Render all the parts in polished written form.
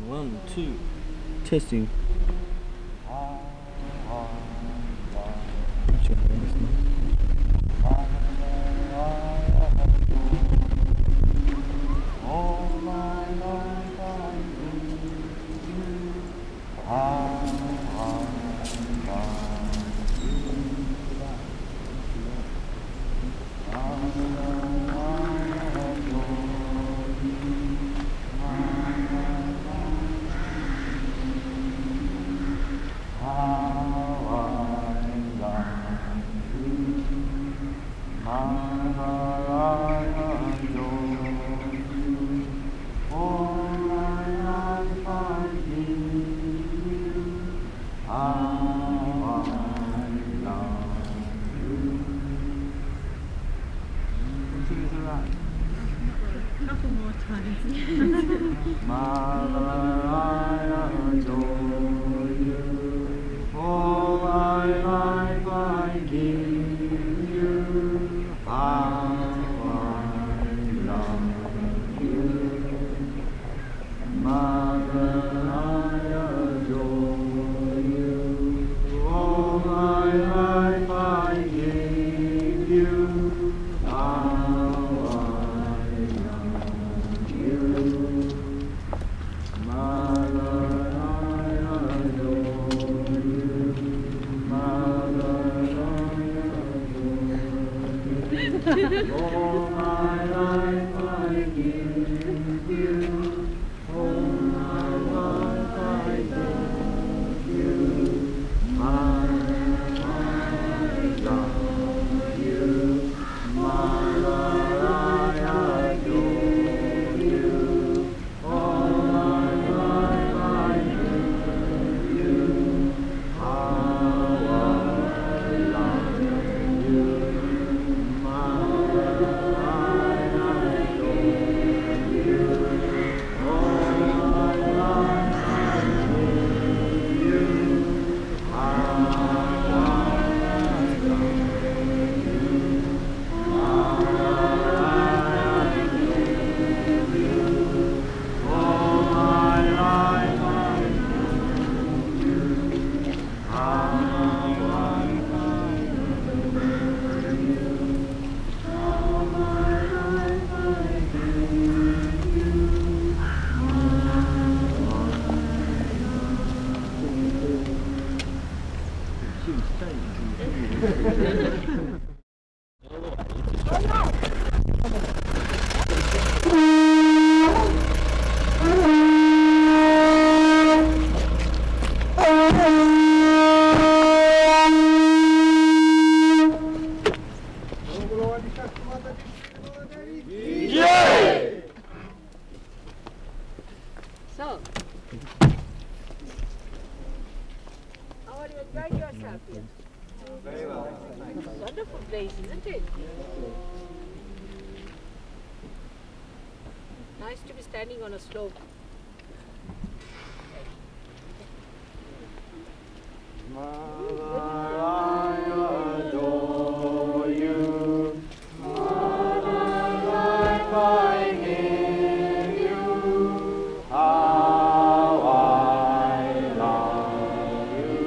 1, 2. Testing. Couple more times. Mother, I adore you. All my life I give you. How I love you. Mother, I adore you. All my life I give you. All my life I give you. All my life I give you. I love you. Mother, I adore you. All my life I give you. How I love you. So, how are you enjoying yourself here? Very well. Wonderful place, isn't it? Nice to be standing on a slope. Mother, I adore you. Mother, life I give you. How I love you.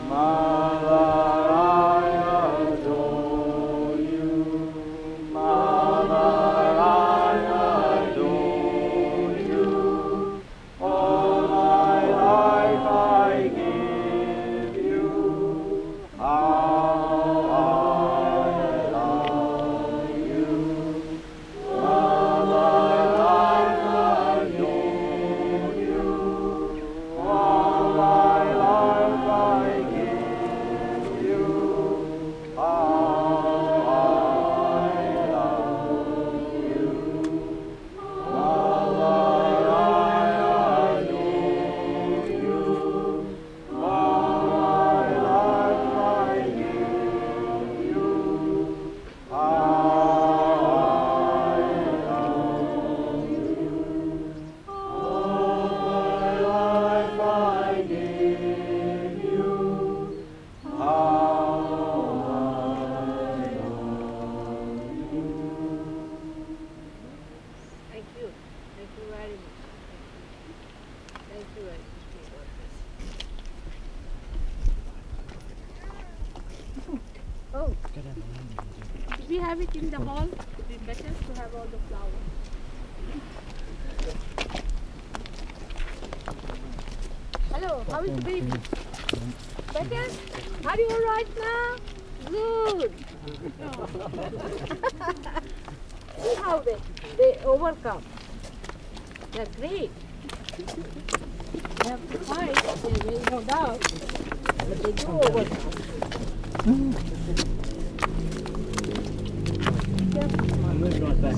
Mother, I adore you. Mother, I adore you. All my life I give you. How I love you. have it in the hall? It would be better to have all the flowers. Hello, how is the baby? Better? Are you alright now? Good. See how they overcome. They're great. They have to fight, there is no doubt, but they do overcome. I'm moving right back.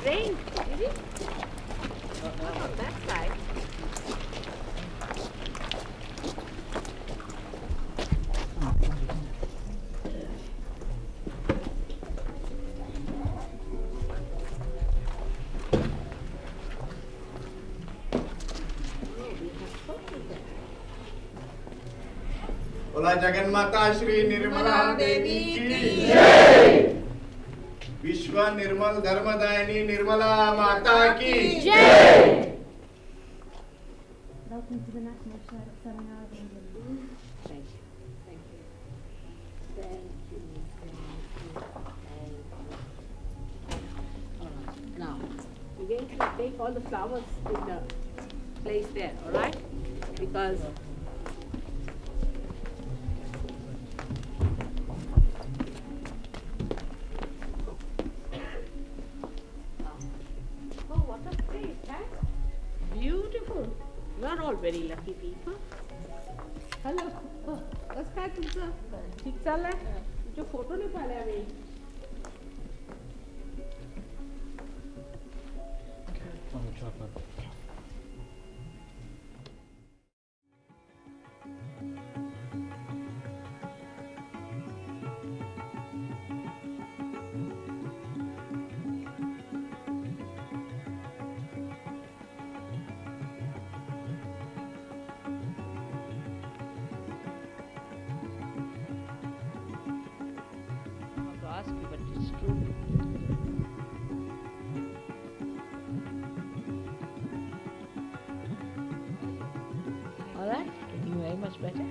Rain, is it? Not on that side. बोला जगन्माता श्री निर्मला देवी की जय। विश्व निर्मल धर्मदायिनी निर्मला माता की जय। Welcome to the National Seminar of England. Thank you. Thank you. Thank you. All right. Now, we're going to take all the flowers in the place there, all right? Because oh, what a place, huh? Beautiful. You are all very lucky people. Hello. कसं काय तुमचं? ठीक चाललंय? तुमचे photo नाही पाहिले आम्ही. Ask you, but it's true. All right, looking very much better.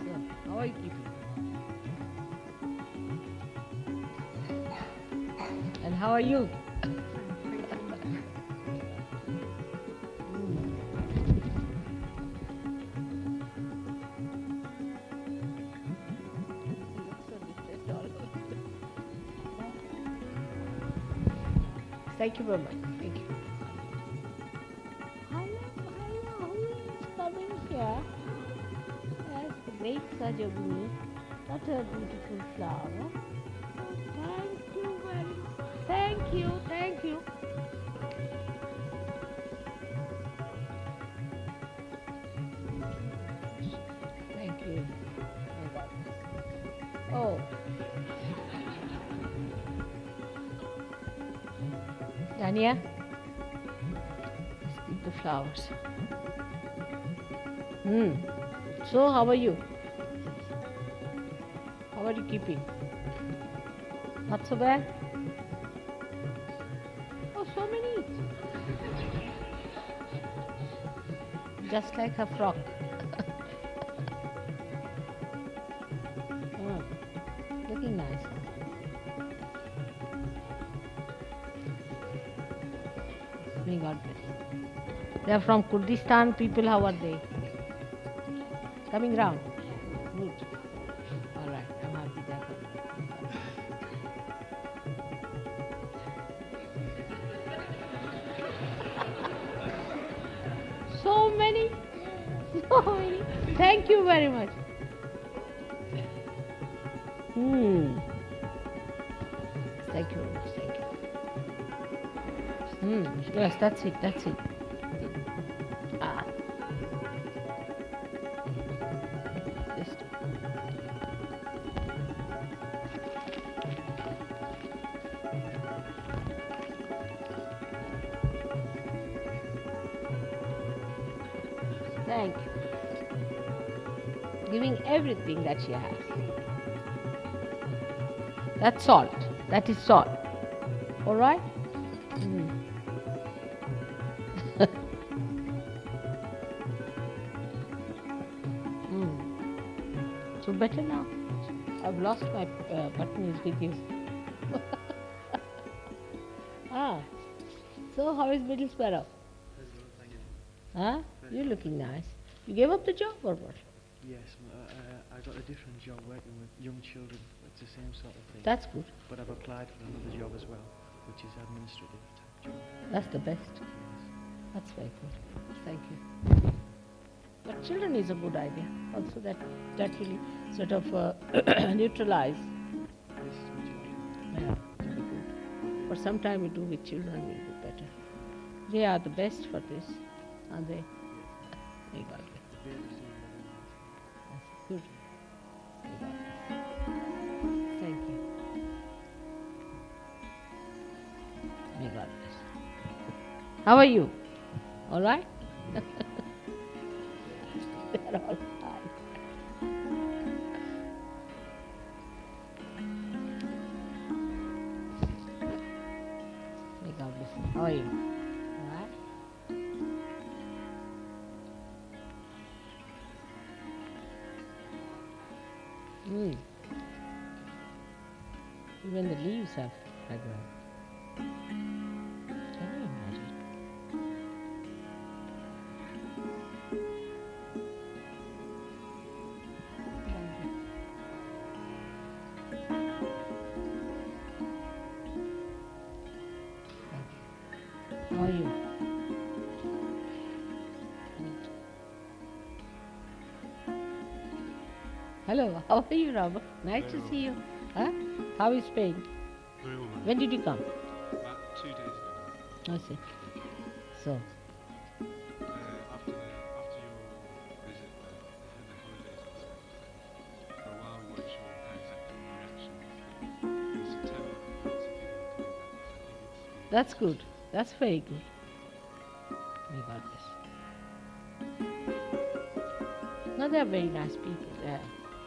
So, how are you keeping? And how are you? Thank you very much. Thank you. Hello, who is coming here? That's the great Sajabuni. What a beautiful flower. Thank you very much. Thank you, thank you. Thank you. Oh. Dania, let's keep the flowers. So, how are you? How are you keeping? Not so bad? Oh, so many. Just like her frock. Looking nice. May God bless. They are from Kurdistan people. How are they? Coming round. Good. All right. I'm happy they are coming. So many. So many. Thank you very much. Thank you very much. Thank you. Yes, that's it. That's it. Ah. Just. Thank you. Giving everything that she has. That's salt. That is salt. All right? So better now. I've lost my button is with you. So how is Middle Sparrow? Huh? You're looking nice. You gave up the job or what? Yes, I got a different job working with young children. It's the same sort of thing. That's good. But I've applied for another job as well, which is administrative type job. That's the best. Yes. That's very good. Thank you. But children is a good idea. Also that will sort of neutralize. Yes, would you like? Yeah, very good. For some time we do with children will be better. They are the best for this, aren't they? They got it. Very soon, That's good. They got it. Thank you. May God bless. How are you? All right? They're all fine. May God bless you. How are you? All right? Even the leaves have fragrance. Can you imagine? How are you? Hello, how are you, Robert? Nice to see you. Huh? How is Spain? Very well. When did you come? About 2 days ago. I see. So, After your visit, had the holidays and stuff. For a while, we weren't sure how exactly the reaction would be. In September, lots of people were coming back. So I think it's that's good. That's very good. May God bless. No, they are very nice people.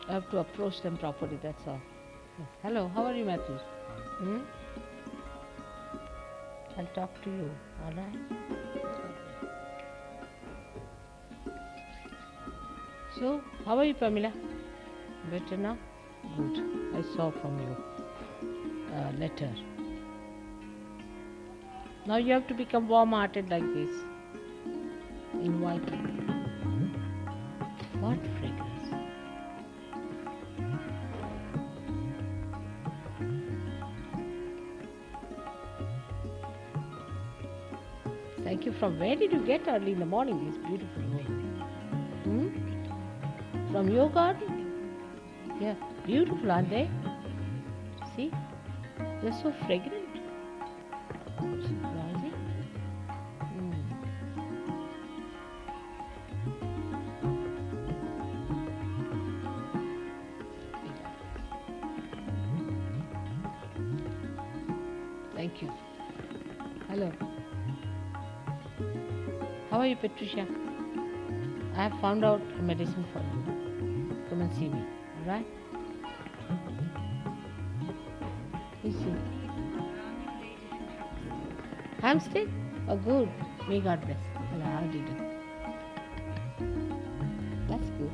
I have to approach them properly, that's all. Yes. Hello, how are you, Matthew? I'll talk to you, all right? So, how are you, Pamela? Better now? Good. I saw from your letter. Now you have to become warm-hearted like this. Invite me. What fragrance? Thank you. From where did you get early in the morning these beautiful roses? From your garden? Yeah, beautiful, aren't they? See? They're so fragrant. Surprising. Thank you. Hello. How are you, Patricia? I have found out a medicine for you. Come and see me, alright? You see. Hampstead? Oh, good. May God bless. Hello, how do you do? That's good.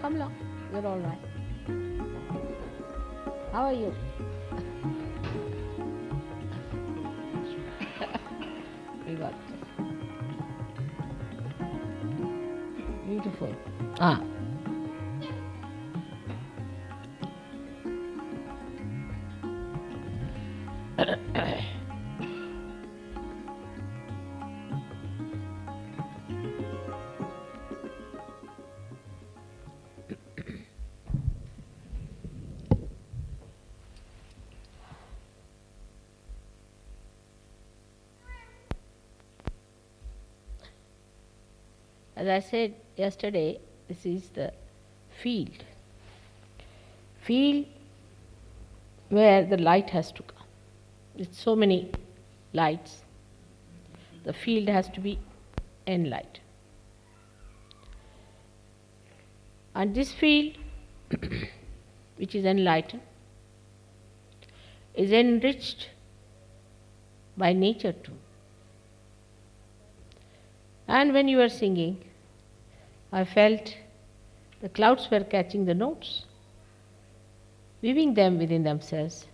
Come along. You're all right. How are you? We got this. Beautiful. As I said yesterday, this is the field. Field where the light has to come. With so many lights, the field has to be N light. And this field, which is enlightened, is enriched by nature too. And when you were singing, I felt the clouds were catching the notes, weaving them within themselves,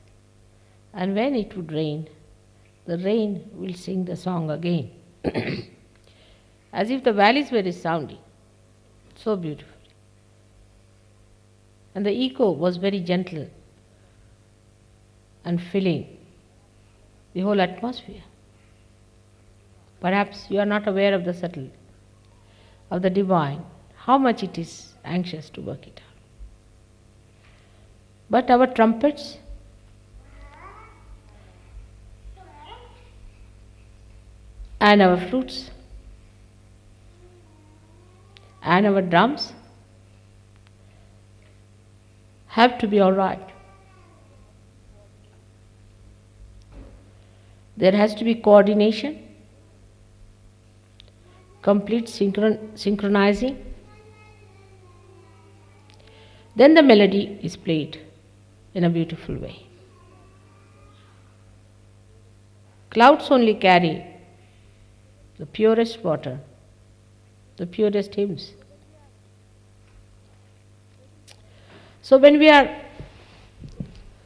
and when it would rain, the rain will sing the song again, as if the valleys were resounding, so beautifully. And the echo was very gentle and filling the whole atmosphere. Perhaps you are not aware of the subtlety of the divine, how much it is anxious to work it out. But our trumpets and our flutes and our drums have to be all right. There has to be coordination, complete synchronizing. Then the melody is played in a beautiful way. Clouds only carry the purest water, the purest hymns. So when we are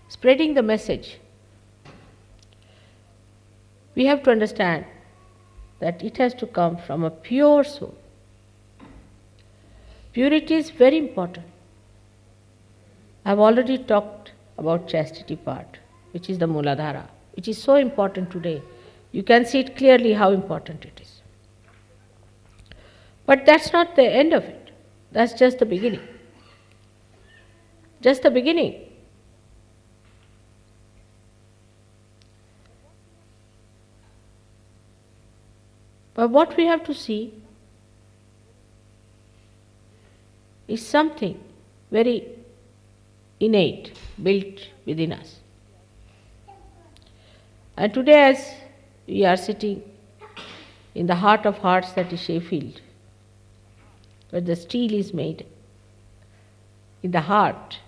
spreading the message, we have to understand that it has to come from a pure soul. Purity is very important. I have already talked about chastity part, which is the Mooladhara, which is so important today. You can see it clearly how important it is. But that's not the end of it. That's just the beginning. Just the beginning. But what we have to see is something very innate, built within us. And today, as we are sitting in the heart of hearts, that is Sheffield, where the steel is made, in the heart,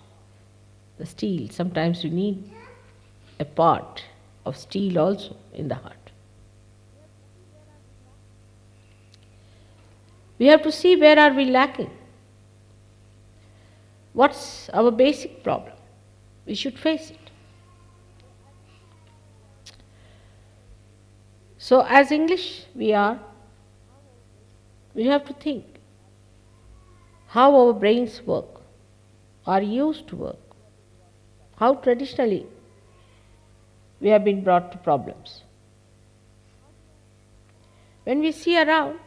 the steel, sometimes you need a part of steel also in the heart. We have to see where are we lacking. What's our basic problem? We should face it. So as English we have to think how our brains work, are used to work, how traditionally we have been brought to problems. When we see around,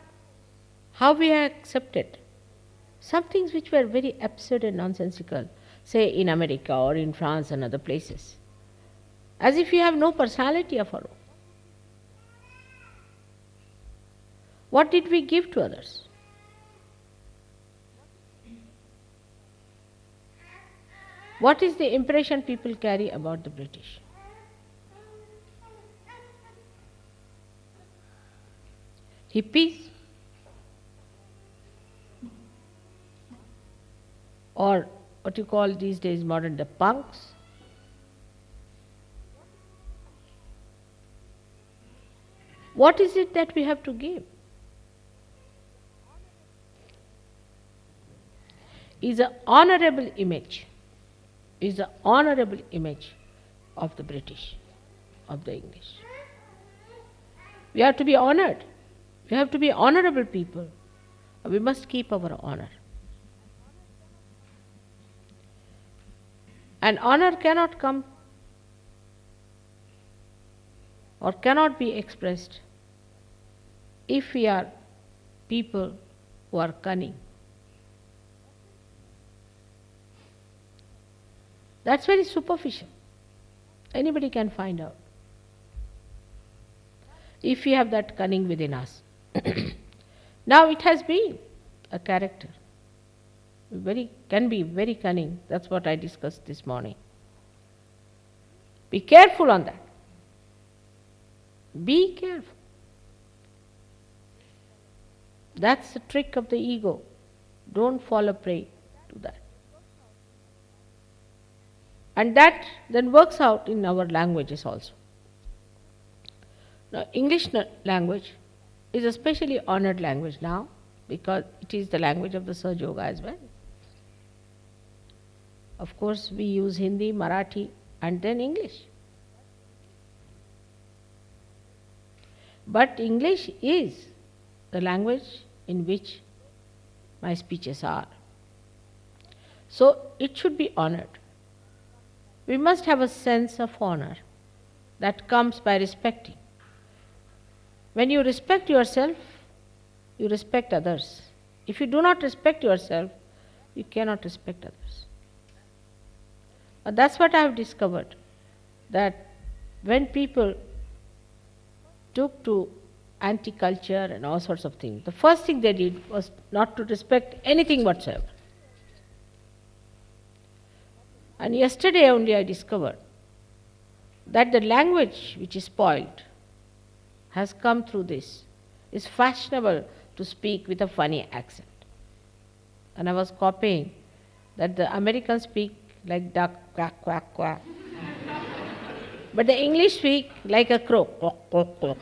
how we have accepted some things which were very absurd and nonsensical, say in America or in France and other places, as if we have no personality of our own. What did we give to others? What is the impression people carry about the British? Hippies? Or what you call these days modern, the punks? What is it that we have to give? Is an honorable image, of the British, of the English. We have to be honored. We have to be honorable people. We must keep our honor. And honor cannot come or cannot be expressed if we are people who are cunning. That's very superficial. Anybody can find out if we have that cunning within us. Now it has been a character. Can be very cunning. That's what I discussed this morning. Be careful on that. Be careful. That's the trick of the ego. Don't fall a prey to that. And that then works out in our languages also. Now, English language is a specially honored language now because it is the language of the Sahaja Yoga as well. Of course, we use Hindi, Marathi, and then English. But English is the language in which my speeches are. So it should be honored. We must have a sense of honor that comes by respecting. When you respect yourself, you respect others. If you do not respect yourself, you cannot respect others. But that's what I have discovered, that when people took to anti-culture and all sorts of things, the first thing they did was not to respect anything whatsoever. And yesterday only I discovered that the language which is spoiled has come through this. It's fashionable to speak with a funny accent. And I was copying that the Americans speak like duck, quack, quack, quack. But the English speak like a crow, quack, quack, quack.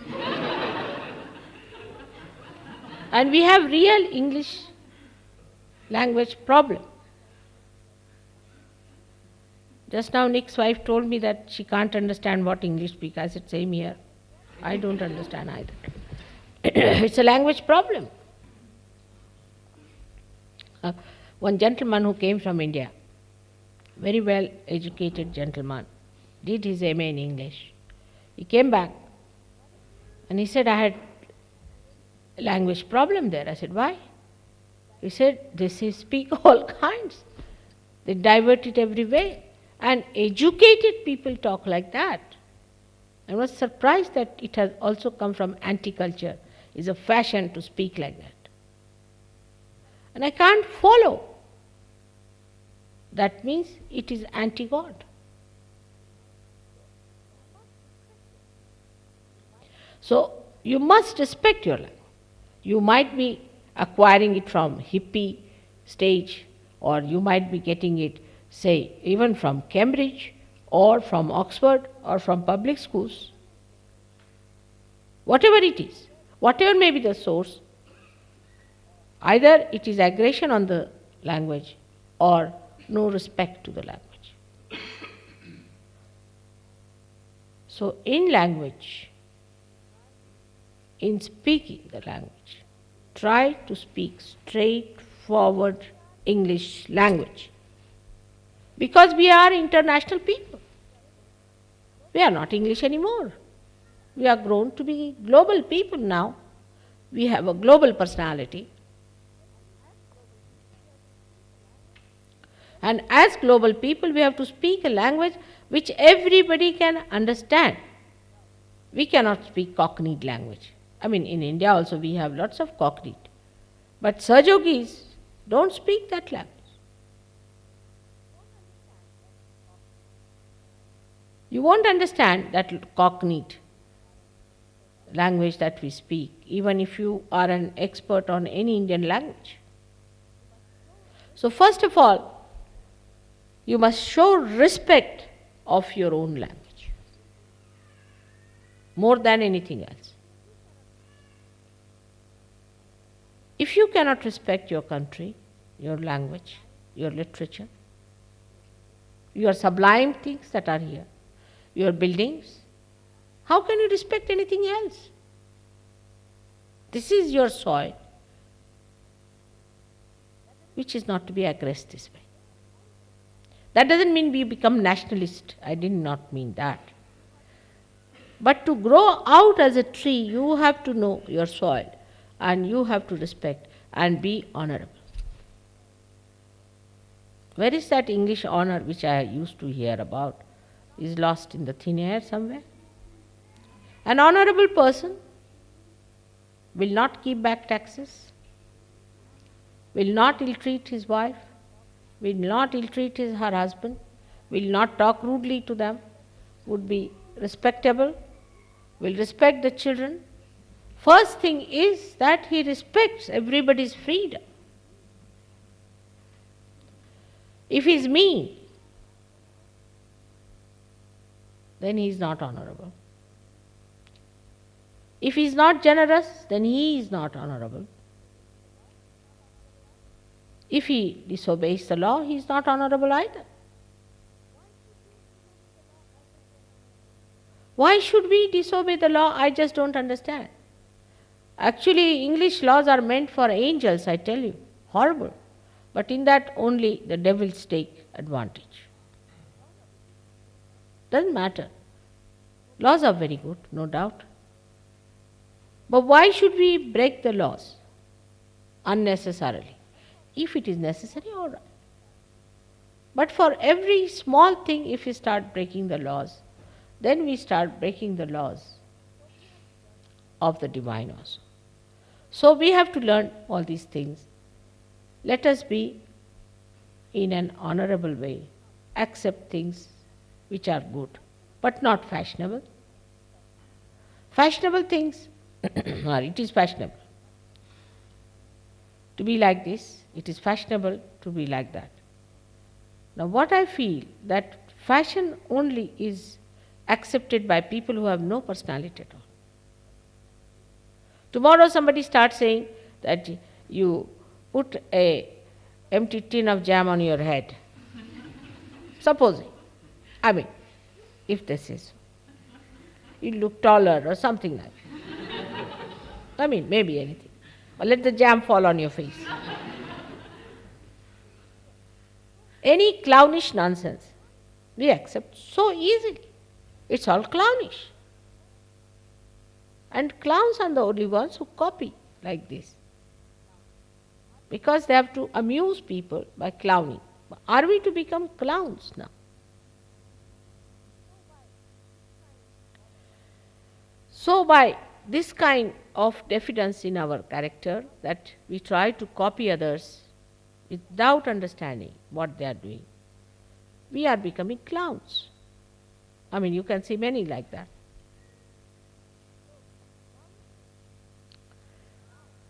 And we have real English language problem. Just now Nick's wife told me that she can't understand what English speak. I said, same here. I don't understand either. It's a language problem. One gentleman who came from India, very well educated gentleman, did his MA in English. He came back and he said, I had a language problem there. I said, why? He said, they speak all kinds. They divert it every way. And educated people talk like that. I was surprised that it has also come from anti-culture. It's a fashion to speak like that. And I can't follow. That means it is anti-God. So you must respect your language. You might be acquiring it from hippie stage, or you might be getting it, say, even from Cambridge, or from Oxford, or from public schools. Whatever it is, whatever may be the source, either it is aggression on the language or no respect to the language. So in language, in speaking the language, try to speak straightforward English language. Because we are international people. We are not English anymore. We are grown to be global people now. We have a global personality. And as global people, we have to speak a language which everybody can understand. We cannot speak cockneyed language. I mean, in India also we have lots of cockneyed. But Sahaja Yogis don't speak that language. You won't understand that cockneyed language that we speak, even if you are an expert on any Indian language. So first of all, you must show respect of your own language, more than anything else. If you cannot respect your country, your language, your literature, your sublime things that are here, your buildings, how can you respect anything else? This is your soil, which is not to be aggressed this way. That doesn't mean we become nationalist. I did not mean that. But to grow out as a tree, you have to know your soil and you have to respect and be honorable. Where is that English honor which I used to hear about? Is lost in the thin air somewhere. An honorable person will not keep back taxes, will not ill-treat his wife, will not ill-treat her husband, will not talk rudely to them, would be respectable, will respect the children. First thing is that he respects everybody's freedom. If he is mean, then he is not honorable. If he is not generous, then he is not honorable. If he disobeys the law, he is not honorable either. Why should we disobey the law? I just don't understand. Actually, English laws are meant for angels, I tell you. Horrible. But in that only the devils take advantage. Doesn't matter. Laws are very good, no doubt. But why should we break the laws unnecessarily? If it is necessary, all right. But for every small thing, if we start breaking the laws, then we start breaking the laws of the divine also. So we have to learn all these things. Let us be in an honorable way, accept things which are good, but not fashionable. Fashionable things, it is fashionable to be like this, it is fashionable to be like that. Now what I feel, that fashion only is accepted by people who have no personality at all. Tomorrow somebody starts saying that you put a empty tin of jam on your head. Supposing, if this is, you look taller or something like that. Maybe anything. Or let the jam fall on your face. Any clownish nonsense, we accept so easily. It's all clownish. And clowns are the only ones who copy like this. Because they have to amuse people by clowning. Are we to become clowns now? So by this kind of diffidence in our character, that we try to copy others without understanding what they are doing, we are becoming clowns. You can see many like that.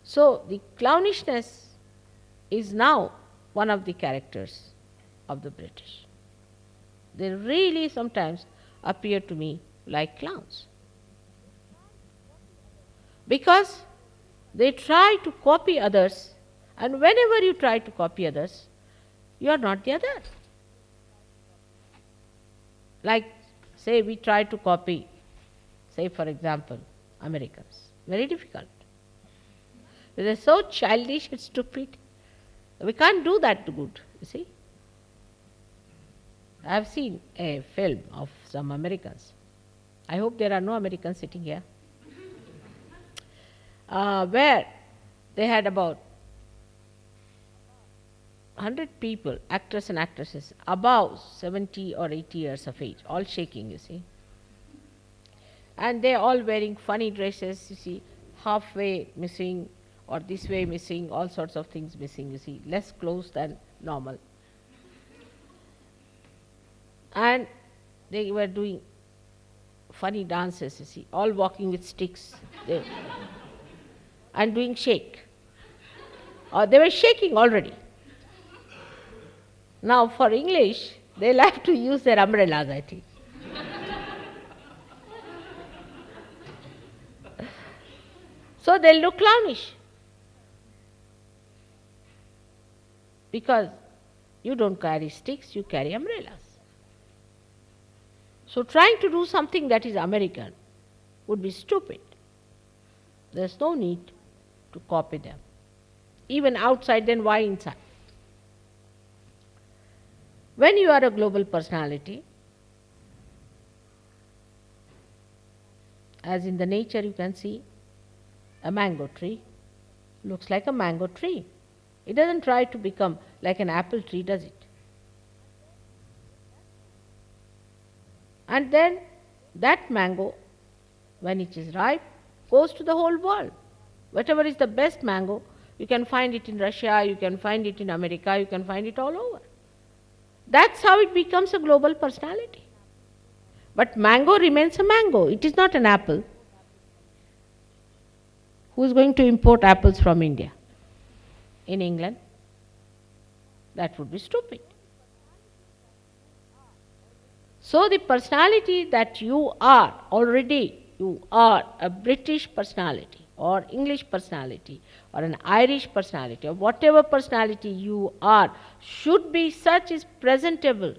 So the clownishness is now one of the characters of the British. They really sometimes appear to me like clowns. Because they try to copy others, and whenever you try to copy others, you are not the other. Like, say we try to copy, say for example, Americans. Very difficult. They are so childish and stupid. We can't do that good, you see. I have seen a film of some Americans. I hope there are no Americans sitting here. Where they had about 100 people, actors and actresses, above 70 or 80 years of age, all shaking, you see. And they are all wearing funny dresses, you see, halfway missing, or this way missing, all sorts of things missing, you see, less clothes than normal. And they were doing funny dances, you see, all walking with sticks and doing shake. Or they were shaking already. Now for English, they'll have to use their umbrellas, I think. So they'll look clownish. Because you don't carry sticks, you carry umbrellas. So trying to do something that is American would be stupid. There's no need to copy them. Even outside, then why inside? When you are a global personality, as in the nature you can see, a mango tree looks like a mango tree. It doesn't try to become like an apple tree, does it? And then that mango, when it is ripe, goes to the whole world. Whatever is the best mango, you can find it in Russia, you can find it in America, you can find it all over. That's how it becomes a global personality. But mango remains a mango. It is not an apple. Who is going to import apples from India? In England? That would be stupid. So the personality that you are already, you are a British personality or English personality or an Irish personality or whatever personality you are, should be such as presentable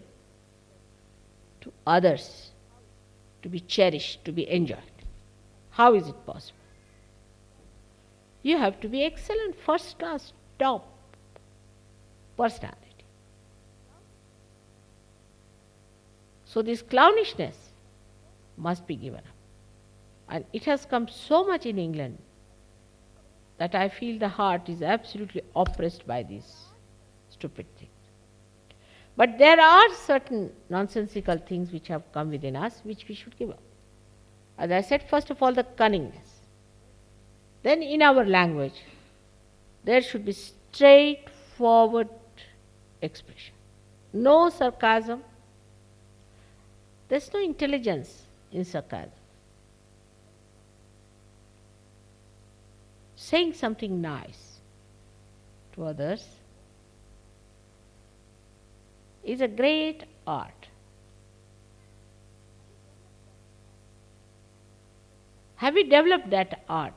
to others, to be cherished, to be enjoyed. How is it possible? You have to be excellent, first class, top personality. So this clownishness must be given up. And it has come so much in England that I feel the heart is absolutely oppressed by these stupid things. But there are certain nonsensical things which have come within us which we should give up. As I said, first of all, the cunningness. Then in our language, there should be straightforward expression. No sarcasm. There's no intelligence in sarcasm. Saying something nice to others is a great art. Have you developed that art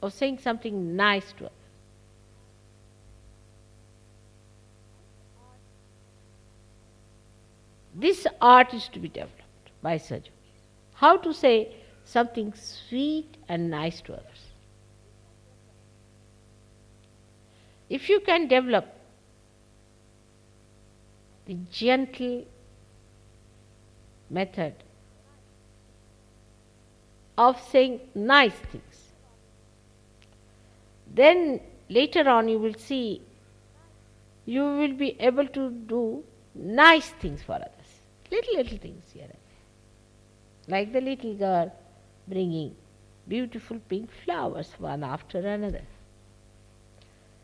of saying something nice to others? This art is to be developed by Sir Yogi. How to say something sweet and nice to others. If you can develop the gentle method of saying nice things, then later on you will see you will be able to do nice things for others. Little things here and there. Like the little girl bringing beautiful pink flowers one after another.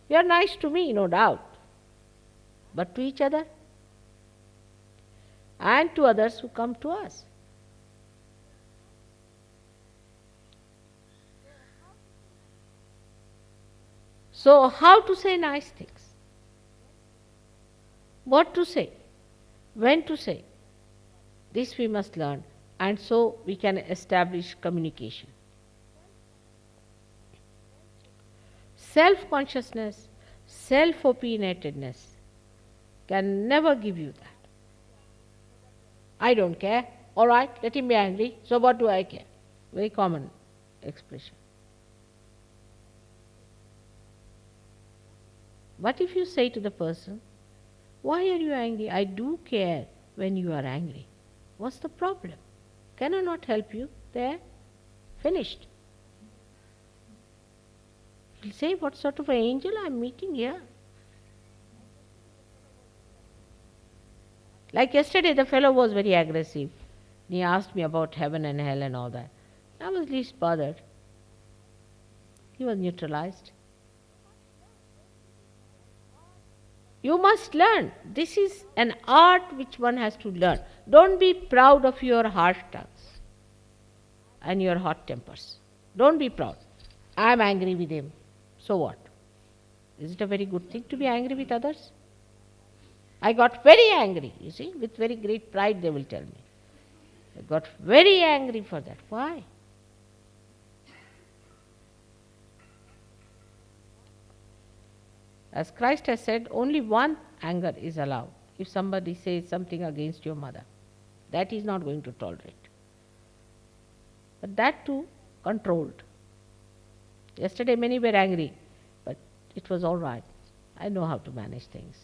You are nice to me, no doubt, but to each other and to others who come to us. So, how to say nice things? What to say? When to say? This we must learn, and so we can establish communication. Self-consciousness, self-opinionatedness can never give you that. I don't care. All right, let him be angry. So what do I care? Very common expression. What if you say to the person, why are you angry? I do care when you are angry. What's the problem? Can I not help you? There, finished. He'll say, what sort of an angel I'm meeting here? Like yesterday, the fellow was very aggressive. He asked me about heaven and hell and all that. I was least bothered. He was neutralized. You must learn. This is an art which one has to learn. Don't be proud of your harsh tongues and your hot tempers. Don't be proud. I am angry with him. So what? Is it a very good thing to be angry with others? I got very angry, you see, with very great pride they will tell me. I got very angry for that. Why? As Christ has said, only one anger is allowed. If somebody says something against your mother, that he is not going to tolerate. But that too controlled. Yesterday many were angry, but it was all right. I know how to manage things.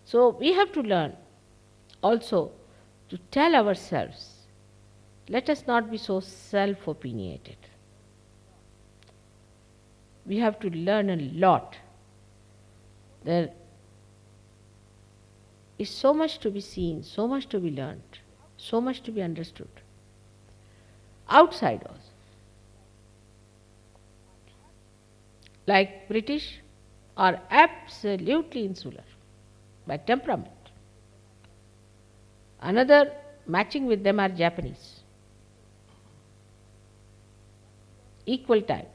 So we have to learn also to tell ourselves, let us not be so self-opinionated. We have to learn a lot. There is so much to be seen, so much to be learned, so much to be understood. Outside also. Like British are absolutely insular. by temperament. Another matching with them are Japanese. Equal type.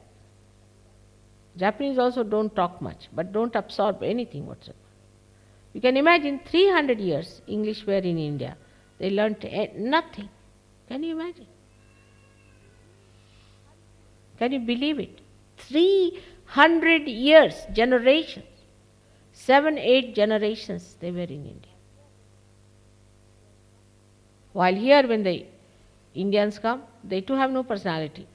Japanese also don't talk much, but don't absorb anything whatsoever. You can imagine 300 years English were in India. They learnt nothing. Can you imagine? Can you believe it? 300 years, generations. 7, 8 generations they were in India. While here when the Indians come, they too have no personality.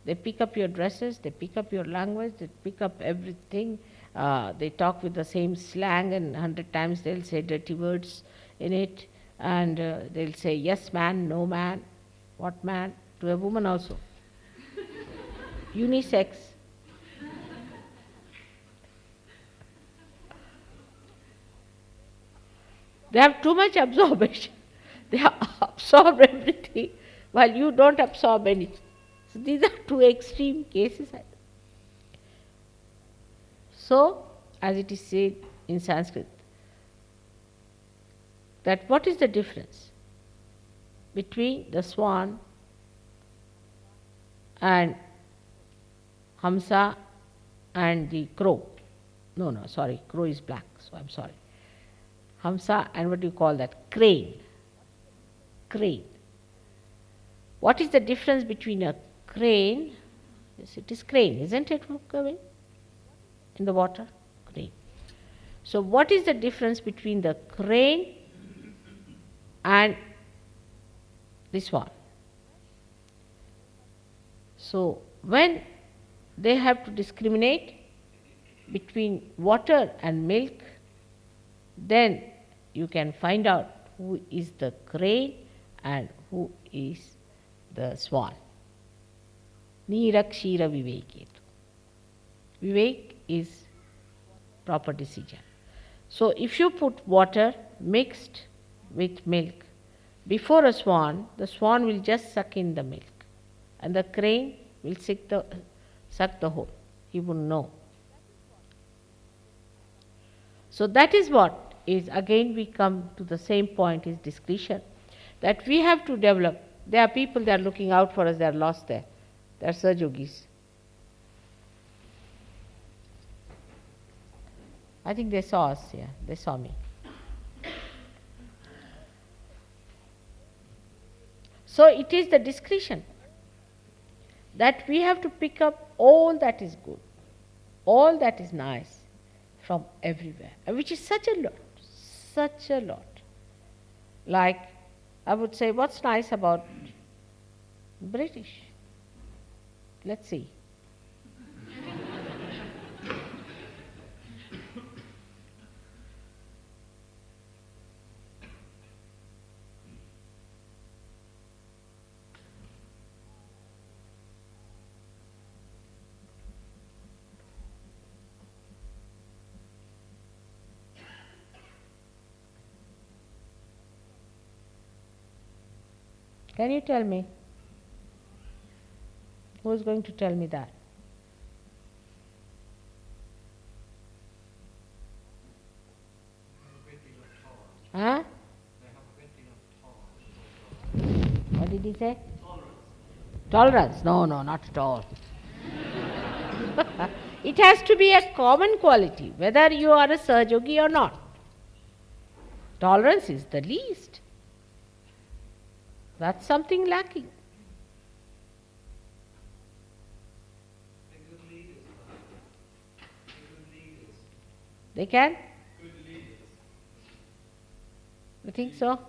They pick up your dresses, they pick up your language, they pick up everything. They talk with the same slang, and 100 times they'll say dirty words in it. And they'll say yes man, no man, what man, to a woman also. Unisex. They have too much absorption. They absorb everything while you don't absorb anything. So these are two extreme cases. So, as it is said in Sanskrit, that what is the difference between the swan and Hamsa and the crow? No, sorry, crow is black, so I'm sorry. Hamsa and what do you call that? Crane. Crane. What is the difference between a crane? Yes, it is crane, isn't it, Kavin? In the water? Crane. So what is the difference between the crane and this one? So when they have to discriminate between water and milk, then you can find out who is the crane and who is the swan. Nirakshira viveketu. Vivek is proper decision. So if you put water mixed with milk before a swan, the swan will just suck in the milk and the crane will suck the whole. He won't know. So that is what is, again we come to the same point, is discretion. That we have to develop. There are people, they are looking out for us, they are lost there. They are Sahajogis. I think they saw us, yeah, they saw me. So it is the discretion that we have to pick up all that is good, all that is nice from everywhere, which is such a lot, such a lot. Like, I would say, what's nice about British? Let's see. Can you tell me? Who is going to tell me that? Huh? What did he say? Tolerance. No, not at all. It has to be a common quality, whether you are a Sahajogi or not. Tolerance is the least. That's something lacking. They can? You think so?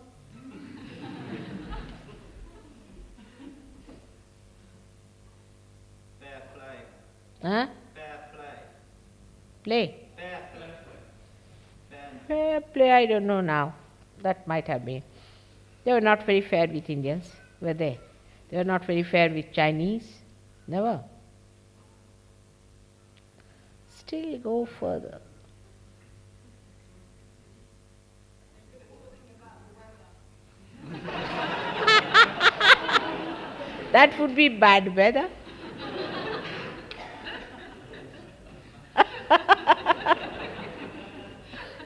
Fair play. Huh? Fair play. Play. Fair play. Fair play, I don't know now. That might have been. They were not very fair with Indians, were they? They were not very fair with Chinese. Never. Still go further. That would be bad weather.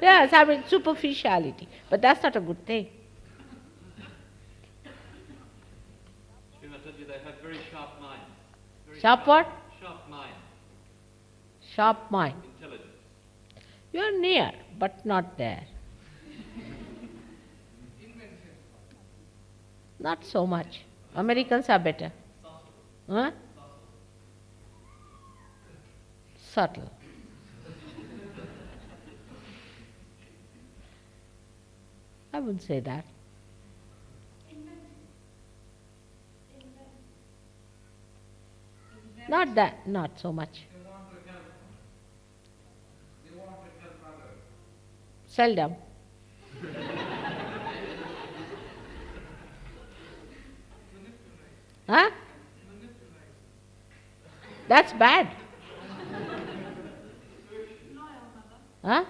Yes, I mean superficiality. But that's not a good thing. Srimataji, they have very sharp minds. Sharp what? Sharp mind. Sharp mind. Intelligence. You are near, but not there. Not so much. Americans are better. Huh? Subtle. I wouldn't say that. Not that, not so much. Seldom. Huh? That's bad. Huh?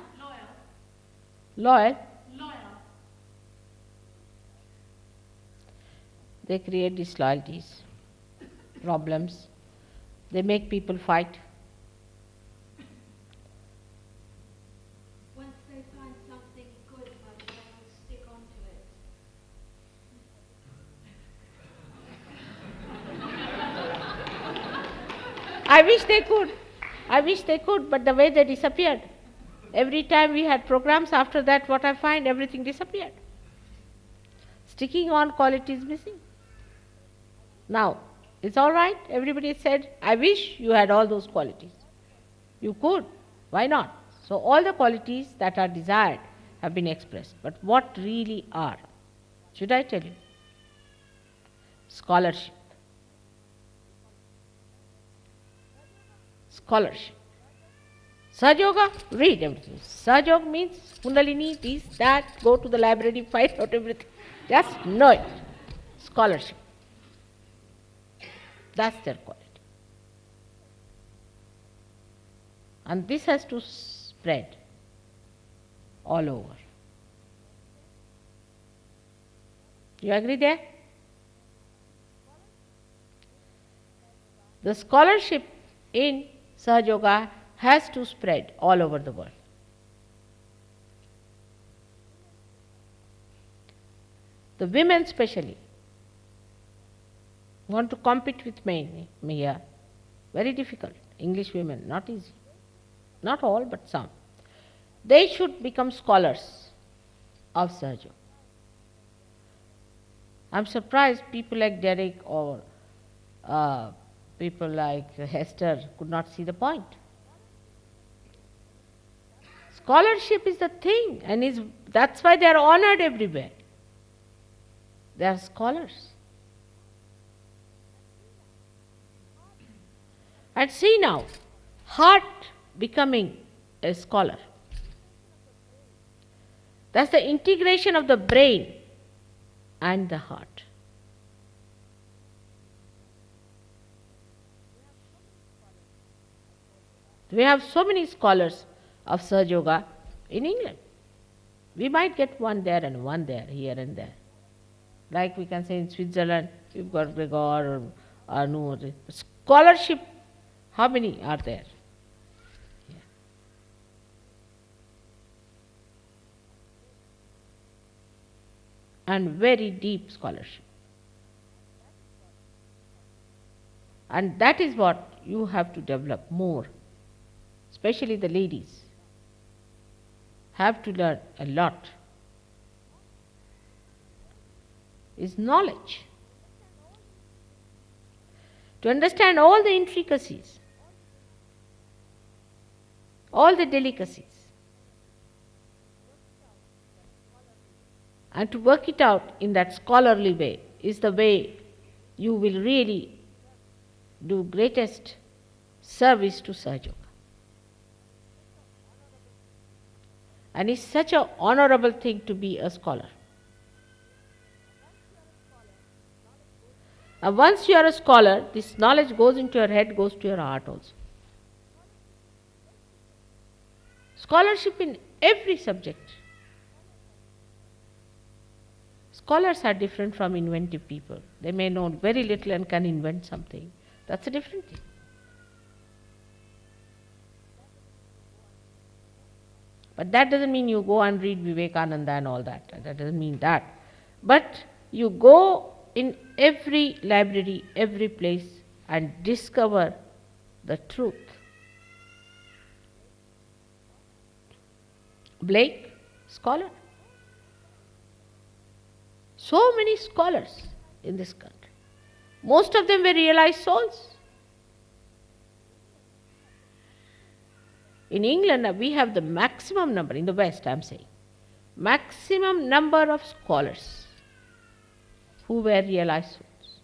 Loyal. They create disloyalties, problems. They make people fight. Once they find something good about it, they will stick onto it. I wish they could. I wish they could, but the way they disappeared. Every time we had programs, after that what I find, everything disappeared. Sticking on quality is missing. Now, it's all right. Everybody said, I wish you had all those qualities. You could. Why not? So all the qualities that are desired have been expressed. But what really are? Should I tell you? Scholarship. Scholarship. Sahaja Yoga, read everything. Sahaja Yoga means Kundalini, this, that, go to the library, find out everything. Just know it. Scholarship. That's their quality. And this has to spread all over. You agree there? The scholarship in Sahaja Yoga has to spread all over the world. The women especially want to compete with men here. Very difficult. English women, not easy. Not all, but some. They should become scholars of Sahaja Yoga. I'm surprised people like Derek or people like Hester could not see the point. Scholarship is the thing, and that's why they are honored everywhere. They are scholars. And see now, heart becoming a scholar. That's the integration of the brain and the heart. We have so many scholars of Sahaja Yoga in England. We might get one there and one there, here and there. Like we can say in Switzerland, you've got Gregor or no. Scholarship, how many are there? Yeah. And very deep scholarship. And that is what you have to develop more. Especially the ladies have to learn a lot. Is knowledge. To understand all the intricacies, all the delicacies, and to work it out in that scholarly way is the way you will really do greatest service to Sahaja Yoga. And it's such an honorable thing to be a scholar. And once you are a scholar, this knowledge goes into your head, goes to your heart also. Scholarship in every subject. Scholars are different from inventive people. They may know very little and can invent something. That's a different thing. But that doesn't mean you go and read Vivekananda and all that. That doesn't mean that. But you go in every library, every place, and discover the truth. Blake, scholar. So many scholars in this country. Most of them were realized souls. In England, we have the maximum number, in the West I am saying, maximum number of scholars who were realized souls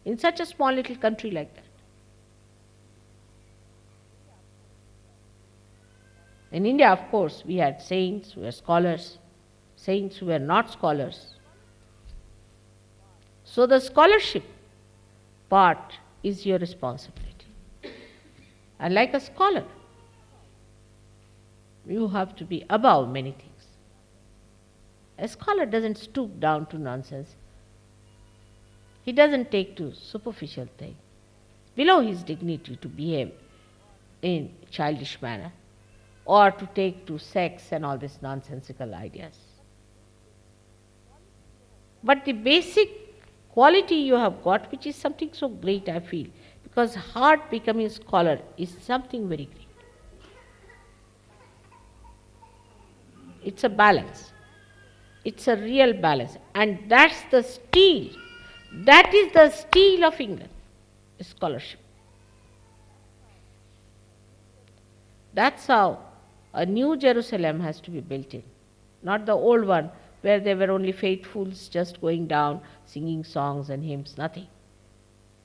in such a small little country like that. In India, of course, we had saints who were scholars, saints who were not scholars. So the scholarship part is your responsibility. And like a scholar, you have to be above many things. A scholar doesn't stoop down to nonsense. He doesn't take to superficial things. Below his dignity to behave in childish manner or to take to sex and all these nonsensical ideas. But the basic quality you have got, which is something so great, I feel, because heart becoming a scholar is something very great. It's a balance. It's a real balance. And that's the steel. That is the steel of England, scholarship. That's how a new Jerusalem has to be built in, not the old one where there were only faithfuls just going down, singing songs and hymns, nothing.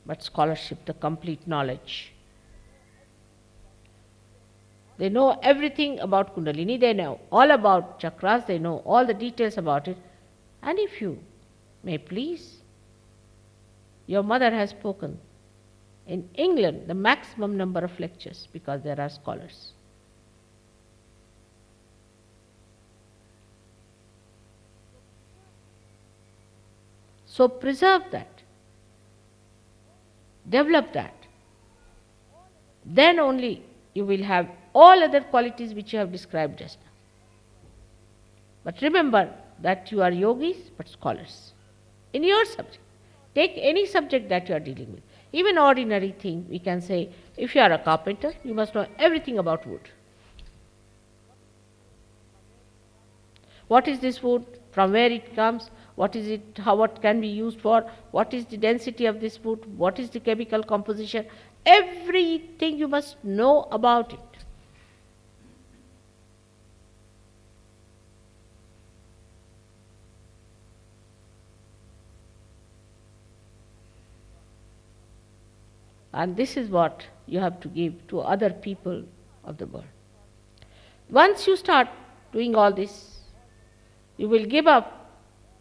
But scholarship, the complete knowledge. They know everything about Kundalini, they know all about chakras, they know all the details about it. And if you may please, your mother has spoken in England the maximum number of lectures because there are scholars. So preserve that, develop that. Then only you will have all other qualities which you have described just now. But remember that you are yogis but scholars in your subject. Take any subject that you are dealing with. Even ordinary thing, we can say, if you are a carpenter, you must know everything about wood. What is this wood? From where it comes? What is it? What can be used for? What is the density of this wood? What is the chemical composition? Everything you must know about it. And this is what you have to give to other people of the world. Once you start doing all this, you will give up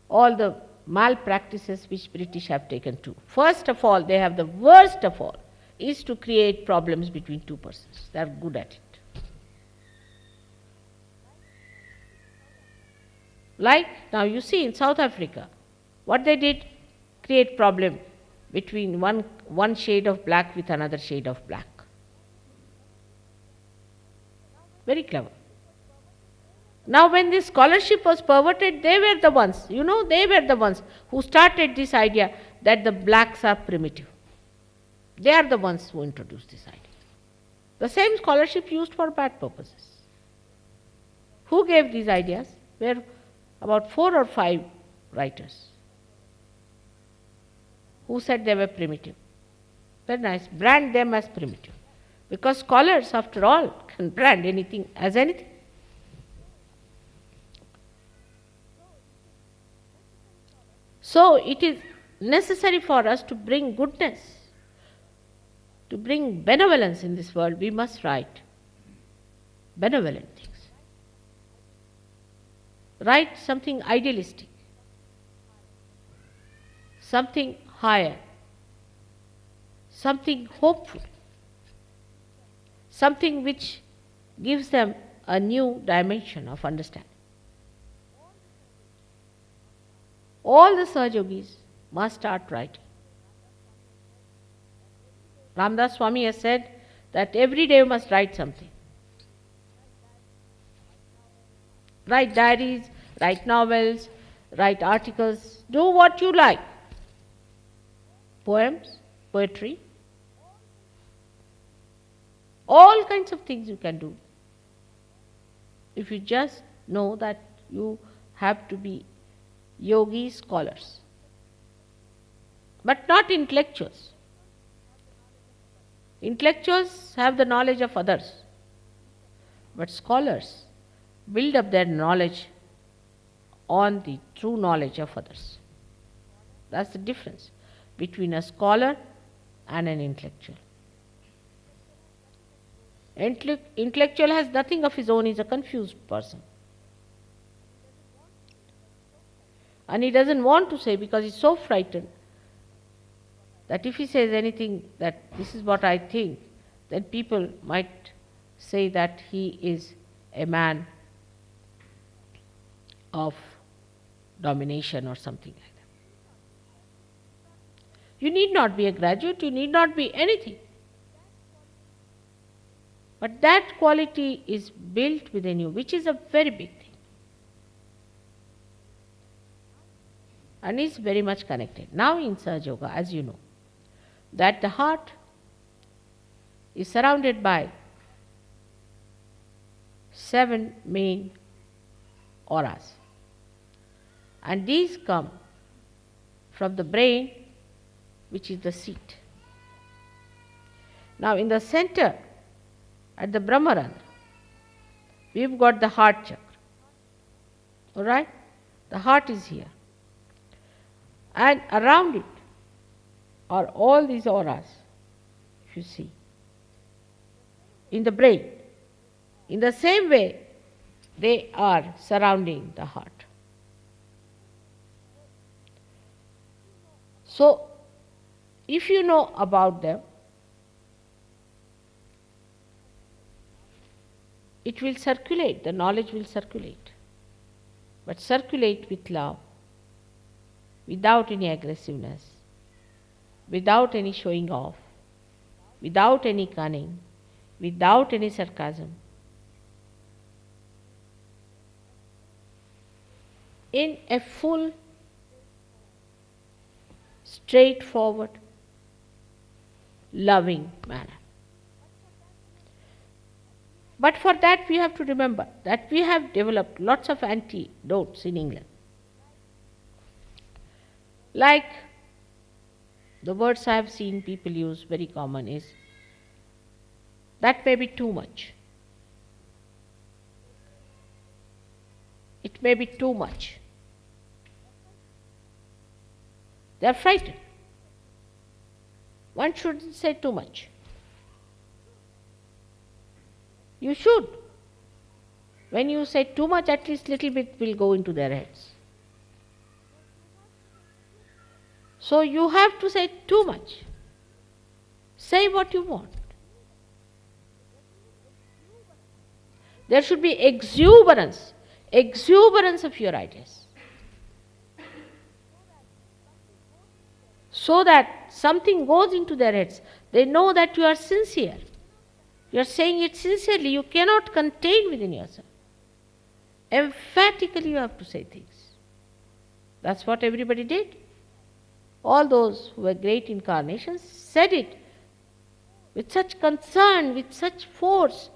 all the malpractices which British have taken to. First of all, they have the worst of all, is to create problems between two persons. They are good at it. Like now you see in South Africa, what they did, create problem between one shade of black with another shade of black. Very clever. Now when this scholarship was perverted, they were the ones, they were the ones who started this idea that the blacks are primitive. They are the ones who introduced this idea. The same scholarship used for bad purposes. Who gave these ideas? Were about 4 or 5 writers who said they were primitive. Very nice. Brand them as primitive. Because scholars, after all, can brand anything as anything. So it is necessary for us to bring goodness, to bring benevolence in this world. We must write benevolent things. Write something idealistic, something higher, something hopeful, something which gives them a new dimension of understanding. All the Sahajogis must start writing. Ramdas Swami has said that every day you must write something. Write diaries, write novels, write articles, do what you like. Poems, poetry, all kinds of things you can do. If you just know that you have to be yogi scholars, but not intellectuals. Intellectuals have the knowledge of others, but scholars build up their knowledge on the true knowledge of others. That's the difference between a scholar and an intellectual. Intellectual has nothing of his own, he's a confused person. And he doesn't want to say because he's so frightened that if he says anything that this is what I think, then people might say that he is a man of domination or something like that. You need not be a graduate, you need not be anything. But that quality is built within you, which is a very big thing. And is very much connected. Now in Sahaja Yoga, as you know, that the heart is surrounded by 7 main auras. And these come from the brain, which is the seat. Now in the center, at the Brahmarandha, we've got the heart chakra. Alright? The heart is here. And around it are all these auras, if you see, in the brain. In the same way, they are surrounding the heart. So, if you know about them, it will circulate, the knowledge will circulate. But circulate with love, without any aggressiveness, without any showing off, without any cunning, without any sarcasm. In a full, straightforward, loving manner. But for that we have to remember that we have developed lots of antidotes in England. Like the words I have seen people use very common is, that may be too much. It may be too much. They are frightened. One shouldn't say too much. You should. When you say too much, at least little bit will go into their heads. So you have to say too much. Say what you want. There should be exuberance of your ideas. So that something goes into their heads. They know that you are sincere. You are saying it sincerely. You cannot contain within yourself. Emphatically you have to say things. That's what everybody did. All those who were great incarnations said it with such concern, with such force.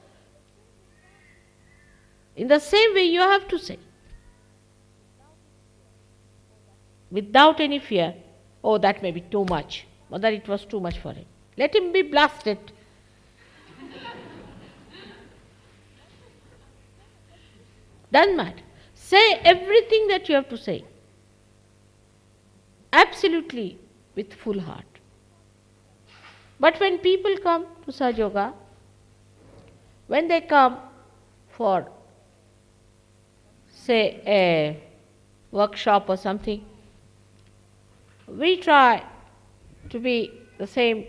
In the same way you have to say. Without any fear, oh, that may be too much. Mother, it was too much for him. Let him be blasted. Doesn't matter. Say everything that you have to say. Absolutely with full heart. But when people come to Sahaja Yoga, when they come for, say, a workshop or something, we try to be the same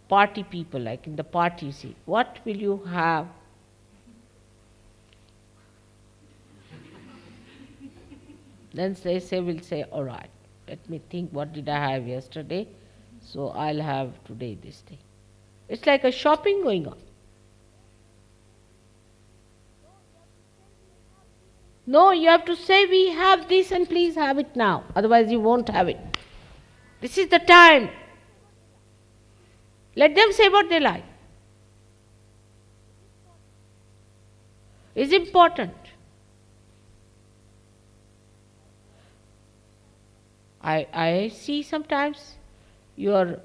party people, like in the party, you see. What will you have? Then we'll say, all right, let me think, what did I have yesterday? So I'll have today this thing. It's like a shopping going on. No, you have to say, we have this and please have it now. Otherwise you won't have it. This is the time. Let them say what they like. It's important. I see sometimes your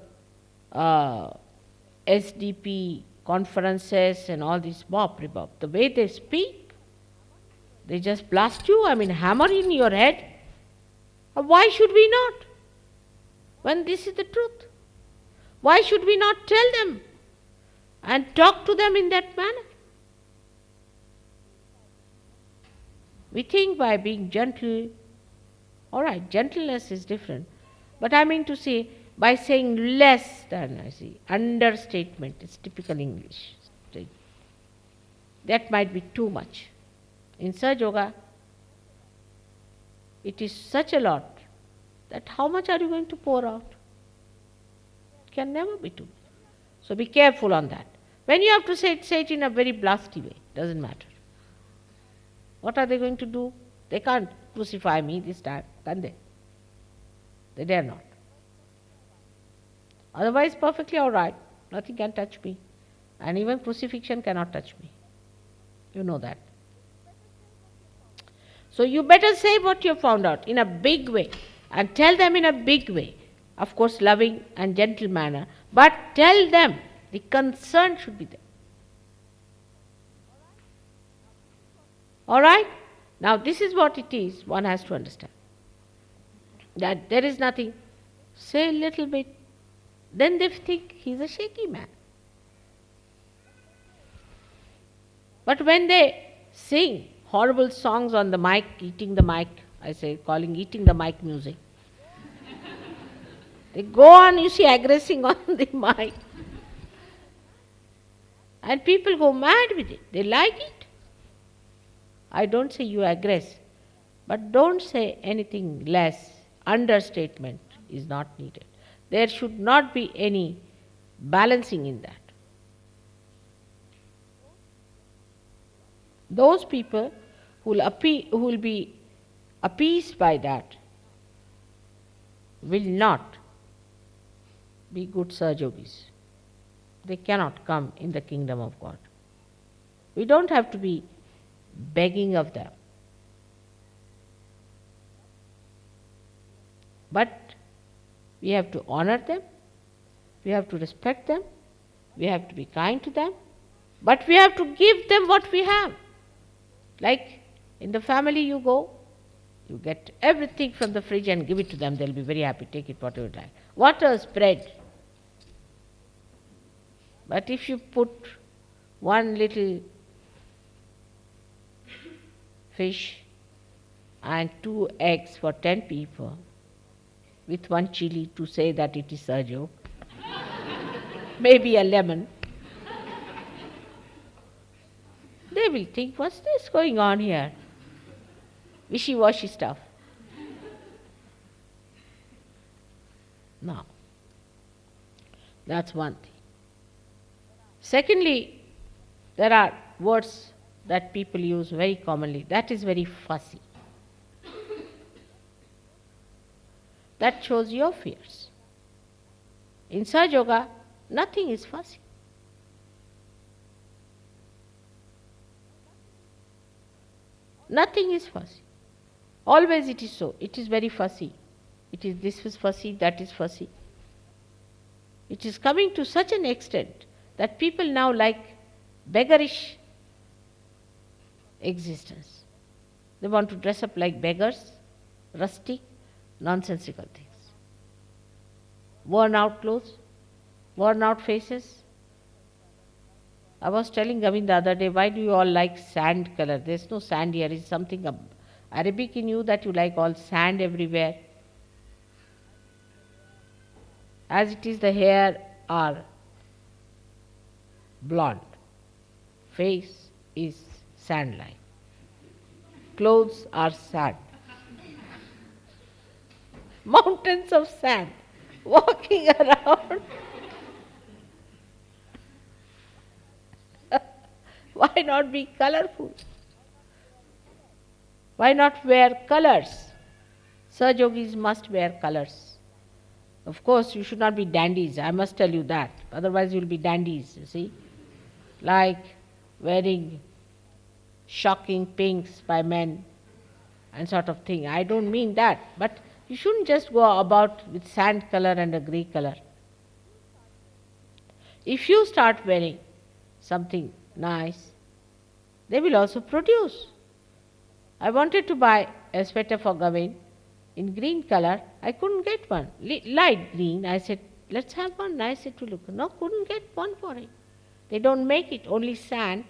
SDP conferences and all this bop, the way they speak, they just blast you, hammer in your head. Why should we not? When this is the truth. Why should we not tell them and talk to them in that manner? We think by being gentle, all right, gentleness is different. But I mean to say, by saying less than, understatement is typical English. That might be too much. In Sahaja Yoga, it is such a lot that how much are you going to pour out? It can never be too much. So be careful on that. When you have to say it in a very blasty way, doesn't matter. What are they going to do? They can't crucify me this time, can they? They dare not. Otherwise, perfectly all right. Nothing can touch me. And even crucifixion cannot touch me. You know that. So you better say what you found out in a big way. And tell them in a big way. Of course, loving and gentle manner. But tell them. The concern should be there. All right? Now this is what it is, one has to understand. That there is nothing. Say a little bit. Then they think he's a shaky man. But when they sing horrible songs on the mic, eating the mic, eating the mic music. They go on, aggressing on the mic. And people go mad with it. They like it. I don't say you aggress, but don't say anything less. Understatement is not needed. There should not be any balancing in that. Those people who will be appeased by that will not be good Sahaja Yogis. They cannot come in the kingdom of God. We don't have to be begging of them. But we have to honor them, we have to respect them, we have to be kind to them, but we have to give them what we have. Like in the family you go, you get everything from the fridge and give it to them, they'll be very happy, take it whatever you like. Water, bread. But if you put one little fish and 2 eggs for 10 people with 1 chili to say that it is Sahaja, maybe a lemon, they will think, what's this going on here? Wishy-washy stuff. Now, that's one thing. Secondly, there are words that people use very commonly. That is very fussy. That shows your fears. In Sahaja Yoga, nothing is fussy. Nothing is fussy. Always it is so. It is very fussy. This is fussy, that is fussy. It is coming to such an extent that people now like beggarish existence. They want to dress up like beggars, rustic, nonsensical things. Worn out clothes, worn out faces. I was telling Gavin the other day, why do you all like sand color? There's no sand here. It's something Arabic in you that you like all sand everywhere. As it is, the hair are blonde. Face is sand-like. Clothes are sand. Mountains of sand walking around. Why not be colorful? Why not wear colors? Sahajogis must wear colors. Of course, you should not be dandies, I must tell you that. Otherwise, you will be dandies, you see. Like wearing shocking pinks by men and sort of thing. I don't mean that, but you shouldn't just go about with sand color and a grey color. If you start wearing something nice, they will also produce. I wanted to buy a sweater for Gawain in green color. I couldn't get one. Light green. I said, let's have one nice it will look. No, couldn't get one for it. They don't make it, only sand.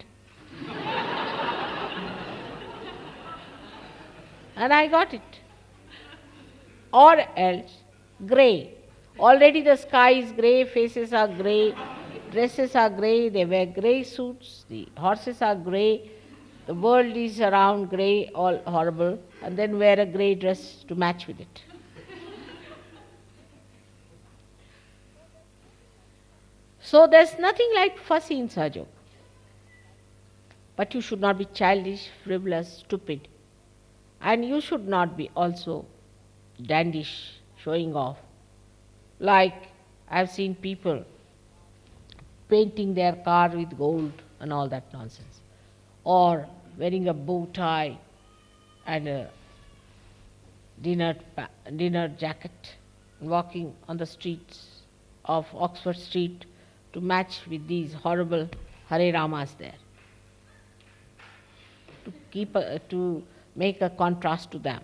And I got it. Or else, grey. Already the sky is grey, faces are grey, dresses are grey, they wear grey suits, the horses are grey, the world is around grey, all horrible, and then wear a grey dress to match with it. So there's nothing like fussy in Sahajog. But you should not be childish, frivolous, stupid. And you should not be also dandish, showing off. Like I've seen people painting their car with gold and all that nonsense. Or wearing a bow tie and a dinner jacket, walking on the streets of Oxford Street to match with these horrible Hare Ramas there. To make a contrast to them.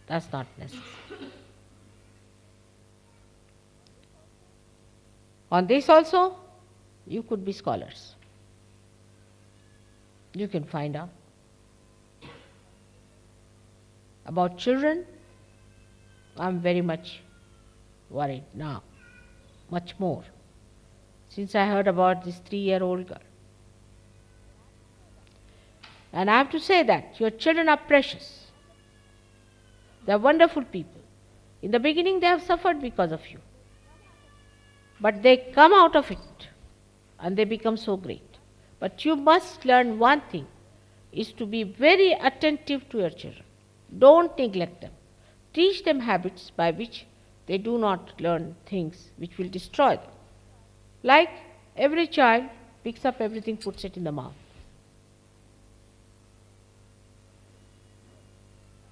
That's not necessary. On this also, you could be scholars. You can find out. About children, I'm very much worried now, much more, since I heard about this 3-year-old girl. And I have to say that your children are precious. They are wonderful people. In the beginning they have suffered because of you. But they come out of it and they become so great. But you must learn one thing, is to be very attentive to your children. Don't neglect them. Teach them habits by which they do not learn things which will destroy them. Like every child picks up everything, puts it in the mouth.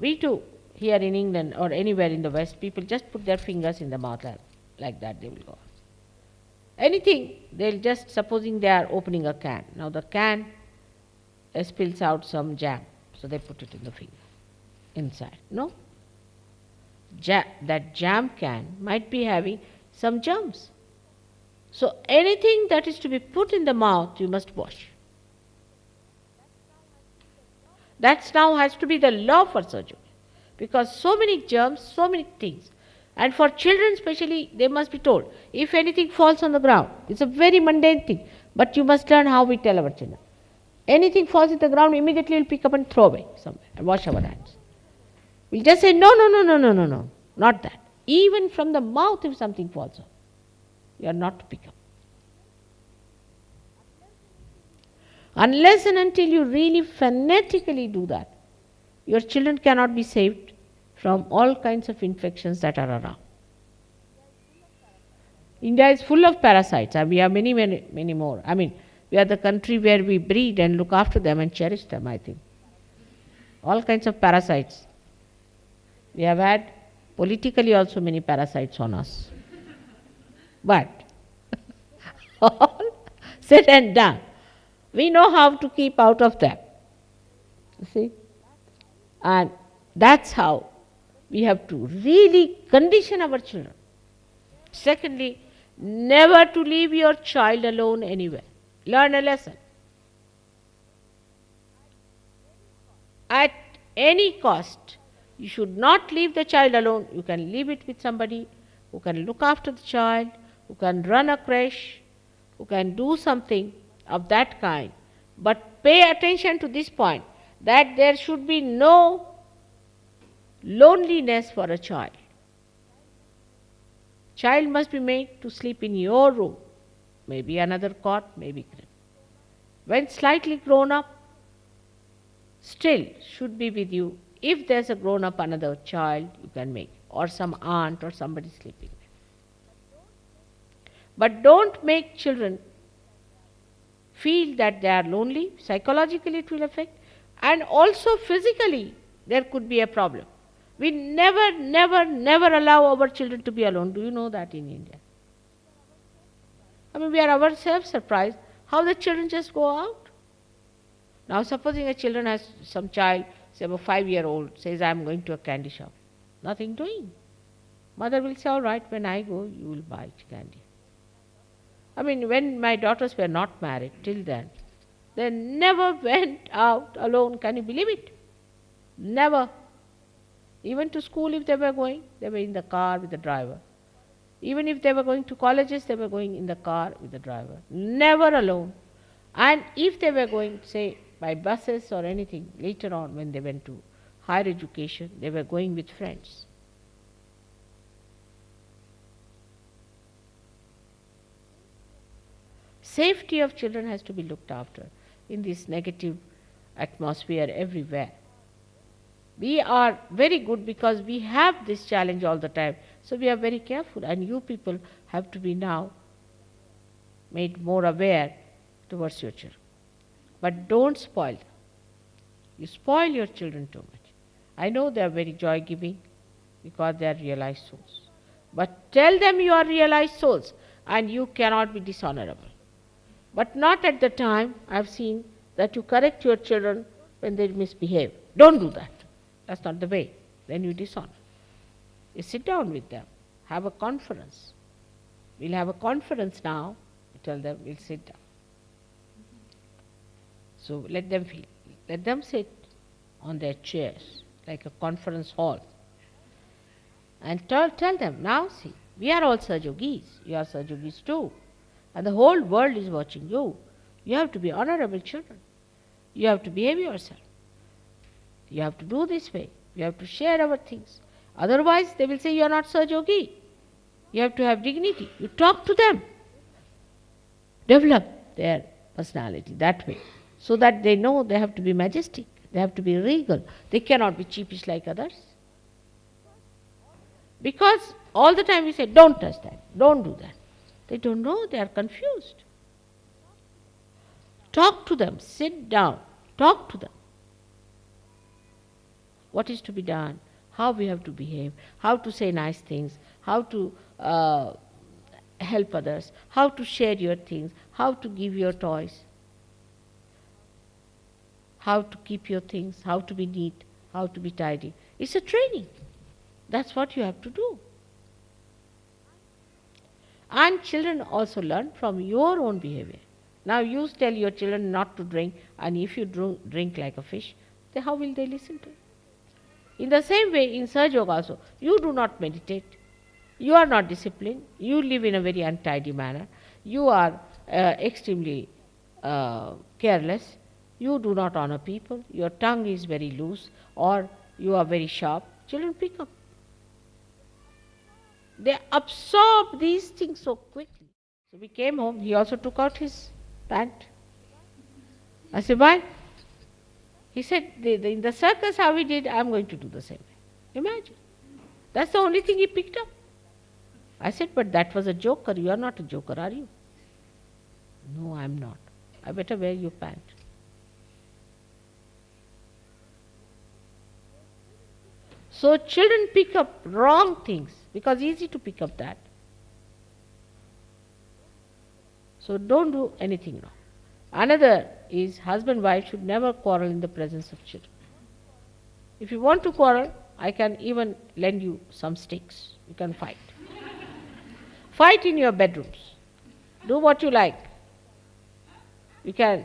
We too, here in England or anywhere in the West, people just put their fingers in the mouth like that, they will go. Anything, they'll just, supposing they are opening a can. Now the can spills out some jam, so they put it in the finger, inside. No? That jam can might be having some germs. So anything that is to be put in the mouth, you must wash. That now has to be the law for Sahajog. Because so many germs, so many things. And for children especially, they must be told, if anything falls on the ground, it's a very mundane thing, but you must learn how we tell our children. Anything falls on the ground, immediately we'll pick up and throw away somewhere and wash our hands. We'll just say, no, not that. Even from the mouth if something falls off, you are not to pick up. Unless and until you really fanatically do that, your children cannot be saved from all kinds of infections that are around. India is full of parasites, and we have many more. I mean, we are the country where we breed and look after them and cherish them, I think. All kinds of parasites. We have had politically also many parasites on us. But all said and done, we know how to keep out of them. You see? And that's how we have to really condition our children. Secondly, never to leave your child alone anywhere. Learn a lesson. At any cost, you should not leave the child alone. You can leave it with somebody who can look after the child, who can run a creche, who can do something of that kind. But pay attention to this point, that there should be no loneliness for a child. Child must be made to sleep in your room, maybe another cot, maybe crib. When slightly grown up, still should be with you. If there's a grown-up, another child, you can make, or some aunt or somebody sleeping there. But don't make children feel that they are lonely. Psychologically it will affect, and also physically there could be a problem. We never allow our children to be alone. Do you know that in India? I mean, we are ourselves surprised how the children just go out. Now supposing a children has some child, say about 5-year-old, says, I am going to a candy shop. Nothing doing. Mother will say, all right, when I go, you will buy candy. I mean, when my daughters were not married, till then, they never went out alone. Can you believe it? Never. Even to school if they were going, they were in the car with the driver. Even if they were going to colleges, they were going in the car with the driver. Never alone. And if they were going, say, by buses or anything, later on when they went to higher education, they were going with friends. Safety of children has to be looked after in this negative atmosphere everywhere. We are very good because we have this challenge all the time. So we are very careful, and you people have to be now made more aware towards your children. But don't spoil them. You spoil your children too much. I know they are very joy-giving because they are realized souls. But tell them you are realized souls and you cannot be dishonorable. But not at the time I have seen that you correct your children when they misbehave. Don't do that. That's not the way. Then you dishonor. You sit down with them. Have a conference. We'll have a conference now. You tell them we'll sit down. So let them feel. Let them sit on their chairs like a conference hall. And tell them, now see, we are all Sahajogis. You are Sahajogis too. And the whole world is watching you. You have to be honorable children. You have to behave yourself. You have to do this way. You have to share our things. Otherwise, they will say you are not Sahajogi. You have to have dignity. You talk to them. Develop their personality that way, so that they know they have to be majestic. They have to be regal. They cannot be cheapish like others. Because all the time we say, don't touch that, don't do that. They don't know, they are confused. Talk to them, sit down, talk to them. What is to be done, how we have to behave, how to say nice things, how to help others, how to share your things, how to give your toys, how to keep your things, how to be neat, how to be tidy. It's a training. That's what you have to do. And children also learn from your own behavior. Now you tell your children not to drink, and if you drink like a fish, then how will they listen to you? In the same way, in Sahaja Yoga also, you do not meditate. You are not disciplined. You live in a very untidy manner. You are extremely careless. You do not honor people. Your tongue is very loose, or you are very sharp. Children pick up. They absorb these things so quickly. So we came home. He also took out his pant. I said, why? He said, in the circus how he did, I am going to do the same way. Imagine. That's the only thing he picked up. I said, but that was a joker. You are not a joker, are you? No, I am not. I better wear your pant. So children pick up wrong things because it's easy to pick up that. So don't do anything wrong. Another is husband-wife should never quarrel in the presence of children. If you want to quarrel, I can even lend you some sticks. You can fight. Fight in your bedrooms. Do what you like. You can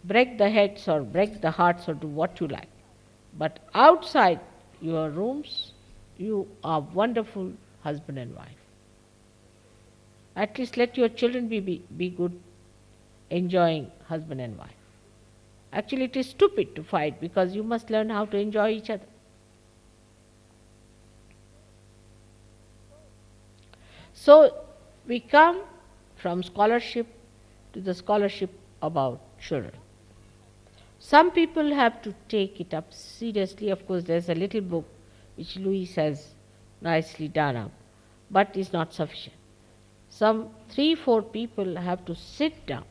break the heads or break the hearts or do what you like. But outside your rooms, you are wonderful husband and wife. At least let your children be good, enjoying husband and wife. Actually, it is stupid to fight because you must learn how to enjoy each other. So, we come from scholarship to the scholarship about children. Some people have to take it up seriously. Of course, there's a little book which Louis has nicely done up, but is not sufficient. Some 3-4 people have to sit down,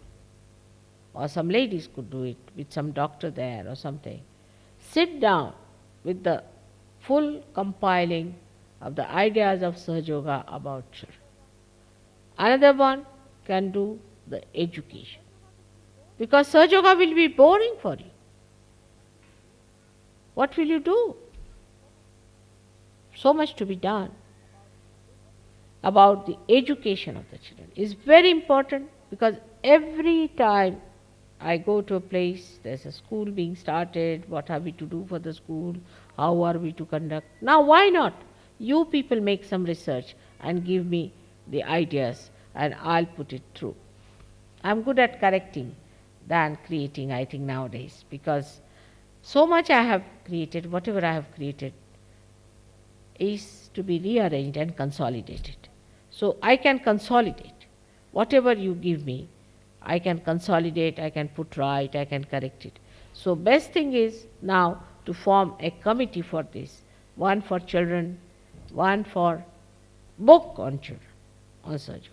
or some ladies could do it with some doctor there or something. Sit down with the full compiling of the ideas of Sahaja Yoga about children. Another one can do the education, because Sahaja Yoga will be boring for you. What will you do? So much to be done about the education of the children. It's very important, because every time I go to a place, there's a school being started, what are we to do for the school, how are we to conduct. Now why not? You people make some research and give me the ideas and I'll put it through. I'm good at correcting than creating, I think, nowadays, because so much I have created, whatever I have created is to be rearranged and consolidated. So I can consolidate. Whatever you give me, I can consolidate, I can put right, I can correct it. So best thing is now to form a committee for this, one for children, one for book on children, on Sahaja Yoga.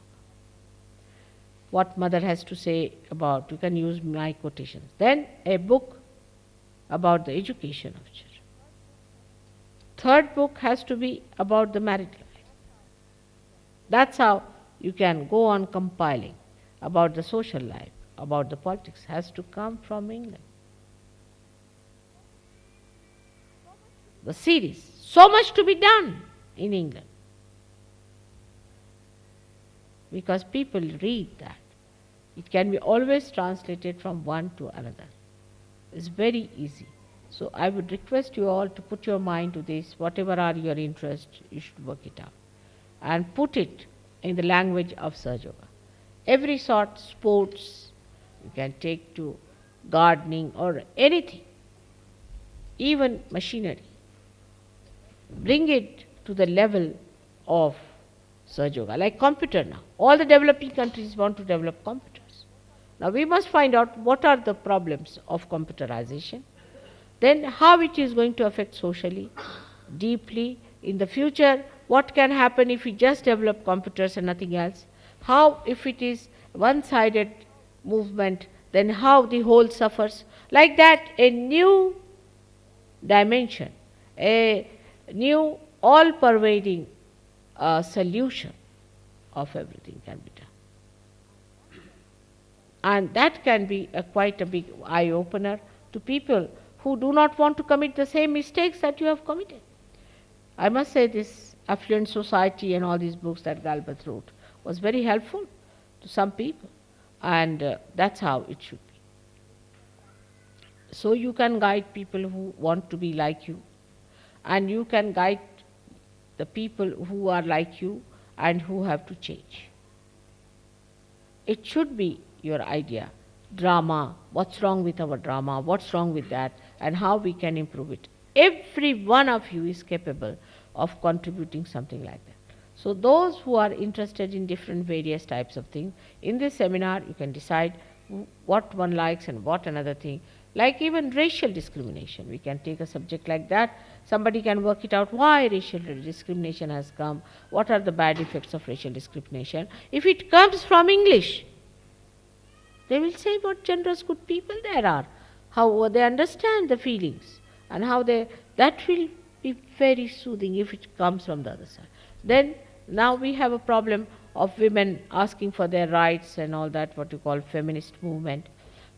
What mother has to say about, you can use my quotations. Then a book about the education of children. Third book has to be about the married life. That's how you can go on compiling about the social life, about the politics, has to come from England. The series, so much to be done in England, because people read that. It can be always translated from one to another. It's very easy. So I would request you all to put your mind to this, whatever are your interests, you should work it out and put it in the language of Sahaja Yoga. Every sort, sports, you can take to gardening or anything, even machinery. Bring it to the level of Sahaja Yoga, like computer now. All the developing countries want to develop computers. Now we must find out what are the problems of computerization, then how it is going to affect socially, deeply. In the future, what can happen if we just develop computers and nothing else? How, if it is one-sided movement, then how the whole suffers. Like that, a new dimension, a new all-pervading solution of everything can be done. And that can be quite a big eye-opener to people who do not want to commit the same mistakes that you have committed. I must say this Affluent Society and all these books that Galbraith wrote was very helpful to some people, and that's how it should be. So you can guide people who want to be like you, and you can guide the people who are like you and who have to change. It should be your idea. Drama, what's wrong with our drama, what's wrong with that, and how we can improve it. Every one of you is capable of contributing something like that. So those who are interested in different various types of things, in this seminar you can decide what one likes and what another thing. Like even racial discrimination, we can take a subject like that. Somebody can work it out why racial discrimination has come, what are the bad effects of racial discrimination. If it comes from English, they will say what generous good people there are, how they understand the feelings, and how that will be very soothing if it comes from the other side. Then now we have a problem of women asking for their rights and all that, what you call feminist movement.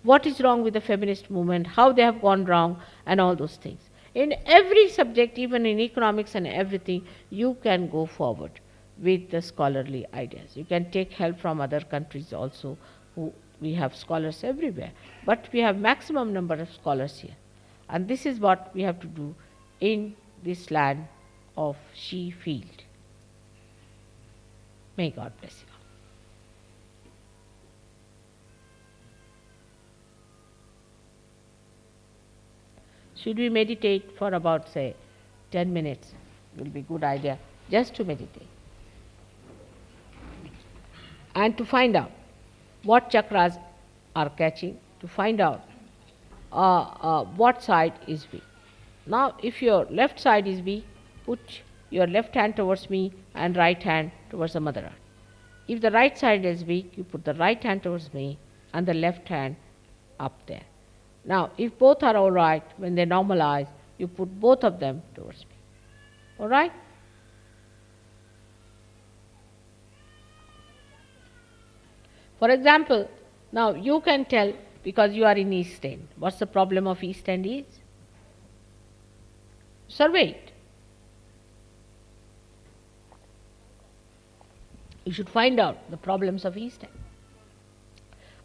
What is wrong with the feminist movement, how they have gone wrong, and all those things. In every subject, even in economics and everything, you can go forward with the scholarly ideas. You can take help from other countries also, we have scholars everywhere, but we have maximum number of scholars here. And this is what we have to do in this land of she field. May God bless you. Should we meditate for about, say, 10 minutes? Will be a good idea, just to meditate. And to find out what chakras are catching, to find out what side is weak. Now, if your left side is weak, put your left hand towards me and right hand towards the Mother Earth. If the right side is weak, you put the right hand towards me and the left hand up there. Now, if both are all right, when they normalize, you put both of them towards me. All right? For example, now you can tell, because you are in East End, what's the problem of East End is? Survey it. You should find out the problems of East End.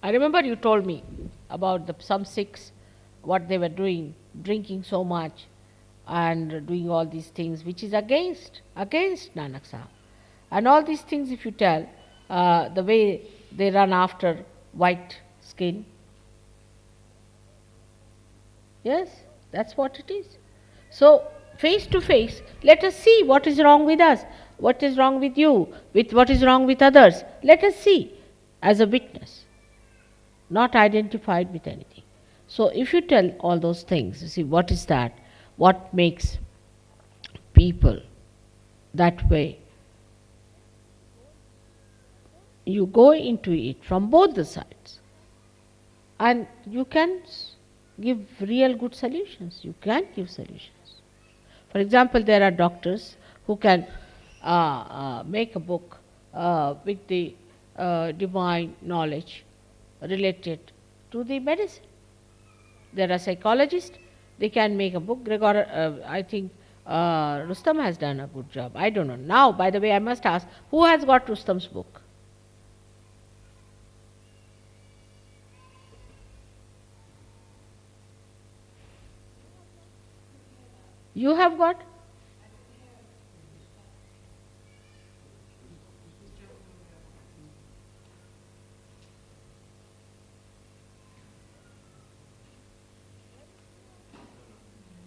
I remember you told me about some Sikhs, what they were doing, drinking so much and doing all these things, which is against Nanak Sahib. And all these things, if you tell, the way they run after white skin. Yes, that's what it is. So, face to face, let us see what is wrong with us, what is wrong with you, with what is wrong with others. Let us see as a witness, not identified with anything. So, if you tell all those things, you see, what is that? What makes people that way? You go into it from both the sides and you can give real good solutions. You can give solutions. For example, there are doctors who can make a book with the divine knowledge related to the medicine. There are psychologists, they can make a book. I think Rustam has done a good job. I don't know. Now, by the way, I must ask, who has got Rustam's book? You have got?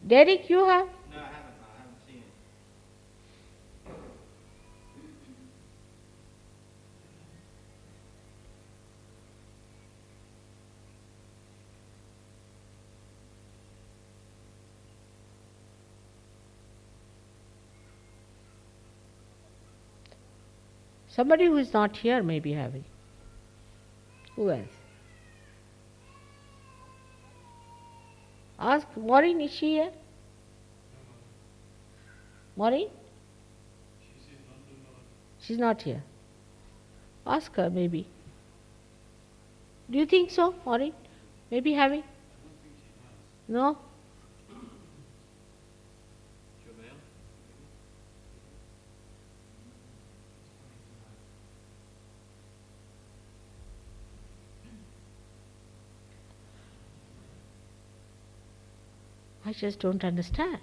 Derek, you have? No, I haven't seen it. Somebody who is not here may be having. Who else? Ask Maureen, is she here? Maureen? She's not here. Ask her, maybe. Do you think so, Maureen? Maybe having? No? Jamel? I just don't understand.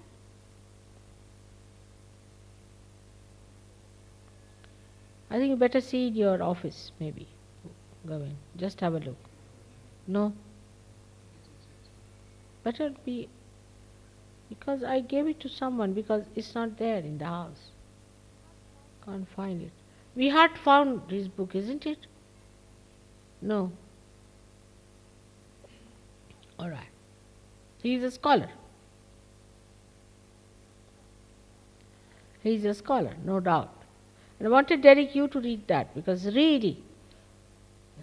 I think you better see in your office, maybe. Go in. Just have a look. No? Better be, because I gave it to someone, because it's not there in the house. Can't find it. We had found this book, isn't it? No. All right. He is a scholar. He is a scholar, no doubt. And I wanted Derek you to read that, because really,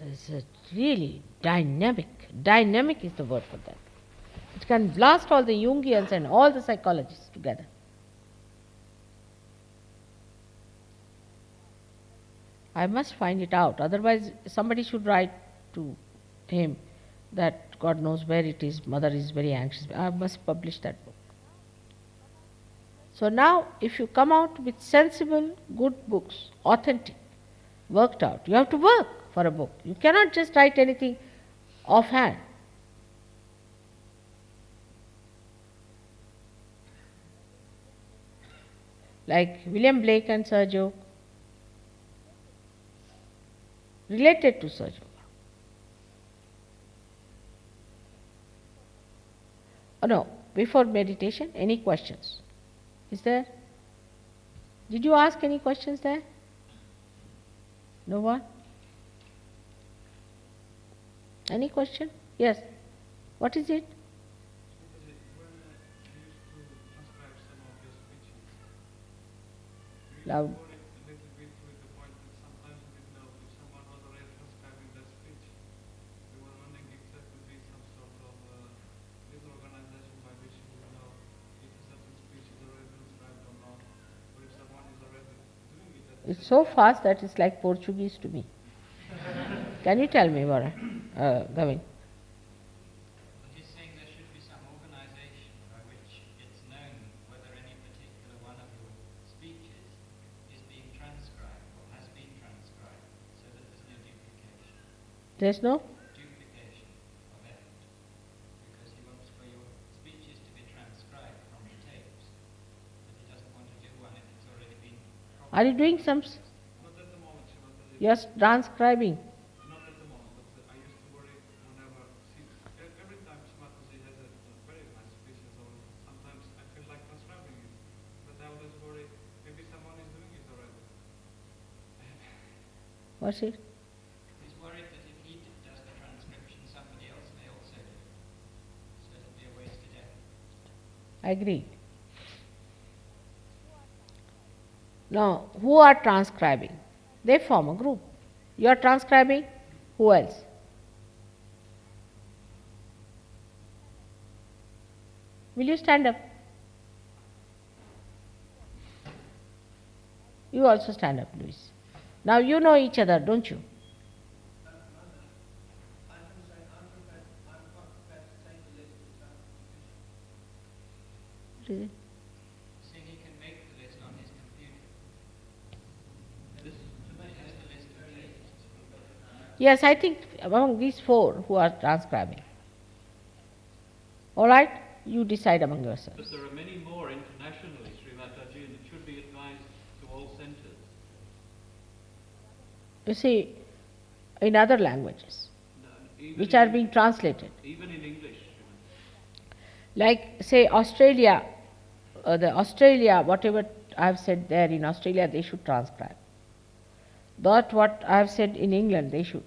it's a really dynamic. Dynamic is the word for that. It can blast all the Jungians and all the psychologists together. I must find it out, otherwise somebody should write to him that God knows where it is, mother is very anxious. I must publish that book. So now, if you come out with sensible, good books, authentic, worked out, you have to work for a book. You cannot just write anything offhand. Like William Blake and Sir Joe, related to Sir Joe. Oh no, before meditation, any questions? Is there? Did you ask any questions there? No one? Any question? Yes. What is it? Loud. worry a little bit with the point that sometimes we didn't know if someone was already transcribing that speech. We were wondering if there could be some sort of little organization by which we would know if a certain speech is already transcribed or not, or if someone is already doing it at the It's so fast that it's like Portuguese to me. Can you tell me, Warren? Gavin? He's saying there should be some organization by which it's known whether any particular one of your speeches is being transcribed or has been transcribed, so that there's no duplication. There's no? Duplication of effort. Because he wants for your speeches to be transcribed from the tapes, but he doesn't want to do one if it's already been Are you doing some? Not at the moment, Shimataji. You're transcribing. Not at the moment, but I used to worry whenever, every time Shimataji has a very nice speeches, or sometimes I feel like transcribing it, but I always worry maybe someone is doing it already. What's it? He's worried that if he does the transcription, somebody else may also do it. So it'll be a wasted effort. Agreed. Now, who are transcribing? They form a group. You are transcribing? Who else? Will you stand up? You also stand up, Luis. Now you know each other, don't you? Really? Saying he can make the list on his computer. He has the list of tapes. Yes, I think among these four who are transcribing. All right? You decide among yourselves. But there are many more internationally, Sri Mataji, and it should be advised to all centres. You see, in other languages, Even which in are being translated. Even in English. Sri Mataji. Like, say, Australia, whatever I have said there in Australia, they should transcribe. But what I have said in England, they should.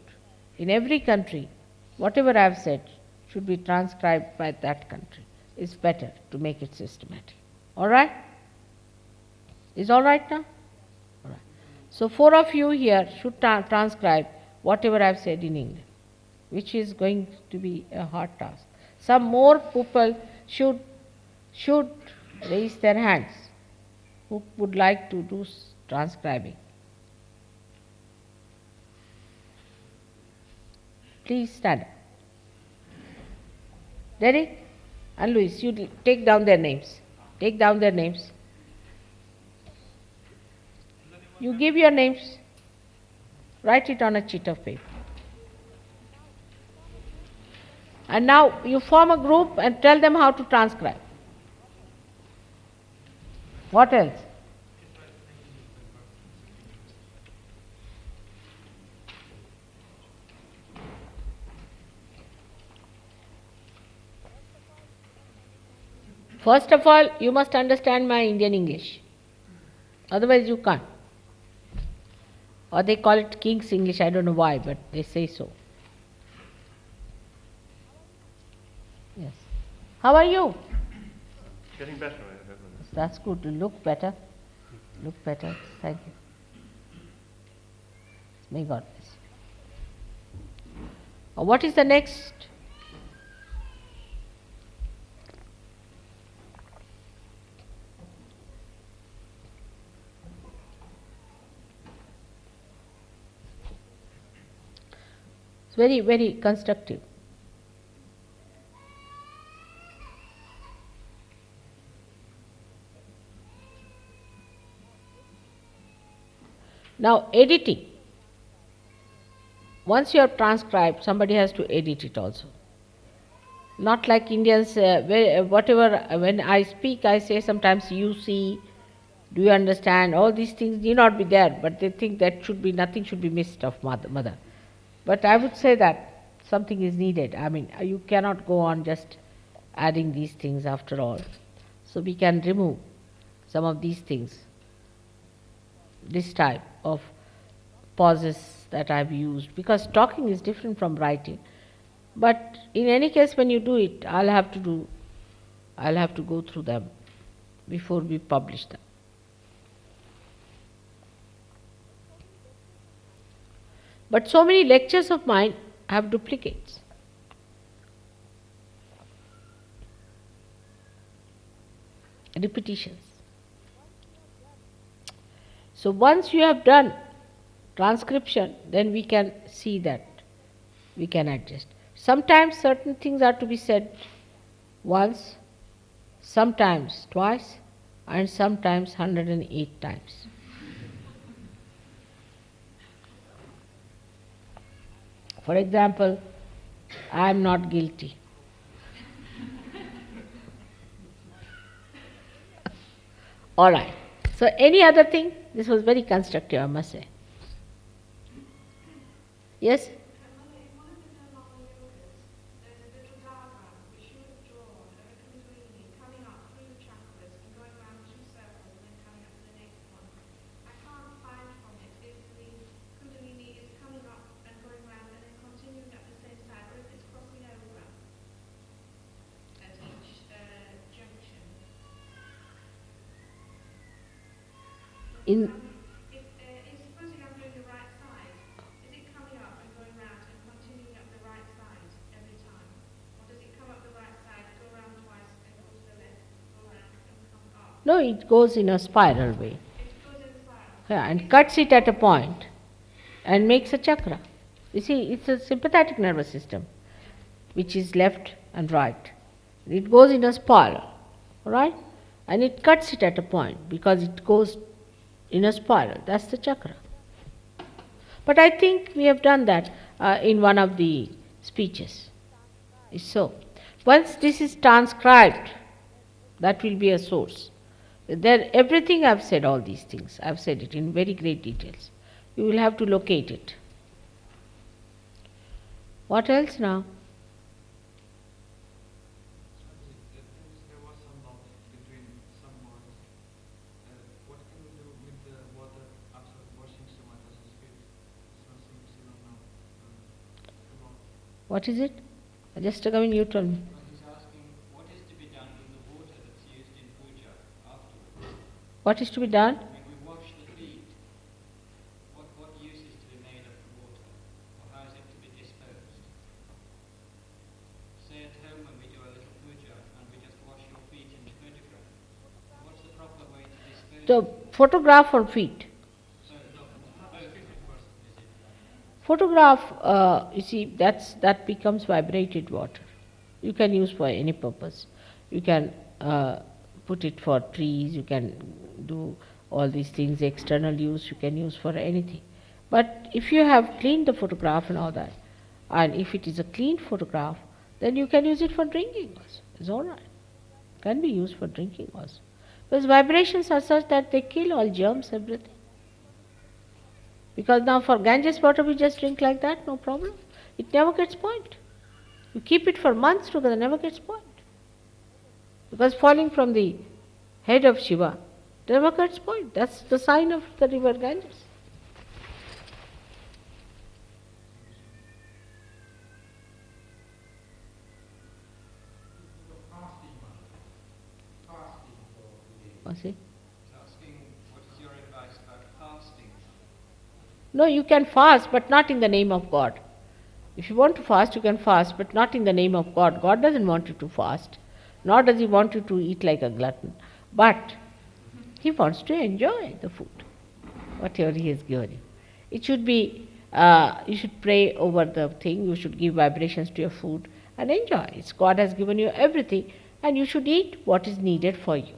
In every country, whatever I have said should be transcribed by that country. It's better to make it systematic. All right? Is all right now? All right. So 4 of you here should transcribe whatever I have said in England, which is going to be a hard task. Some more people should raise their hands who would like to do transcribing. Please stand up. Ready? And Luis, you take down their names. Take down their names. You give your names. Write it on a sheet of paper. And now you form a group and tell them how to transcribe. What else? First of all, you must understand my Indian English. Otherwise you can't. Or they call it King's English, I don't know why, but they say so. Yes. How are you? Getting better. That's good. You look better. Look better. Thank you. May God bless you. What is the next? It's very, very constructive. Now, editing. Once you have transcribed, somebody has to edit it also. Not like Indians, when I speak, I say sometimes you see, do you understand, all these things need not be there, but they think that nothing should be missed of mother. But I would say that something is needed. I mean, you cannot go on just adding these things after all. So we can remove some of these things, this type of pauses that I've used, because talking is different from writing. But in any case, when you do it, I'll have to go through them before we publish them. But so many lectures of mine have duplicates. Repetitions. So once you have done transcription, then we can see that we can adjust. Sometimes certain things are to be said once, sometimes twice, and sometimes 108 times. For example, I am not guilty. All right. So any other thing? This was very constructive, I must say. Yes? In Supposing I'm doing the right side, is it coming up and going round and continuing up the right side every time? Or does it come up the right side, go round twice, and go to the left, go round and come up? no, it goes in a spiral way. It goes in the spiral. Yeah, and cuts it at a point and makes a chakra. You see, it's a sympathetic nervous system, which is left and right. It goes in a spiral, all right? And it cuts it at a point because it goes in a spiral. That's the chakra. But I think we have done that in one of the speeches. It's so. Once this is transcribed, that will be a source. Then everything I've said, all these things, I've said it in very great details. You will have to locate it. What else now? There was some doubt between some words. What can we do with the water after washing Sumata's feet? Something still now. What is it? Just a minute, you tell me. He's asking what is to be done with the water that's used in puja afterwards. What is to be done? When we wash the feet, what use is to be made of the water? Or how is it to be disposed? Say at home when we do a little puja and we just wash your feet in the photograph. What's the proper way to dispose The of it? photograph or feet? So, both is it? Photograph, you see, that becomes vibrated water. You can use for any purpose. You can put it for trees, you can do all these things, external use, you can use for anything. But if you have cleaned the photograph and all that, and if it is a clean photograph, then you can use it for drinking also. It's all right. Can be used for drinking also. Because vibrations are such that they kill all germs, everything. Because now for Ganges water we just drink like that, no problem. It never gets spoiled. You keep it for months together, never gets spoiled. Because falling from the head of Shiva never gets spoiled. That's the sign of the river Ganges. What's it? He's asking what is your advice about fasting? No, you can fast, but not in the name of God. If you want to fast, you can fast, but not in the name of God. God doesn't want you to fast, nor does He want you to eat like a glutton. But He wants to enjoy the food, whatever He has given you. It should be, you should pray over the thing, you should give vibrations to your food and enjoy. It's God has given you everything, and you should eat what is needed for you.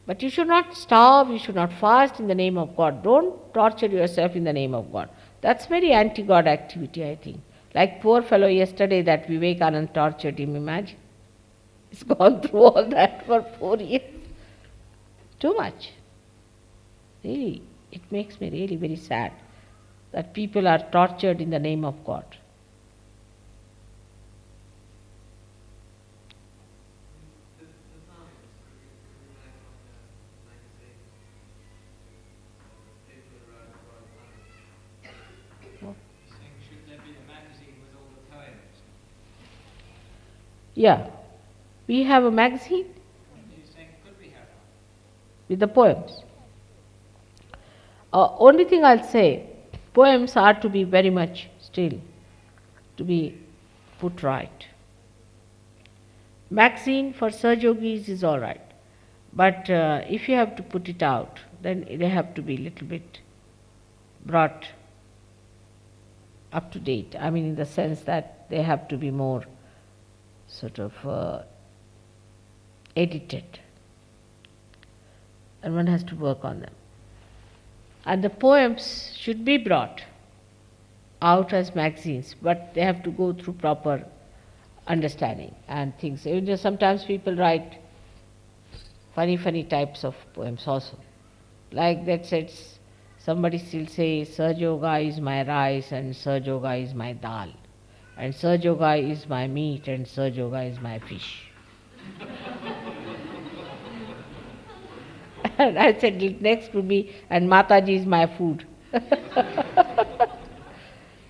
But you should not starve, you should not fast in the name of God. Don't torture yourself in the name of God. That's very anti-God activity, I think. Like poor fellow yesterday that Vivekananda tortured him, imagine. He's gone through all that for 4 years. Too much. Really, it makes me really very sad that people are tortured in the name of God. He's saying should there be a magazine with all the poems? Yeah. We have a magazine He's saying could we have one? with the poems. Only thing I'll say, poems are to be very much still to be put right. Magazine for Sir Yogis is all right, but if you have to put it out, then they have to be a little bit brought up to date. I mean, in the sense that they have to be more sort of edited, and one has to work on them. And the poems should be brought out as magazines, but they have to go through proper understanding and things. You know, sometimes people write funny types of poems also. Like that says, somebody still says, Sir Yoga is my rice and Sir Yoga is my dal, and Sir Yoga is my meat and Sir Yoga is my fish. And I said, next would be, and Mataji is my food.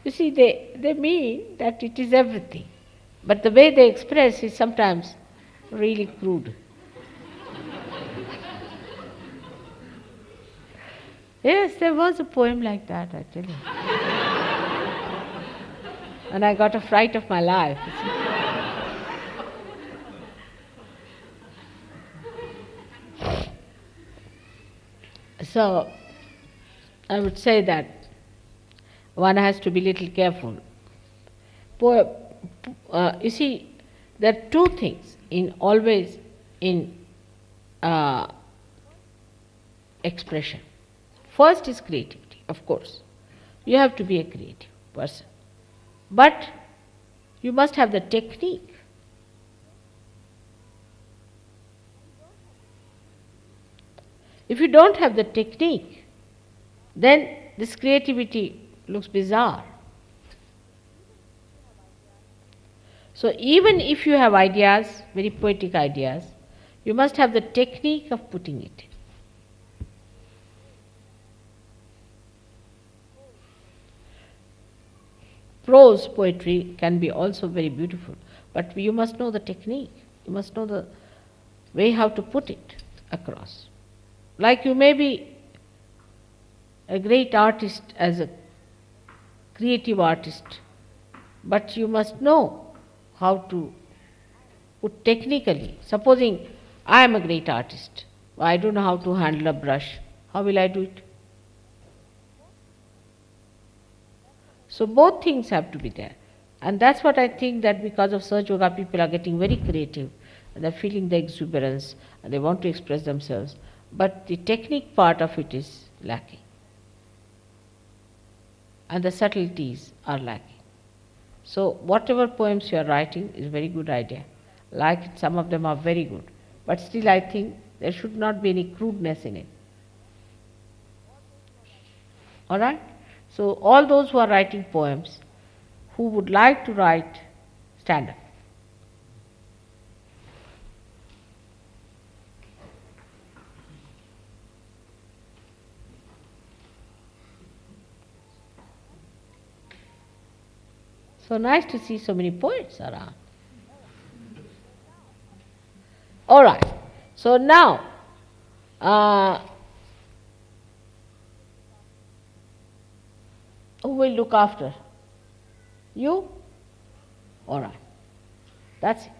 You see, they mean that it is everything. But the way they express is sometimes really crude. Yes, there was a poem like that, I tell you. And I got a fright of my life. You see. So, I would say that one has to be little careful. You see, there are two things always in expression. First is creativity, of course. You have to be a creative person. But you must have the technique. If you don't have the technique, then this creativity looks bizarre. So even if you have ideas, very poetic ideas, you must have the technique of putting it. Prose poetry can be also very beautiful, but you must know the technique. You must know the way how to put it across. Like you may be a great artist as a creative artist, but you must know how to put technically. Supposing I am a great artist, I don't know how to handle a brush, how will I do it? So both things have to be there. And that's what I think, that because of Sir Yoga, people are getting very creative, and they're feeling the exuberance, and they want to express themselves. But the technique part of it is lacking. And the subtleties are lacking. So whatever poems you are writing is a very good idea. Like it, some of them are very good. But still I think there should not be any crudeness in it. All right? So all those who are writing poems, who would like to write, stand up. So nice to see so many poets around. All right. So now, who will look after? You? All right. That's it.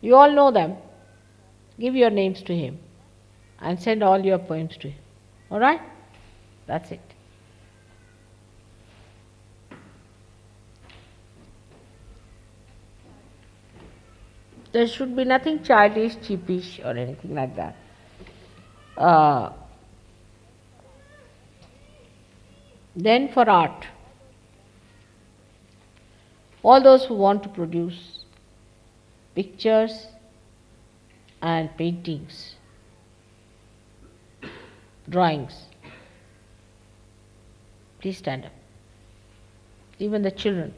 You all know them. Give your names to him and send all your poems to him. All right? That's it. There should be nothing childish, cheapish, or anything like that. Then for art, all those who want to produce pictures and paintings, drawings, please stand up. Even the children.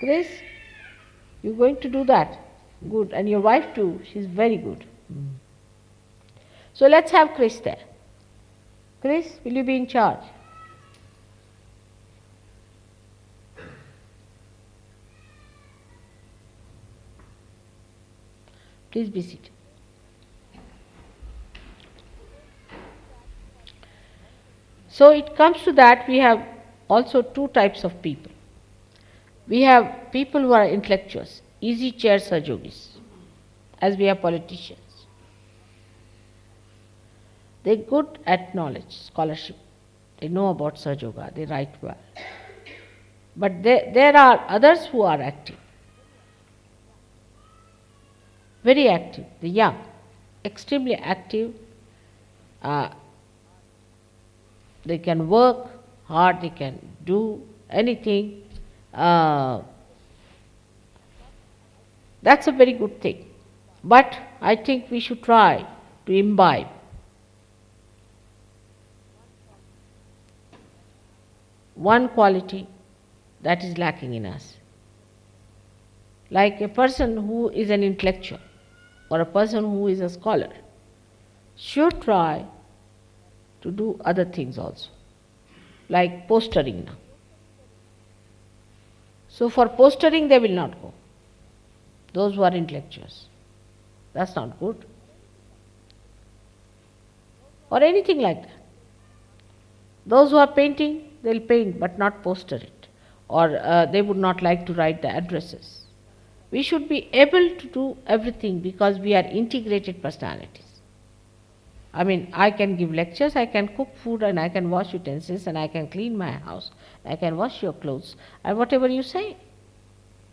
Grace, you're going to do that? Good. And your wife too, she's very good. So let's have Chris there. Chris, will you be in charge? Please be seated. So it comes to that we have also two types of people. We have people who are intellectuals, easy chair Sahajogis, as we have politicians. They're good at knowledge, scholarship. They know about Sahaja Yoga, they write well. But there are others who are active, very active, the young, extremely active. They can work hard, they can do anything. That's a very good thing. But I think we should try to imbibe one quality that is lacking in us. Like a person who is an intellectual or a person who is a scholar should try to do other things also, like postering now. So for postering they will not go, those who are intellectuals. That's not good. Or anything like that. Those who are painting, they'll paint but not poster it, or they would not like to write the addresses. We should be able to do everything because we are integrated personalities. I mean, I can give lectures, I can cook food, and I can wash utensils, and I can clean my house, I can wash your clothes, and whatever you say.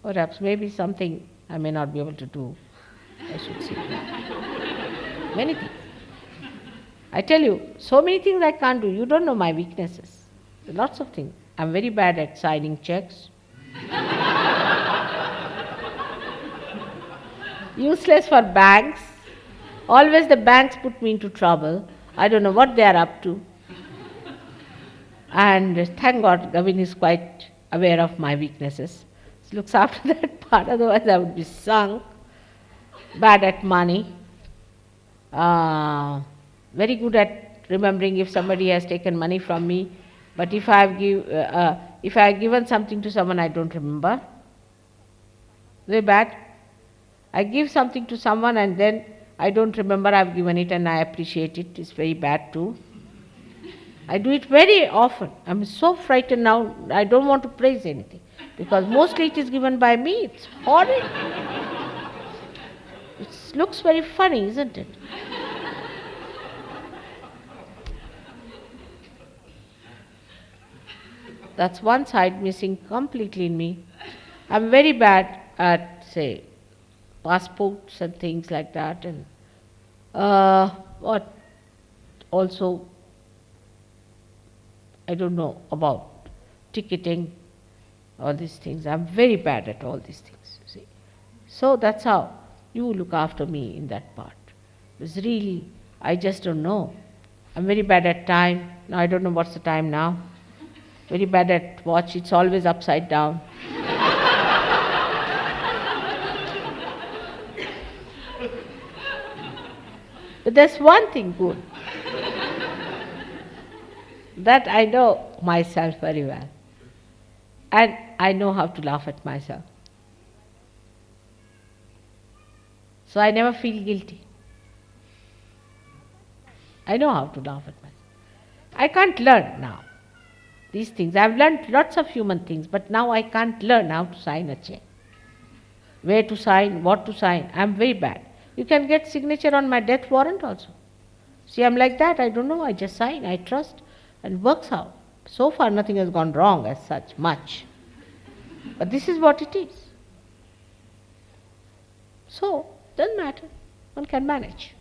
Perhaps maybe something I may not be able to do, I should say. Many things. I tell you, so many things I can't do. You don't know my weaknesses. Lots of things. I'm very bad at signing checks. Useless for banks. Always the banks put me into trouble. I don't know what they are up to. And thank God, Gavin is quite aware of my weaknesses. He looks after that part, otherwise I would be sunk. Bad at money. Very good at remembering if somebody has taken money from me. But if I have given something to someone, I don't remember. Very bad. I give something to someone and then I don't remember I've given it and I appreciate it. It's very bad too. I do it very often. I'm so frightened now, I don't want to praise anything. Because mostly it is given by me. It's horrid. It looks very funny, isn't it? That's one side missing completely in me. I'm very bad at, say, passports and things like that, and what also I don't know about ticketing, all these things. I'm very bad at all these things, you see. So that's how you look after me in that part. Because really, I just don't know. I'm very bad at time. Now I don't know what's the time now. Very bad at watch, it's always upside down. But there's one thing good, that I know myself very well. And I know how to laugh at myself. So I never feel guilty. I know how to laugh at myself. I can't learn now these things. I've learned lots of human things, but now I can't learn how to sign a check. Where to sign, what to sign. I'm very bad. You can get signature on my death warrant also. See, I'm like that. I don't know. I just sign. I trust. And it works out. So far nothing has gone wrong as such, much. But this is what it is. So, doesn't matter. One can manage.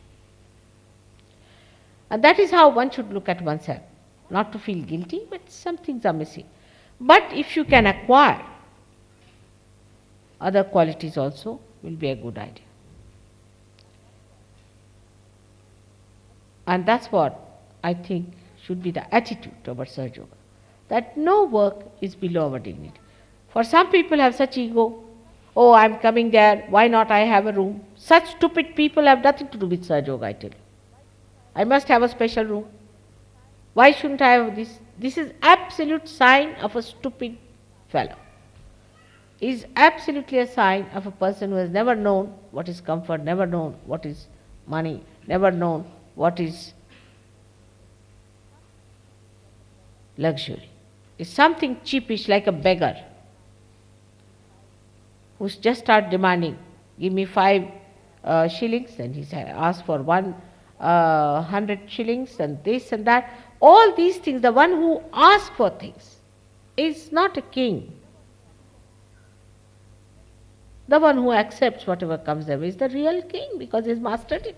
And that is how one should look at oneself. Not to feel guilty, but some things are missing. But if you can acquire other qualities also, will be a good idea. And that's what I think should be the attitude towards Sahaja Yoga. That no work is below our dignity. For some people have such ego, oh, I'm coming there, why not I have a room? Such stupid people have nothing to do with Sahaja Yoga, I tell you. I must have a special room. Why shouldn't I have this? This is absolute sign of a stupid fellow. is absolutely a sign of a person who has never known what is comfort, never known what is money, never known what is luxury. It's something cheapish like a beggar who's just start demanding, give me 5 shillings, then he asks for 100 shillings and this and that. All these things, the one who asks for things is not a king. The one who accepts whatever comes their way is the real king because he's mastered it.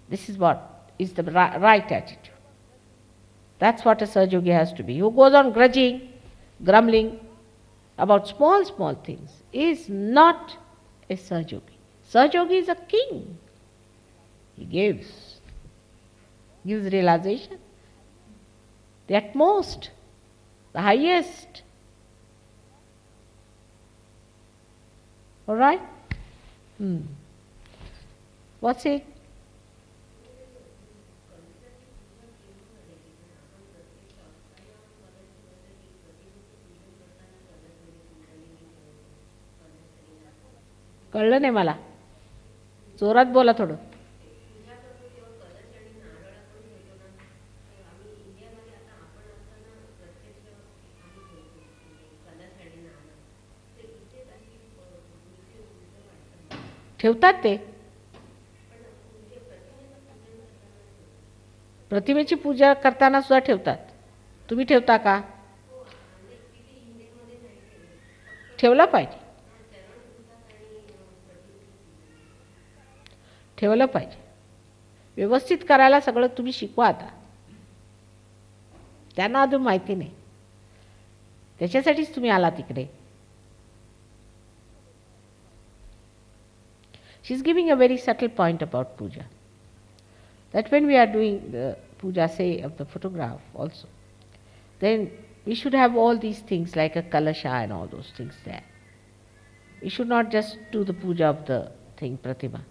This is what is the right attitude. That's what a Sahaja has to be. Who goes on grudging, grumbling about small things is not a Sahaja. Sahaja is a king. He gives realization, the utmost, the highest. All right? What's it? कळलं नाही मला जोरात बोला थोडं ठेवतात ते प्रतिमेची पूजा करताना सुद्धा ठेवतात तुम्ही ठेवता का ठेवला पाहिजे ठेवलं पाहिजे व्यवस्थित करायला सगळं तुम्ही शिकवा आता त्यांना अजून माहिती नाही त्याच्यासाठीच तुम्ही आला तिकडे She is giving a very subtle point about puja. That when we are doing the puja, say, of the photograph also, then we should have all these things like a kalasha and all those things there. We should not just do the puja of the thing, pratima.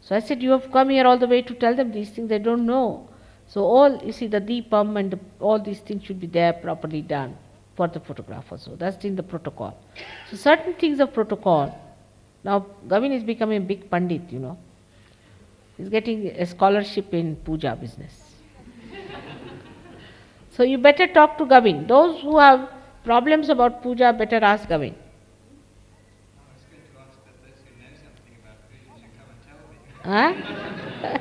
So I said, you have come here all the way to tell them these things, they don't know. So all, you see, the deepam and all these things should be there properly done for the photograph also. That's in the protocol. So certain things of protocol. Now, Gavin is becoming a big pandit, you know. He's getting a scholarship in puja business. So you better talk to Gavin. Those who have problems about puja, better ask Gavin. I was going to ask that those who know something about puja should come and tell me.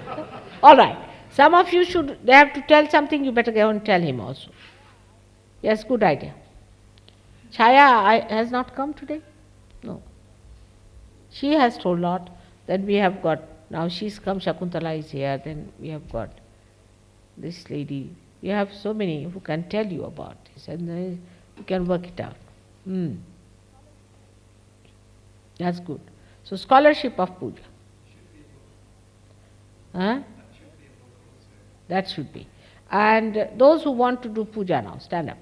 Huh? All right. Some of you should, they have to tell something, you better go and tell him also. Yes, good idea. Chaya has not come today? No. She has told lot. Then we have got, now she's come, Shakuntala is here, then we have got this lady. We have so many who can tell you about this, and then you can work it out. That's good. So scholarship of puja. Huh? That should be. And those who want to do puja now, stand up.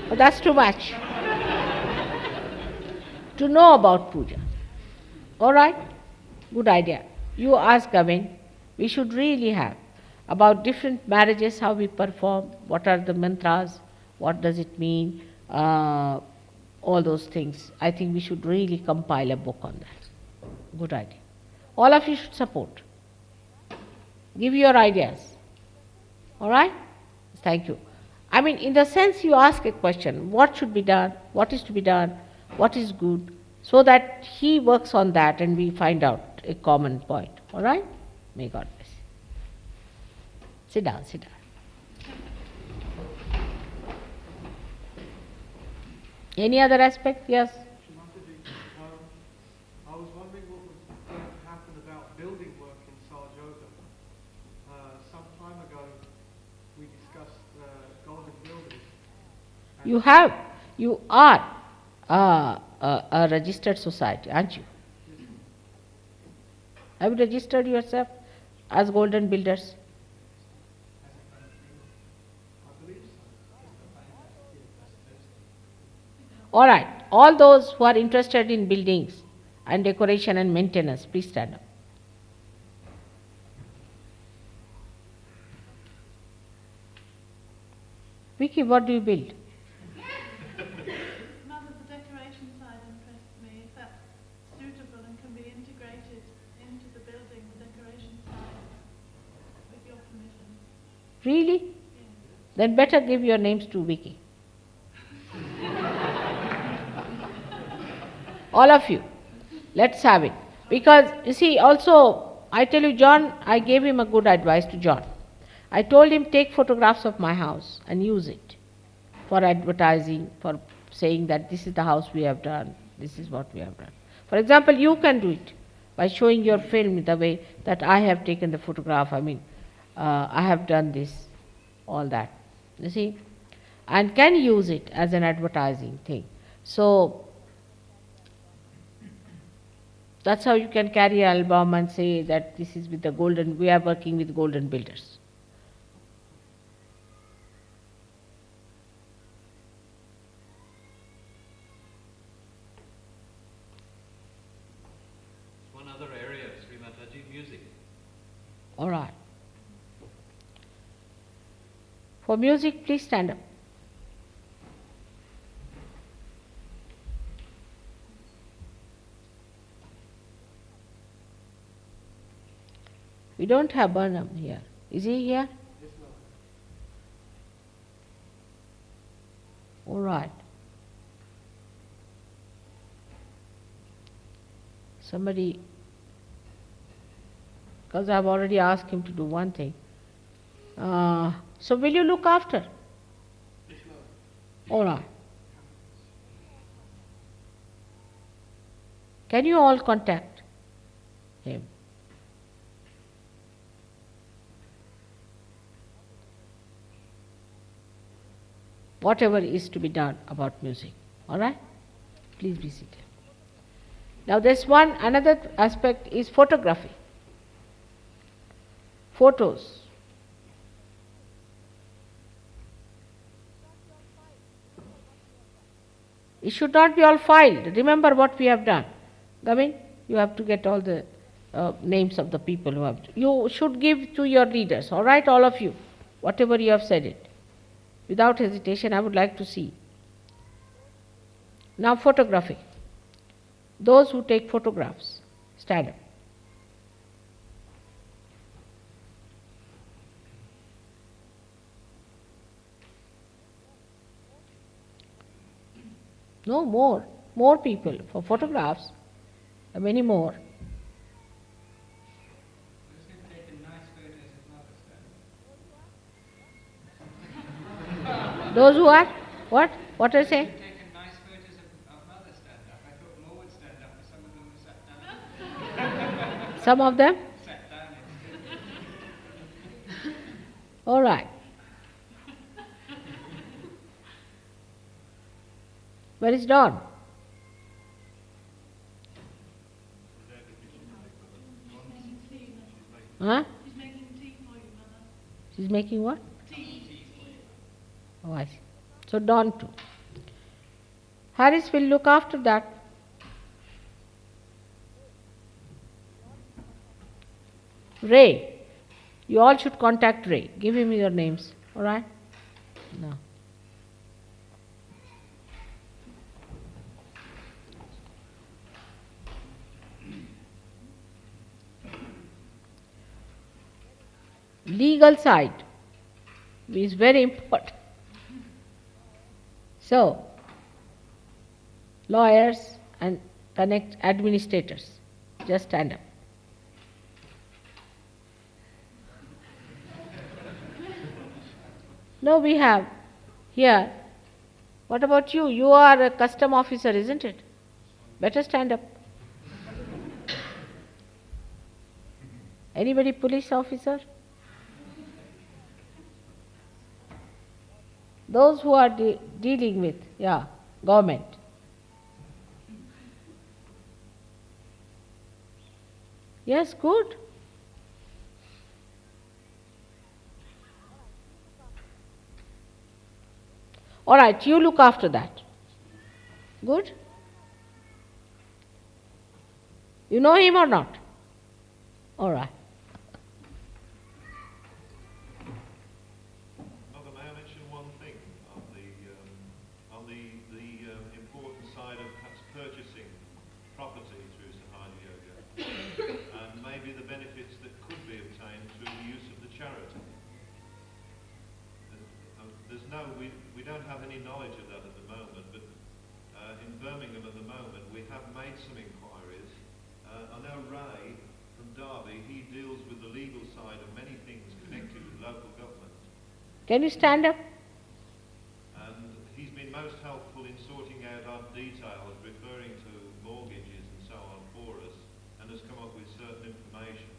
But that's too much. To know about puja. All right? Good idea. You ask Gavin, we should really have about different marriages, how we perform, what are the mantras, what does it mean, all those things. I think we should really compile a book on that. Good idea. All of you should support. Give your ideas. All right? Thank you. I mean, in the sense you ask a question, what should be done, what is to be done, what is good, so that he works on that and we find out a common point. All right? May God bless you. Sit down, sit down. Any other aspect? Yes? I was wondering what was going to happen about building work in Sahaja. Some time ago we discussed golden builders. You are a registered society, aren't you? Have you registered yourself as golden builders? All right. All those who are interested in buildings and decoration and maintenance, please stand up. Vicky, what do you build? Mother, the decoration side impressed me. Is that suitable and can be integrated into the building, the decoration side, with your permission? Really? Then better give your names to Vicky. All of you. Let's have it. Because, you see, also, I tell you, John, I gave him a good advice to John. I told him, take photographs of my house and use it for advertising, for saying that this is the house we have done, this is what we have done. For example, you can do it by showing your film the way that I have taken the photograph, I have done this, all that. You see? And can use it as an advertising thing. So, that's how you can carry an album and say that this is with the Golden, we are working with Golden Builders. One other area, Sri Mataji, music. All right. For music, please stand up. We don't have Burnham here. Is he here? Yes, ma'am. All right. Somebody, because I've already asked him to do one thing. So will you look after? Yes, ma'am. All right. Can you all contact him? Whatever is to be done about music. All right? Please be seated. Now there's another aspect is photography. Photos. It should not be all filed. Remember what we have done. Gamin, you have to get all the names of the people who have. You should give to your leaders, all right, all of you, whatever you have said it. Without hesitation, I would like to see. Now photography. Those who take photographs, stand up. No, more people for photographs, many more. Those who are, what? What are you saying? Taken nice photos of Mother stand up. I thought more would stand up, but some of them were sat down. Some of them? Sat down instead. All right. Where is Dawn? Huh? She's making tea for you, Mother. She's making what? Tea. Oh, I see. So Dawn too. Harris will look after that. Ray. You all should contact Ray. Give him your names. All right? No. Legal side is very important. So, lawyers and connect administrators, just stand up. No, we have here. What about you? You are a custom officer, isn't it? Better stand up. Anybody police officer? Those who are dealing with, government. Yes, good. All right, you look after that. Good? You know him or not? All right. Mother, may I mention one thing? side of perhaps purchasing property through Sahaja Yoga, and maybe the benefits that could be obtained through the use of the charity. We don't have any knowledge of that at the moment, but in Birmingham at the moment we have made some inquiries. I know Ray from Derby, he deals with the legal side of many things connected with local government. Can you stand up? And he's been most helpful in sorting out our details, referring to mortgages and so on for us, and has come up with certain information.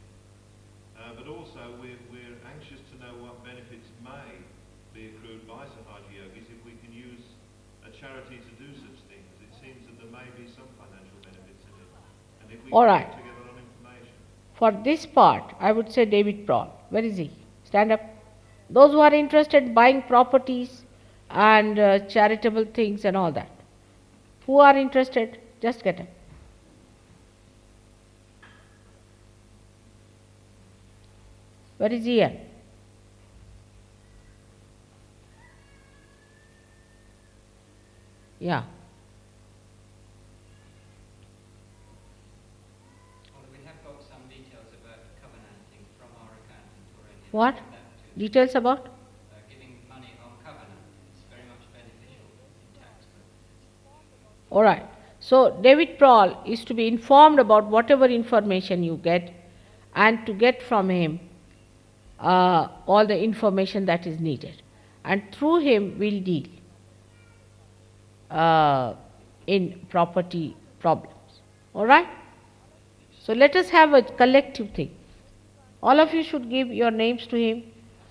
But also we're anxious to know what benefits may be accrued by Sahaja Yogis if we can use a charity to do such things. It seems that there may be some financial benefits in it. And if we All can right. get together on information. For this part, I would say David Prawl. Where is he? Stand up. Those who are interested in buying properties and charitable things and all that. Who are interested? Just get up. Where is Ian? Yeah. Well, we have got some details about covenanting from our accountant already. What? That too. Details about? Giving money on covenant is very much beneficial in tax purposes. All right. So David Prawl is to be informed about whatever information you get and to get from him all the information that is needed. And through him we'll deal in property problems. All right? So let us have a collective thing. All of you should give your names to him,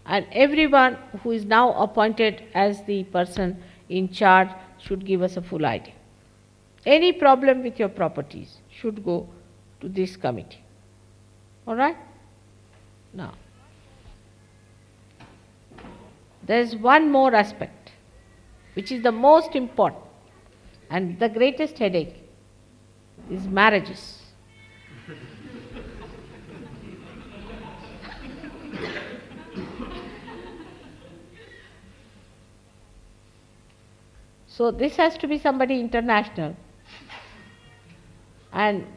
and everyone who is now appointed as the person in charge should give us a full idea. Any problem with your properties should go to this committee. All right? Now, there is one more aspect which is the most important and the greatest headache is marriages. So this has to be somebody international, and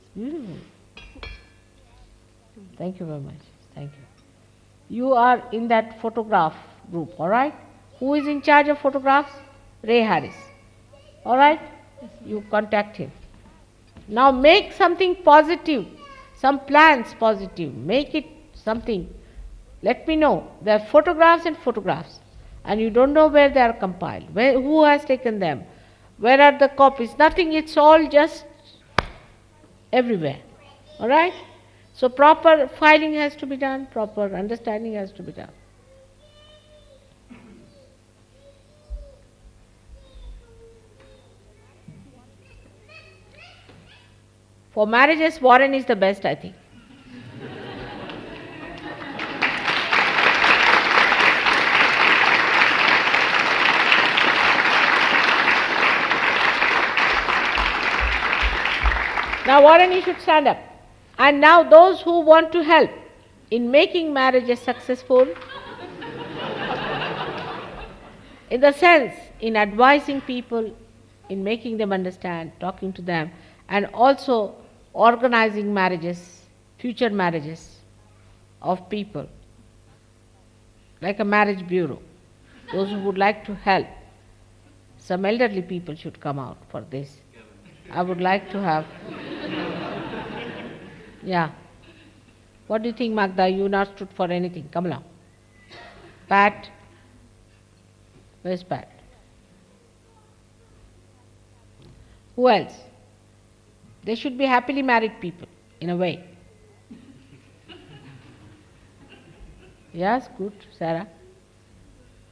it's beautiful. Thank you very much. Thank you. You are in that photograph group, all right? Who is in charge of photographs? Ray Harris. All right? You contact him. Now make something positive, some plans positive. Make it something. Let me know. There are photographs and photographs, and you don't know where they are compiled, who has taken them, where are the copies. Nothing, it's all just everywhere. All right? So proper filing has to be done, proper understanding has to be done. For marriages, Warren is the best, I think. Now Warren, you should stand up. And now those who want to help in making marriages successful, in the sense, in advising people, in making them understand, talking to them, and also organizing marriages, future marriages of people, like a marriage bureau. Those who would like to help, some elderly people should come out for this. I would like to have... Yeah. What do you think, Magda? You not stood for anything. Come along. Pat? Where's Pat? Who else? They should be happily married people, in a way. Yes, good. Sarah?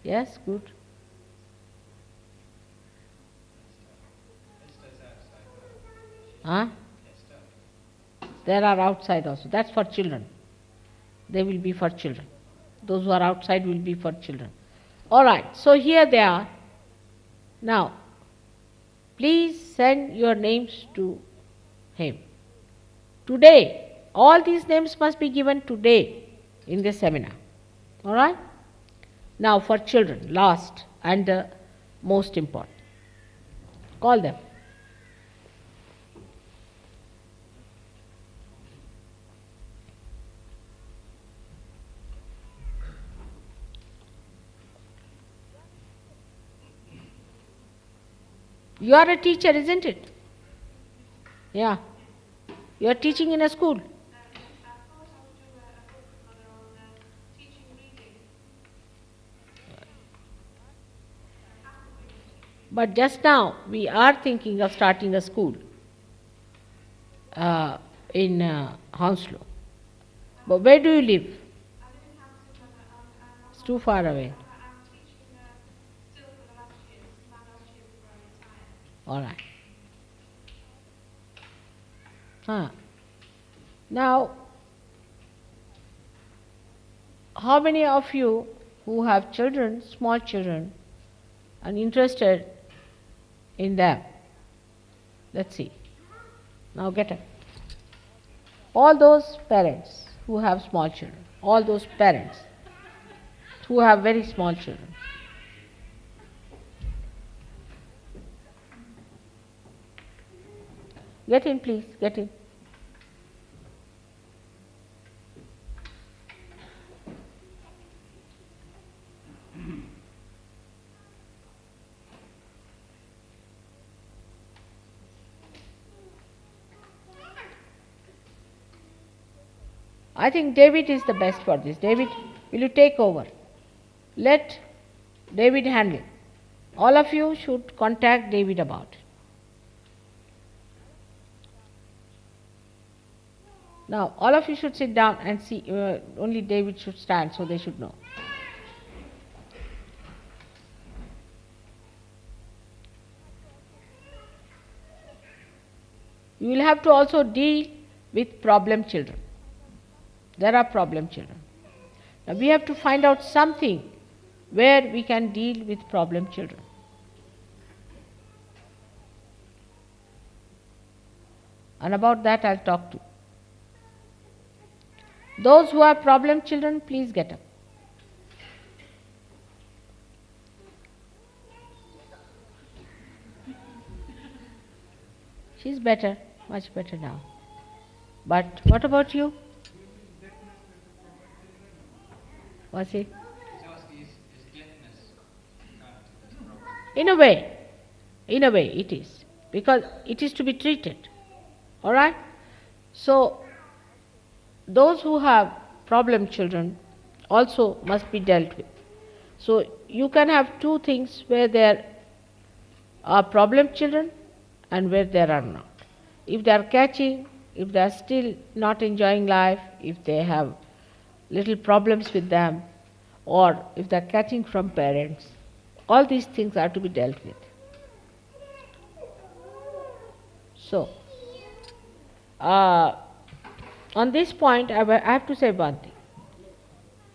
Yes, good. Huh? There are outside also. That's for children. They will be for children. Those who are outside will be for children. All right. So here they are. Now, please send your names to him. Today, all these names must be given today in this seminar. All right? Now for children, last and the most important. Call them. You are a teacher, isn't it? Yeah. You are teaching in a school. But just now we are thinking of starting a school in Hounslow. But where do you live? It's too far away. All right. Now, how many of you who have children, small children, are interested in them? Let's see. Now get up. All those parents who have small children, all those parents who have very small children. Get in, please, get in. I think David is the best for this. David, will you take over? Let David handle it. All of you should contact David about it. Now, all of you should sit down and see, only David should stand, so they should know. You will have to also deal with problem children. There are problem children. Now, we have to find out something where we can deal with problem children. And about that I'll talk to you. Those who are problem children, please get up. She's better, much better now. But what about you? What's it? In a way it is. Because it is to be treated. Alright? So, those who have problem children also must be dealt with. So, you can have two things where there are problem children and where there are not. If they are catching, if they are still not enjoying life, if they have little problems with them, or if they are catching from parents, all these things are to be dealt with. So, on this point, I have to say one thing.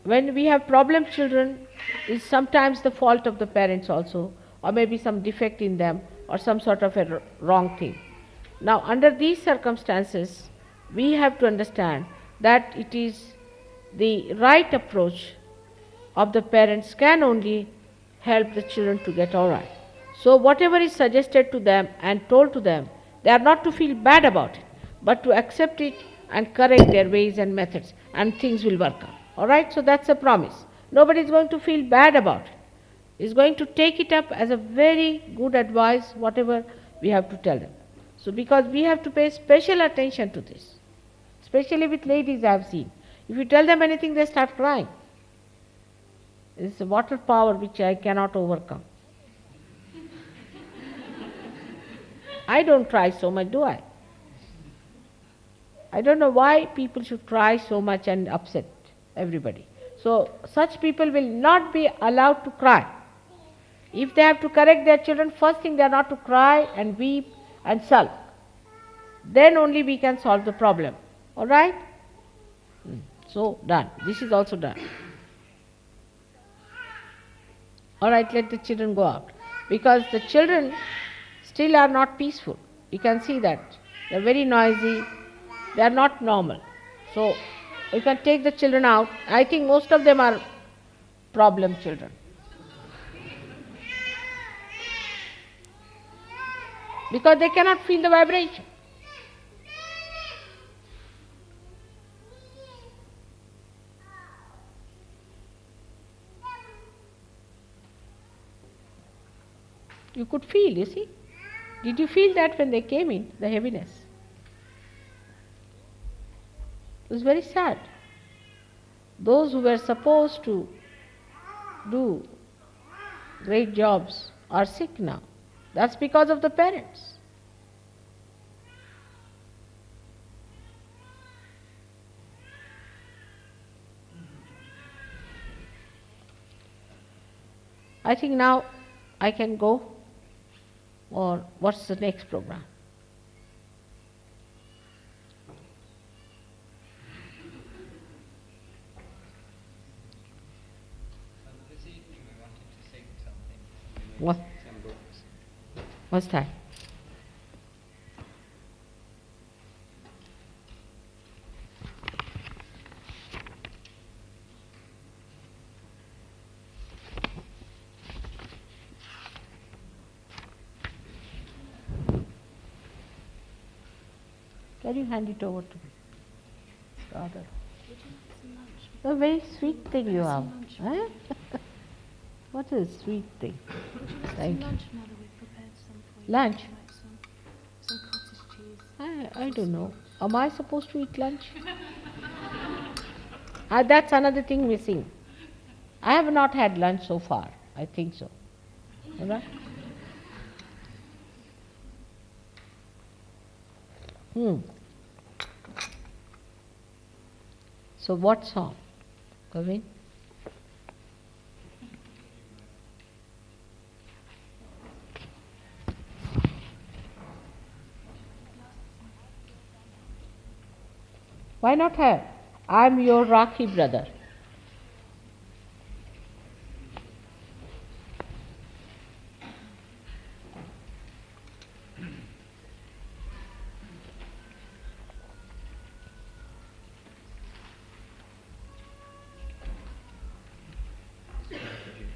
When we have problem children, it's sometimes the fault of the parents also, or maybe some defect in them, or some sort of a wrong thing. Now, under these circumstances, we have to understand that it is the right approach of the parents can only help the children to get all right. So, whatever is suggested to them and told to them, they are not to feel bad about it, but to accept it and correct their ways and methods, and things will work out. All right? So that's a promise. Nobody is going to feel bad about it. Is going to take it up as a very good advice, whatever we have to tell them. So because we have to pay special attention to this, especially with ladies I have seen. If you tell them anything, they start crying. It's a water power which I cannot overcome. I don't cry so much, do I? I don't know why people should cry so much and upset everybody. So such people will not be allowed to cry. If they have to correct their children, first thing they are not to cry and weep and sulk. Then only we can solve the problem. All right? So done. This is also done. All right, let the children go out. Because the children still are not peaceful. You can see that. They are very noisy. They are not normal. So, you can take the children out. I think most of them are problem children. Because they cannot feel the vibration. You could feel, you see. Did you feel that when they came in, the heaviness? It was very sad. Those who were supposed to do great jobs are sick now. That's because of the parents. I think now I can go, or what's the next program? This evening we wanted to sing something. What? Some books. What's that? Can you hand it over to me? Rather. A very sweet thing you have. Eh? What a sweet thing. Thank you. Lunch, Mother, we prepared some for you. Lunch? Like some cottage cheese. I don't know. Am I supposed to eat lunch? That's another thing missing. I have not had lunch so far. I think so. All right? So what song? Kavin? Why not have? I'm your Rakhi brother.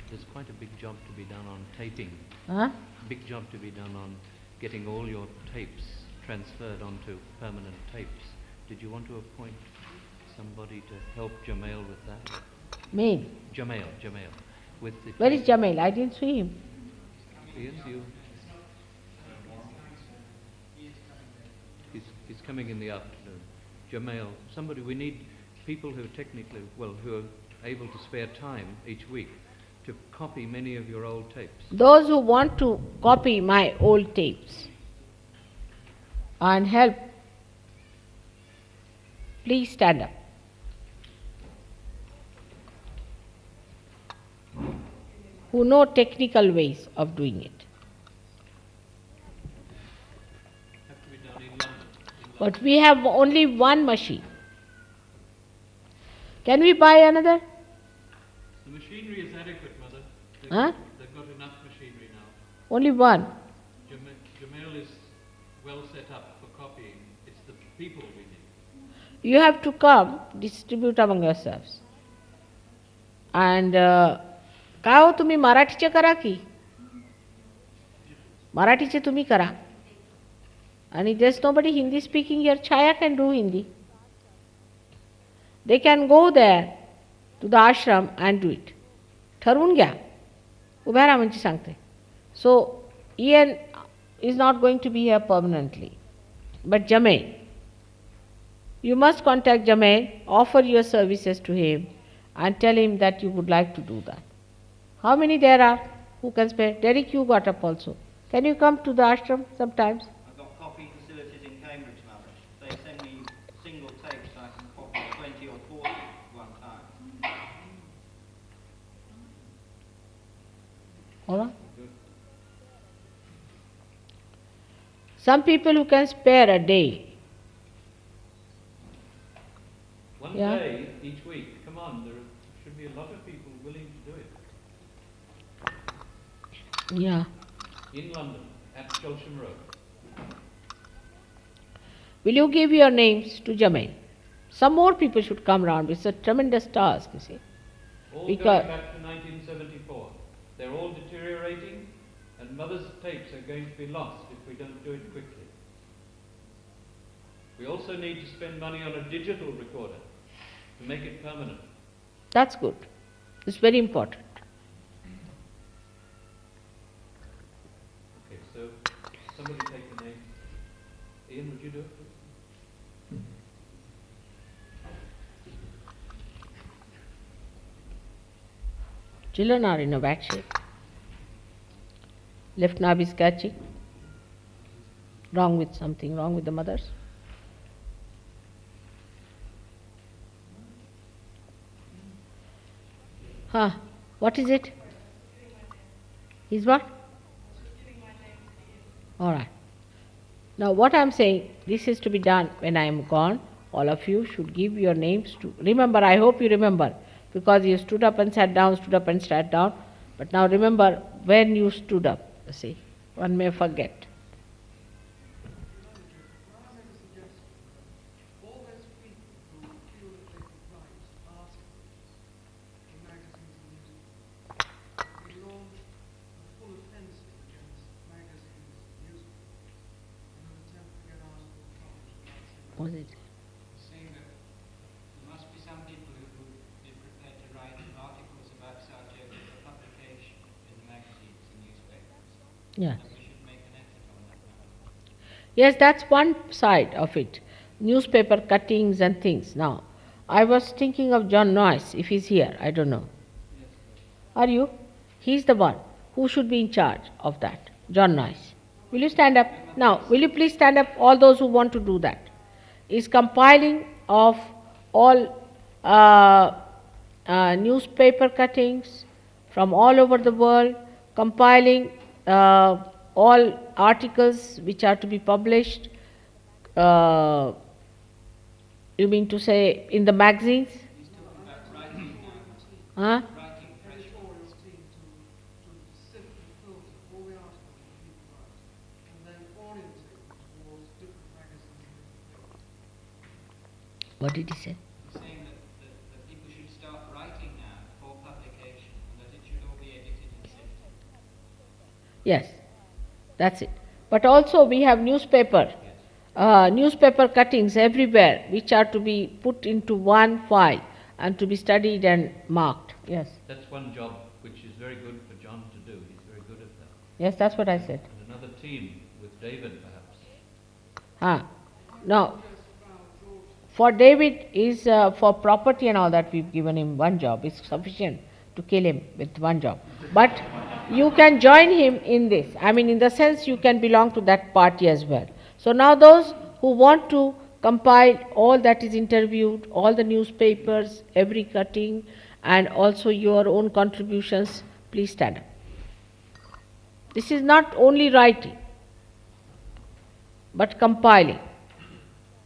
There's quite a big job to be done on taping. Huh? Big job to be done on getting all your tapes transferred onto permanent tapes. Did you want to appoint somebody to help Jamail with that? Me? Jamail. With the Where is Jamail? I didn't see him. He is you. He's coming in the afternoon. Jamail, somebody, we need people who are able to spare time each week to copy many of your old tapes. Those who want to copy my old tapes and help, please stand up. Who know technical ways of doing it. Have to be done in London. But we have only one machine. Can we buy another? The machinery is adequate, Mother. Huh? They've got enough machinery now. Only one. Jamail is well set up for copying. It's the people we need. You have to come, distribute among yourselves. And काय हो तुम्ही मराठीचे करा की मराठीचे तुम्ही करा आणि there's nobody Hindi speaking here. Chaya can do Hindi. They can go there to the ashram and do it. ठरवून घ्या उभ्या राहा म्हणजे सांगते. So Ian is not going to be here permanently. But Jamail, you must contact Jamail, offer your services to him and tell him that you would like to do that. How many there are who can spare? Derek, you got up also. Can you come to the ashram sometimes? I've got copy facilities in Cambridge, Mother. They send me single tapes so I can copy 20 or 40 at one time. All right. Some people who can spare a day. One Yeah. day each week. Come on, there should be a lot of people willing to do it. Yeah. In London, at Chelsham Road. Will you give your names to Jamail? Some more people should come round. It's a tremendous task, you see. All Because going back to 1974. They're all deteriorating, and mother's tapes are going to be lost if we don't do it quickly. We also need to spend money on a digital recorder to make it permanent. that's good. It's very important. Okay, so somebody take the name. Ian, would you do it, please? Children are in a bad shape. Left knob is catching. Wrong with something, wrong with the mothers. Huh, what is it? Is what? All right. Now what I am saying, this is to be done when I am gone. All of you should give your names to, remember, I hope you remember, because you stood up and sat down, stood up and sat down. But now remember when you stood up, you see, one may forget. Was it? Saying that there must be some people who would be prepared to write articles about Sarajevo for publication in magazines and newspapers. Yes. And we should make an effort on that now. Yes, that's one side of it. Newspaper cuttings and things. Now, I was thinking of John Noyes, if he's here, I don't know. Are you? He's the one who should be in charge of that, John Noyes. Will you stand up? Now, will you please stand up, all those who want to do that? Is compiling of all newspaper cuttings from all over the world, compiling all articles which are to be published, you mean to say in the magazines? He's talking about writing now. Huh? Writing fresh ones. What did he say? He's saying that people should start writing now for publication and that it should all be edited and sifted. Yes, that's it. But also we have newspaper cuttings everywhere which are to be put into one file and to be studied and marked. Yes. That's one job which is very good for John to do. He's very good at that. Yes, that's what I said. And another team with David, perhaps. No. For David is for property and all that, we've given him one job. It's sufficient to kill him with one job. But you can join him in this. I mean, in the sense you can belong to that party as well. So now those who want to compile all that is interviewed, all the newspapers, every cutting, and also your own contributions, please stand up. This is not only writing, but compiling.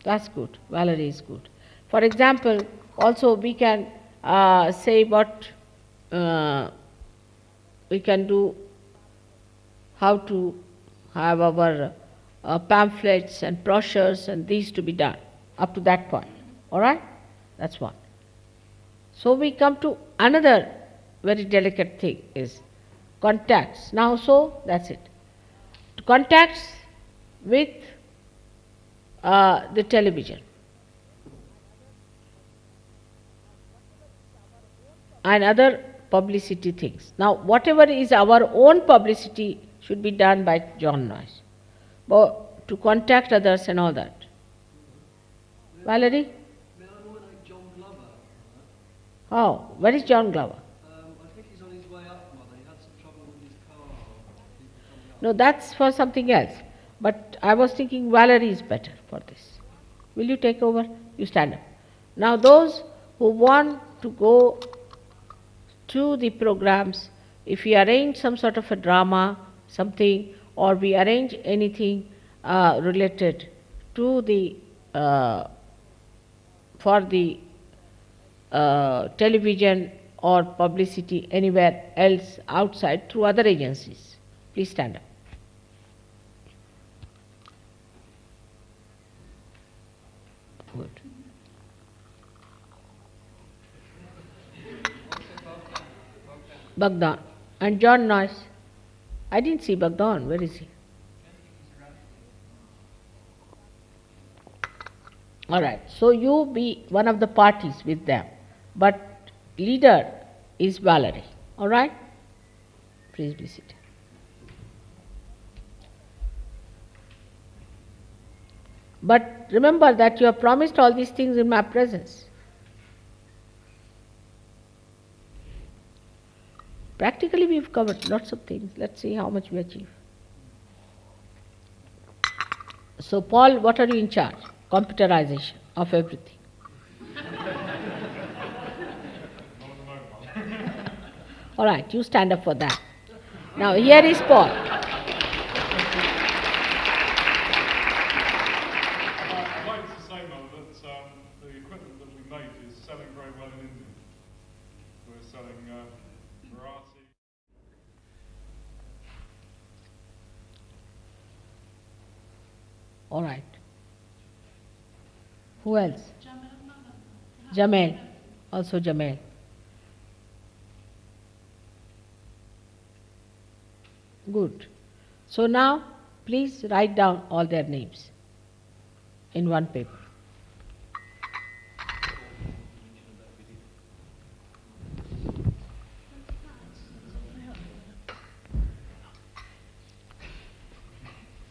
That's good. Valerie is good. For example, also we can say what we can do, how to have our pamphlets and brochures and these to be done up to that point. All right? That's one. So we come to another very delicate thing is contacts. Now, so that's it. Contacts with the television and other publicity things. Now, whatever is our own publicity should be done by John Noyes, but to contact others and all that. Valerie? May I nominate John Glover? Oh, where is John Glover? I think he's on his way up, Mother. He had some trouble with his car. No, that's for something else. But I was thinking Valerie is better for this. Will you take over? You stand up. Now those who want to go to the programs, if we arrange some sort of a drama, something, or we arrange anything related to the for the television or publicity anywhere else outside through other agencies, please stand up. Good. Bhagdan. And John Noyes. I didn't see Bhagdan. Where is he? All right. So you be one of the parties with them. But leader is Valerie. All right? Please be seated. But remember that you have promised all these things in my presence. Practically we've covered lots of things. Let's see how much we achieve. So Paul, what are you in charge? Computerization of everything. All right, you stand up for that. Now here is Paul. I'd like to say, Mother, that the equipment that we make is selling very well in India. We're selling variety. All right. Who else? Jamel. Also Jamel. Good. So now, please write down all their names in one paper.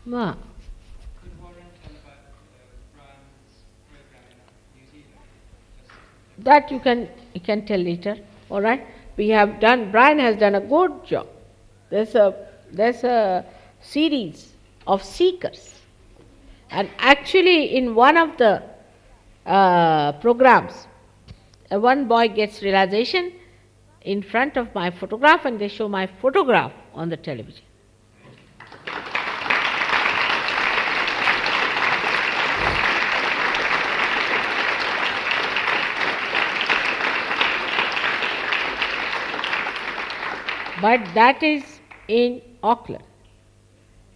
Ma. That you can tell later. All right. Brian has done a good job. There's a series of seekers, and actually in one of the programs, one boy gets realization in front of my photograph, and they show my photograph on the television. But that is in Auckland.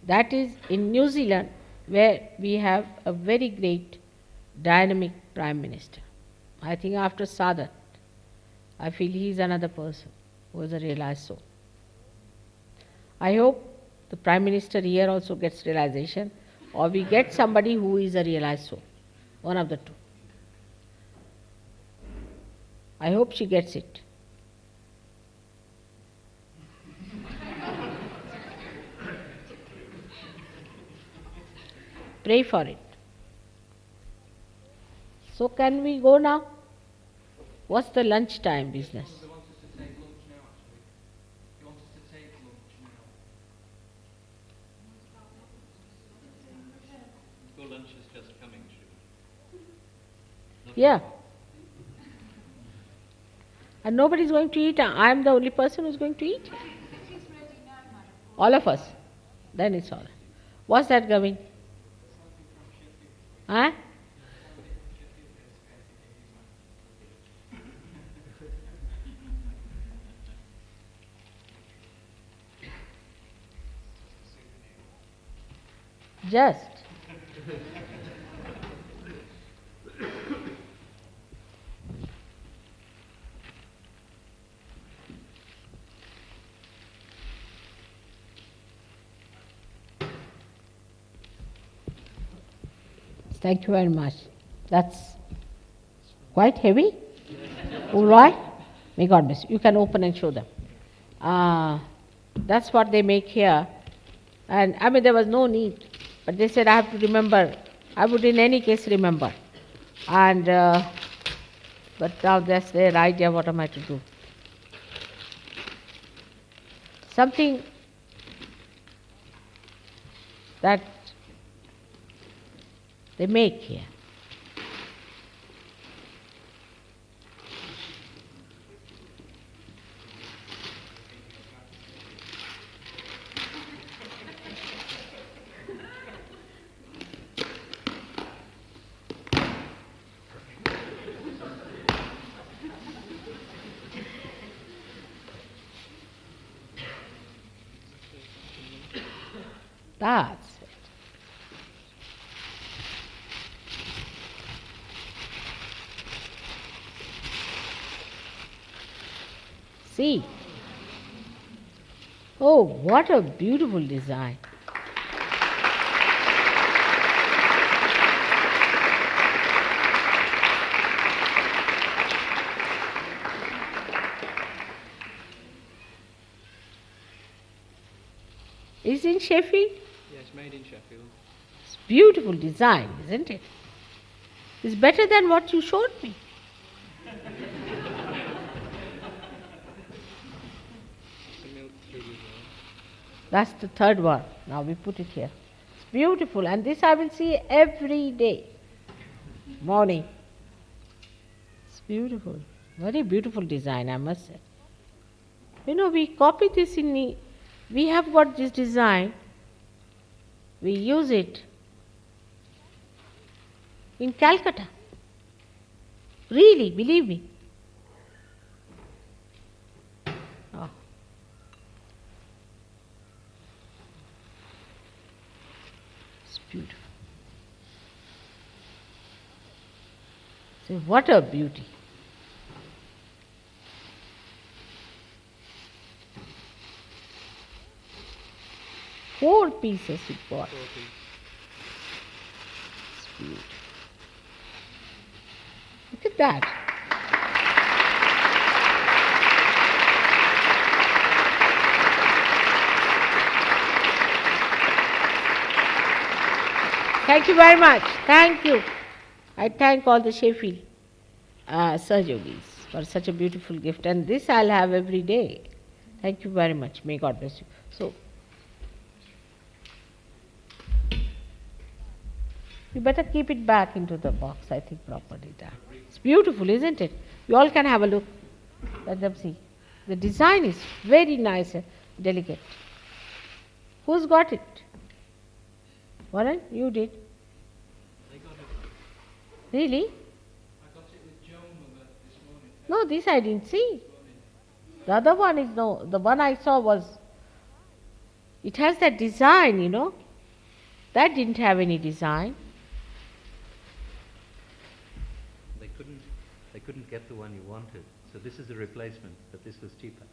That is in New Zealand, where we have a very great dynamic Prime Minister. I think after Sadat, I feel he is another person who is a realized soul. I hope the Prime Minister here also gets realization, or we get somebody who is a realized soul. One of the two. I hope she gets it. Pray for it. So can we go now? What's the lunchtime business? They want us to take lunch now, actually. They want us to take lunch now. Your lunch is just coming, Shri. Yeah. And nobody's going to eat. I'm the only person who's going to eat. All of us. Then it's all right. What's that, Gavin? Huh? Just. Thank you very much. That's quite heavy. All right. May God bless you. You can open and show them. That's what they make here. And I mean, there was no need. But they said I have to remember. I would in any case remember. And but now that's their idea. What am I to do? Something that they make here. That's it. See, Oh, what a beautiful design. Is it in Sheffield? Yes, made in Sheffield. It's beautiful design, isn't it? It's better than what you showed me. That's the third one. Now we put it here. It's beautiful, and this I will see every day. Morning. It's beautiful. Very beautiful design, I must say. We copy this we have got this design. We use it in Calcutta. Really, believe me. Oh. It's beautiful. See, what a beauty. Four pieces it got. It's beautiful. Look at that. Thank you very much. Thank you. I thank all the Sheffield Sahajogis for such a beautiful gift, and this I'll have every day. Thank you very much. May God bless you. So, you better keep it back into the box, I think, properly there. It's beautiful, isn't it? You all can have a look. Let them see. The design is very nice and delicate. Who's got it? Warren, you did. I got it. Really? I got it with Joan Mother this morning. No, this I didn't see. The other one is no. The one I saw was, it has that design, That didn't have any design. They couldn't get the one you wanted, so this is a replacement, but this was cheaper.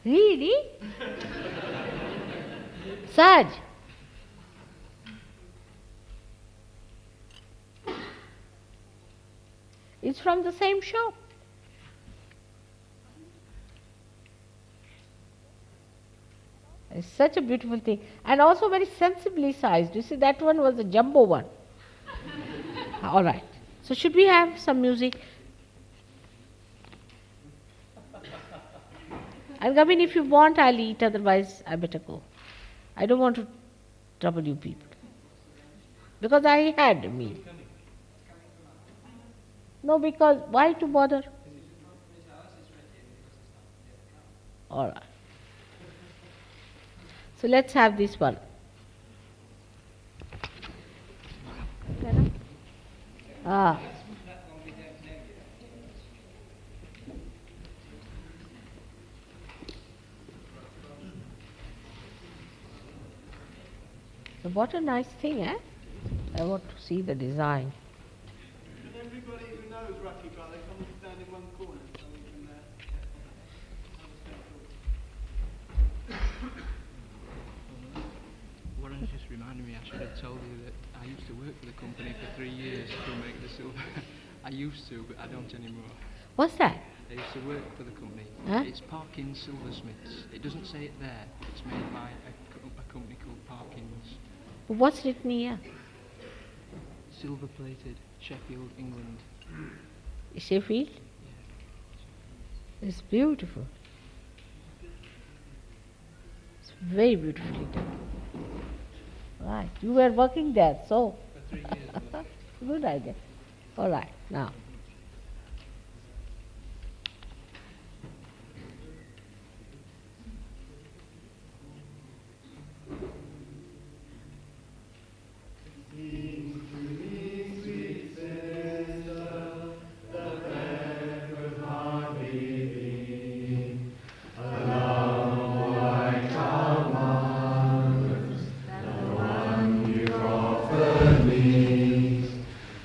Really? Saj? It's from the same shop. It's such a beautiful thing. And also very sensibly sized. You see, that one was a jumbo one. All right. So should we have some music? And Gavin, if you want, I'll eat, otherwise I better go. I don't want to trouble you people. Because I had a meal. No, because why to bother? All right. So let's have this one. Ah. So what a nice thing, eh? I want to see the design. And everybody who knows Rocky Bar, they come and stand in one corner so we can Warren just reminded me, I should have told you that I used to work for the company for 3 years to make the silver. I used to, but I don't anymore. What's that? I used to work for the company. Huh? It's Parkins Silversmiths. It doesn't say it there. It's made by a company called Parkins. What's written here? Silver plated, Sheffield, England. Sheffield? Yeah. It's beautiful. It's very beautifully done. Right. You were working there, so. For 3 years. Good idea. All right. Now.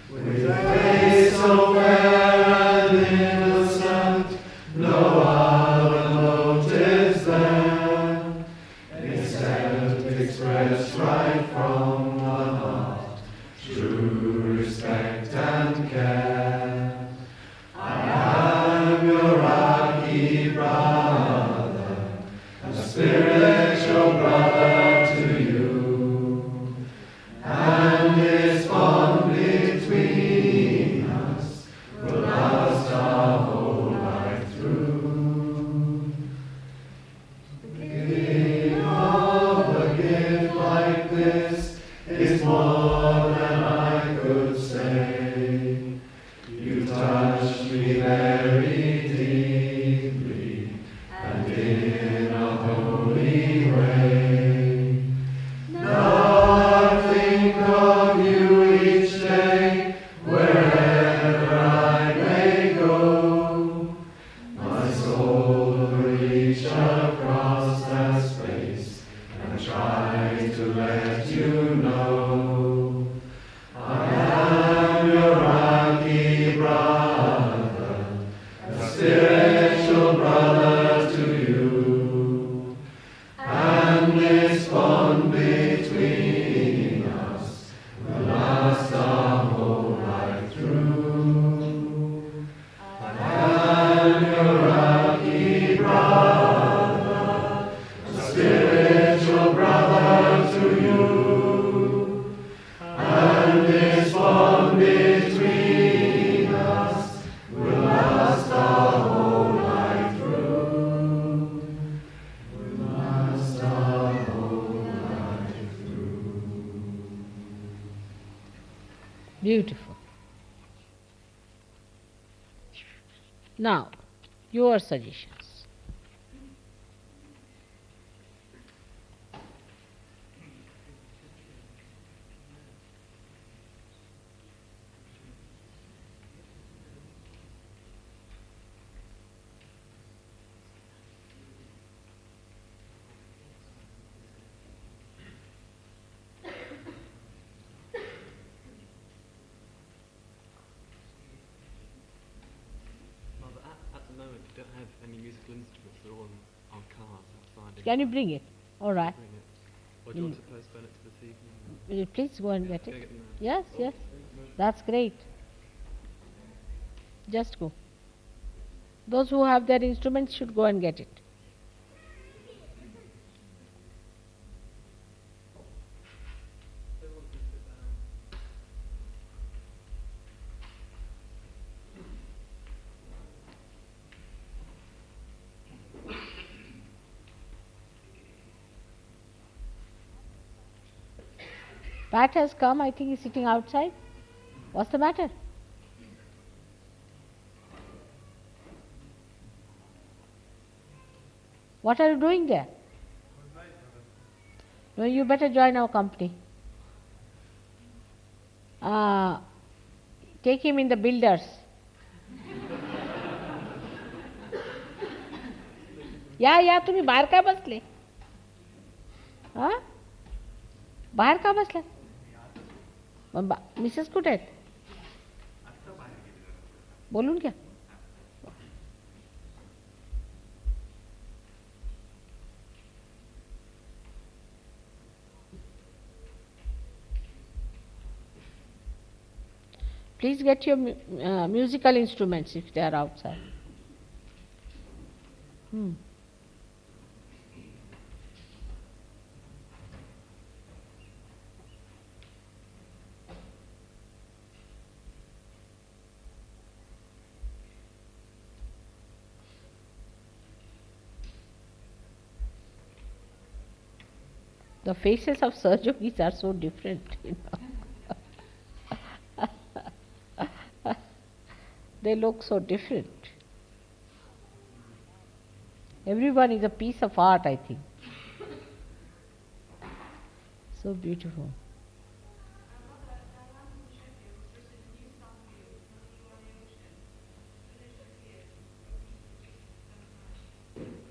With a face respect and care. I am your rocky brother, a spiritual brother to you, and this bond between us will last our whole life through. The giving of a gift like this is more than I could say. You touched me very deeply and in a holy way. Now I think of you each day, wherever I may go. My soul will reach across that space and try to let you know I am your rocky brother, a spiritual brother to you, and this bond between us will last our whole life through. I am your rocky brother, a spiritual brother to you, and this bond between us will last our whole life through. Will last our whole life through. Beautiful. Now, your suggestions. Well, at the moment, we don't have any musical instruments. They're all on cars outside. Can you bring it? All right. Bring it. Or do you want to postpone it to this evening? Will you please go and get Go it? get them now. Yes, yes. That's great. Just go. Those who have their instruments should go and get it. Pat has come, I think he's sitting outside. What's the matter? What are you doing there? No, you better join our company. Take him in the builders. या तुम्ही बाहेर का बसले? हा? बाहेर का बसला? Mrs कुठे आहेत? बोलून घ्या. Please get your musical instruments if they are outside. The faces of Sahajogis are so different, They look so different. Everyone is a piece of art, I think. So beautiful.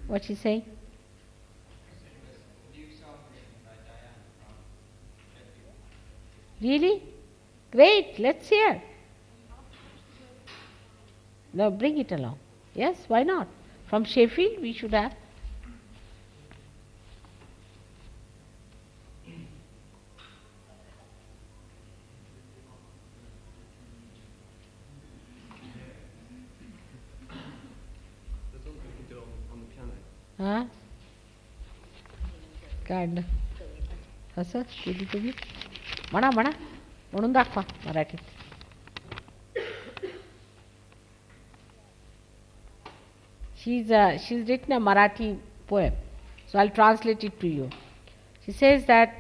What's she saying? Really? Great, let's hear. Now bring it along. Yes, why not? From Sheffield we should have. हा काढलं असं केली तुम्ही म्हणा म्हणा म्हणून दाखवा मराठीत. She's written a Marathi poem, so I'll translate it to you. She says that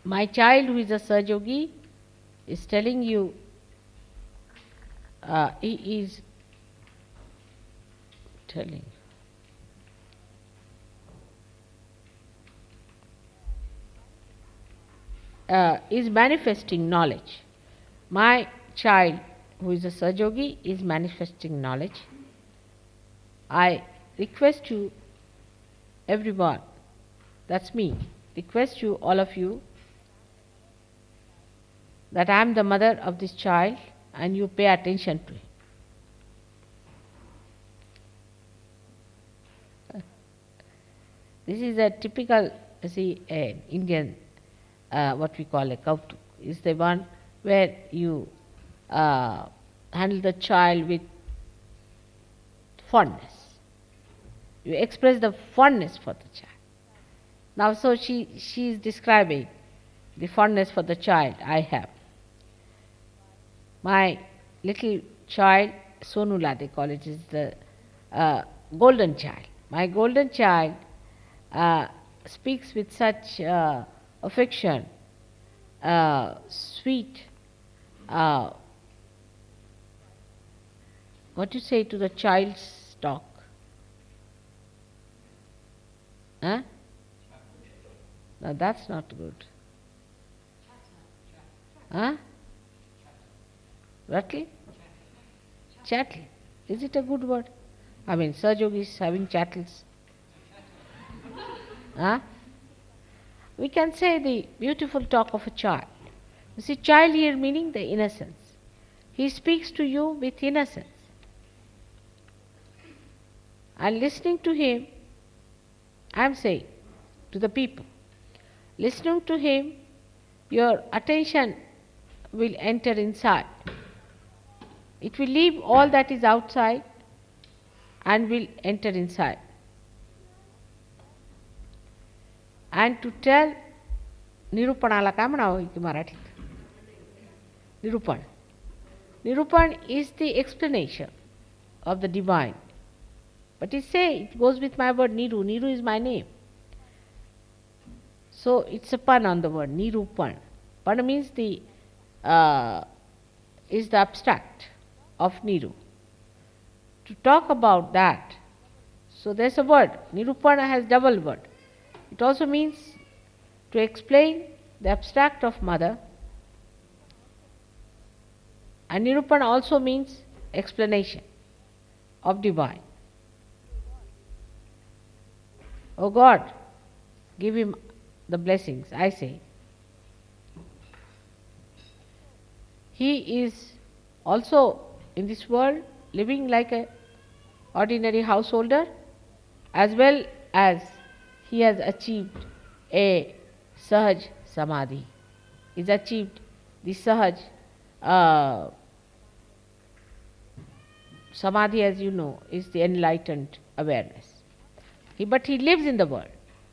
my child, who is a Sahajogi, is telling you, he is telling, is manifesting knowledge. My child, who is a Sahajogi, is manifesting knowledge. I request you, everyone, that's me, request you, all of you, that I am the mother of this child and you pay attention to him. This is a typical, Indian, what we call a kautuk, is the one where you handle the child with fondness. You express the fondness for the child. Now, so she is describing the fondness for the child I have. My little child, Sonula they call it, is the golden child. My golden child speaks with such affection, sweet, what do you say to the child's talk? Huh? No, that's not good. Huh? Rattle? Chattel. Is it a good word? I mean, Sahajogi is having chattels. Huh? We can say the beautiful talk of a child. You see, child here meaning the innocence. He speaks to you with innocence. And listening to him, I am saying to the people, listening to him, your attention will enter inside. It will leave all that is outside and will enter inside. And to tell, निरूपणाला काय म्हणावं की मराठीत? निरूपण. Nirupan is the explanation of the divine. But it goes with my word Niru. Niru is my name. So it's a pun on the word Nirupan. Pan means is the abstract of Niru. To talk about that, so there's a word. Nirupan has double word. It also means to explain the abstract of mother, and Nirupan also means explanation of divine. Oh God, give him the blessings, I say. He is also in this world living like an ordinary householder, as well as he has achieved a Sahaj Samadhi. He's achieved the Sahaj Samadhi, as you know, is the enlightened awareness. But he lives in the world.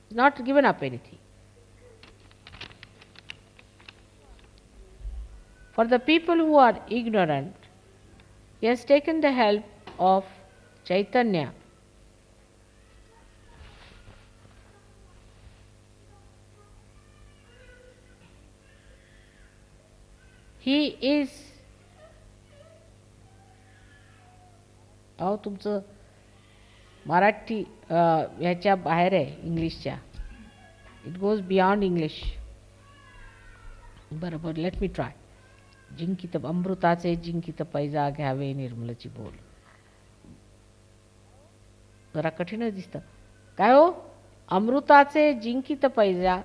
He's not given up anything. For the people who are ignorant, he has taken the help of Chaitanya. He is तुमचं मराठी ह्याच्या बाहेर आहे इंग्लिशच्या. It goes beyond English. बरोबर, let me try. जिंकित अमृताचे जिंकित पैजा घ्यावे निर्मलची बोल. जरा कठीणच दिसतं. काय हो? अमृताचे जिंकित पैजा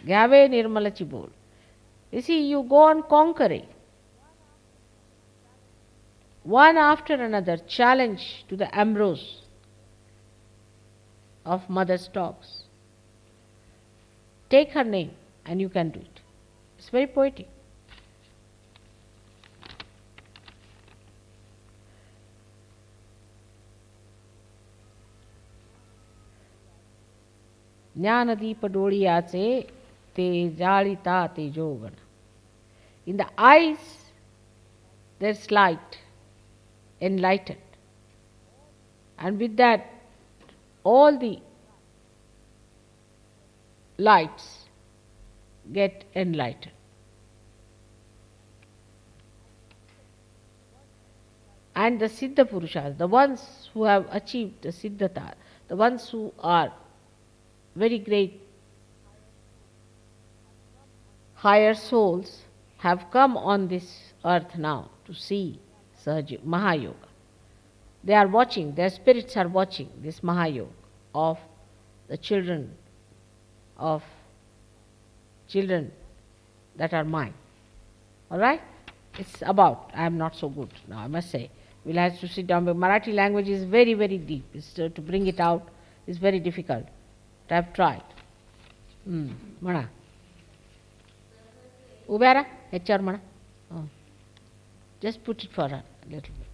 घ्यावे निर्मलची बोल. You see, you go on conquering. One after another, challenge to the ambrose of mother's talks. Take her name and you can do it. It's very poetic. Gyandeep डोळियाचे ते जाळिता तेजोगण. In the eyes there's light, enlightened. And with that all the lights get enlightened. And the Siddha Purushas, the ones who have achieved the Siddhata, the ones who are very great higher souls, have come on this earth now to see Sahaja Mahayoga. They are watching, their spirits are watching this Mahayoga of the children that are mine. Alright? It's about, I am not so good now, I must say. We'll have to sit down, but Marathi language is very, very deep. To bring it out is very difficult. But I've tried. म्हणा. उभ्या राहा, ह्याच्यावर म्हणा. Just put it for a little bit.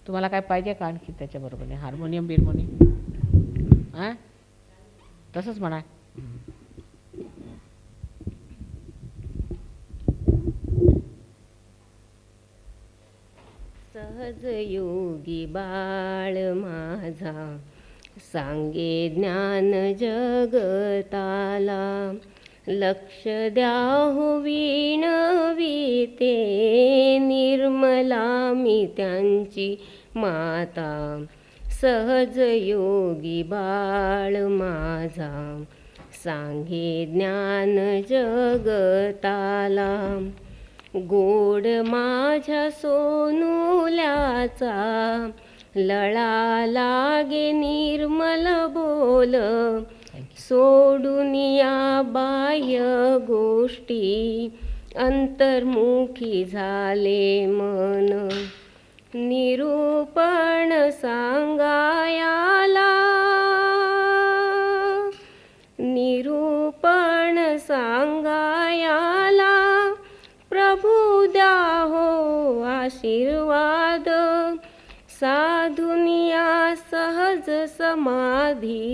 तुम्हाला काय पाहिजे का आणखी त्याच्याबरोबर हार्मोनियम बिर्मोनियम? तसंच म्हणा. सहज योगी बाळ माझा सांगे ज्ञान जगताला लक्ष द्या हो विणविते निर्मला मी त्यांची माता सहज योगी बाळ माझा सांगे ज्ञान जगताला गोड माझ्या सोनुल्याचा लळा लागे निर्मल बोल सोडून या बाह्य गोष्टी अंतर्मुखी झाले मन निरूपण सांगायाला निरूपण सांगायाला प्रभु द्या हो आशीर्वाद साधुनिया सहज समाधी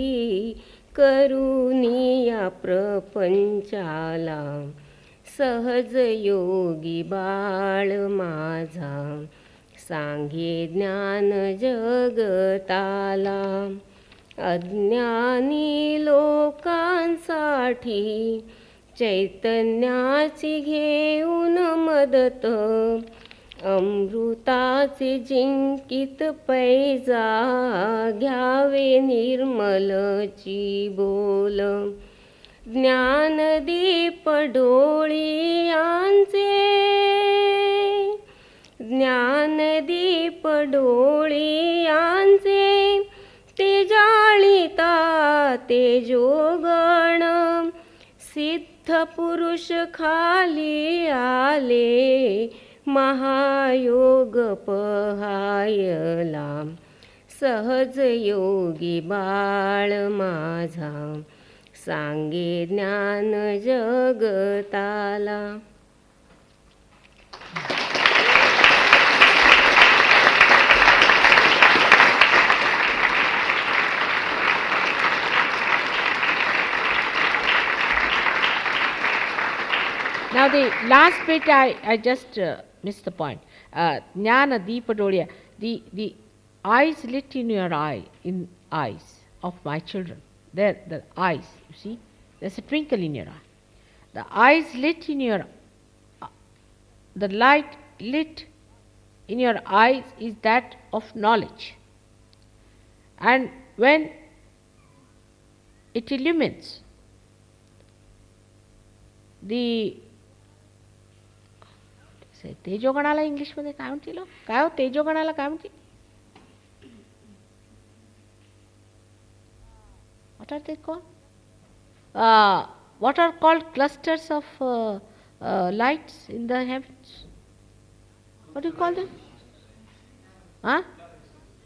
करुनिया प्रपंचाला सहज योगी बाळ माझा सांगे ज्ञान जगताला अज्ञानी लोकांसाठी चैतन्याची घेऊन मदत अमृताचे जिंकित पैजा घ्यावे निर्मलची बोल ज्ञानदीप डोळियांचे ज्ञानदीप डोळियांचे ते जाळिता तेजोगण सिद्ध पुरुष खाली आले महायोग पहायला सहज योगी बाळ माझा सांगे ज्ञान जगताला. Now the last bit I just missed the point. Jnana Deepa Doliya, the eyes lit in your eyes of my children. There, the eyes, you see, there's a twinkle in your eye. The eyes lit in your, the light lit in your eyes is that of knowledge. And when it illumines the तेजोगणाला इंग्लिशमध्ये काय म्हणतील काय हो तेजोगणाला काय म्हणतील what are they called what are called clusters of lights in the heavens what do you call them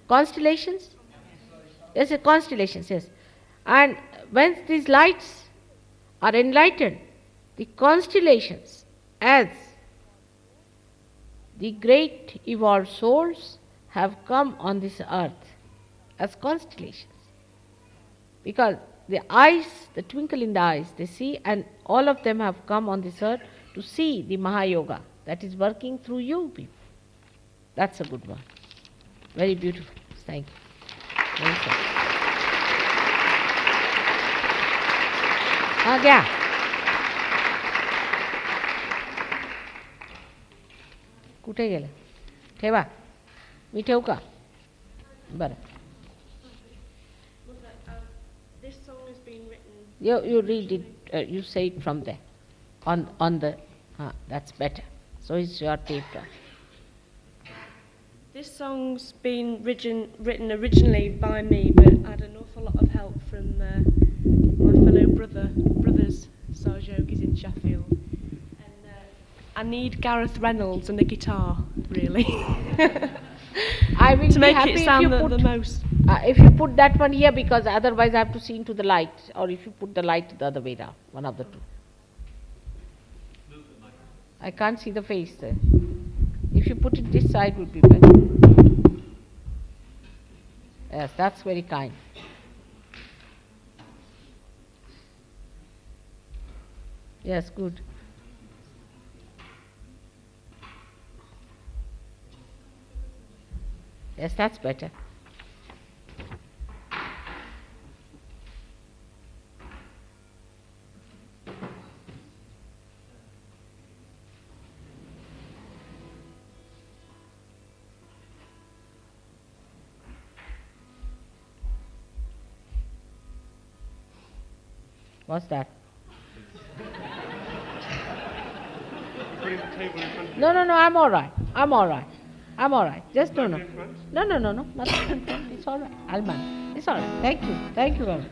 constellations yes constellations yes and when these lights are enlightened the constellations as the great evolved souls have come on this earth as constellations. Because the eyes, the twinkle in the eyes, they see, and all of them have come on this earth to see the Mahayoga that is working through you people. That's a good one. Very beautiful. Thank you. Very sorry. गया कुठे गेलं ठेवा मी ठेवू का बरं This song has been written. You read it, you say it from there on the that's better. So it's your tape. This song's been written originally by me, but I had an awful lot of help from my fellow brothers, Sarge Yogis in Sheffield. And I need Gareth Reynolds and a guitar, really. I will to be make happy it sound if you put the most. If you put that one here, because otherwise I have to see into the light, or if you put the light the other way down, one of the two. I can't see the face there. If you put it this side would be better. Yes, that's very kind. Yes, good. Yes, that's better. What's that? Putting the table in front of you. No, I'm all right. I'm all right. Just no. Nothing in front. It's all right. I'll manage. It's all right. Thank you very much.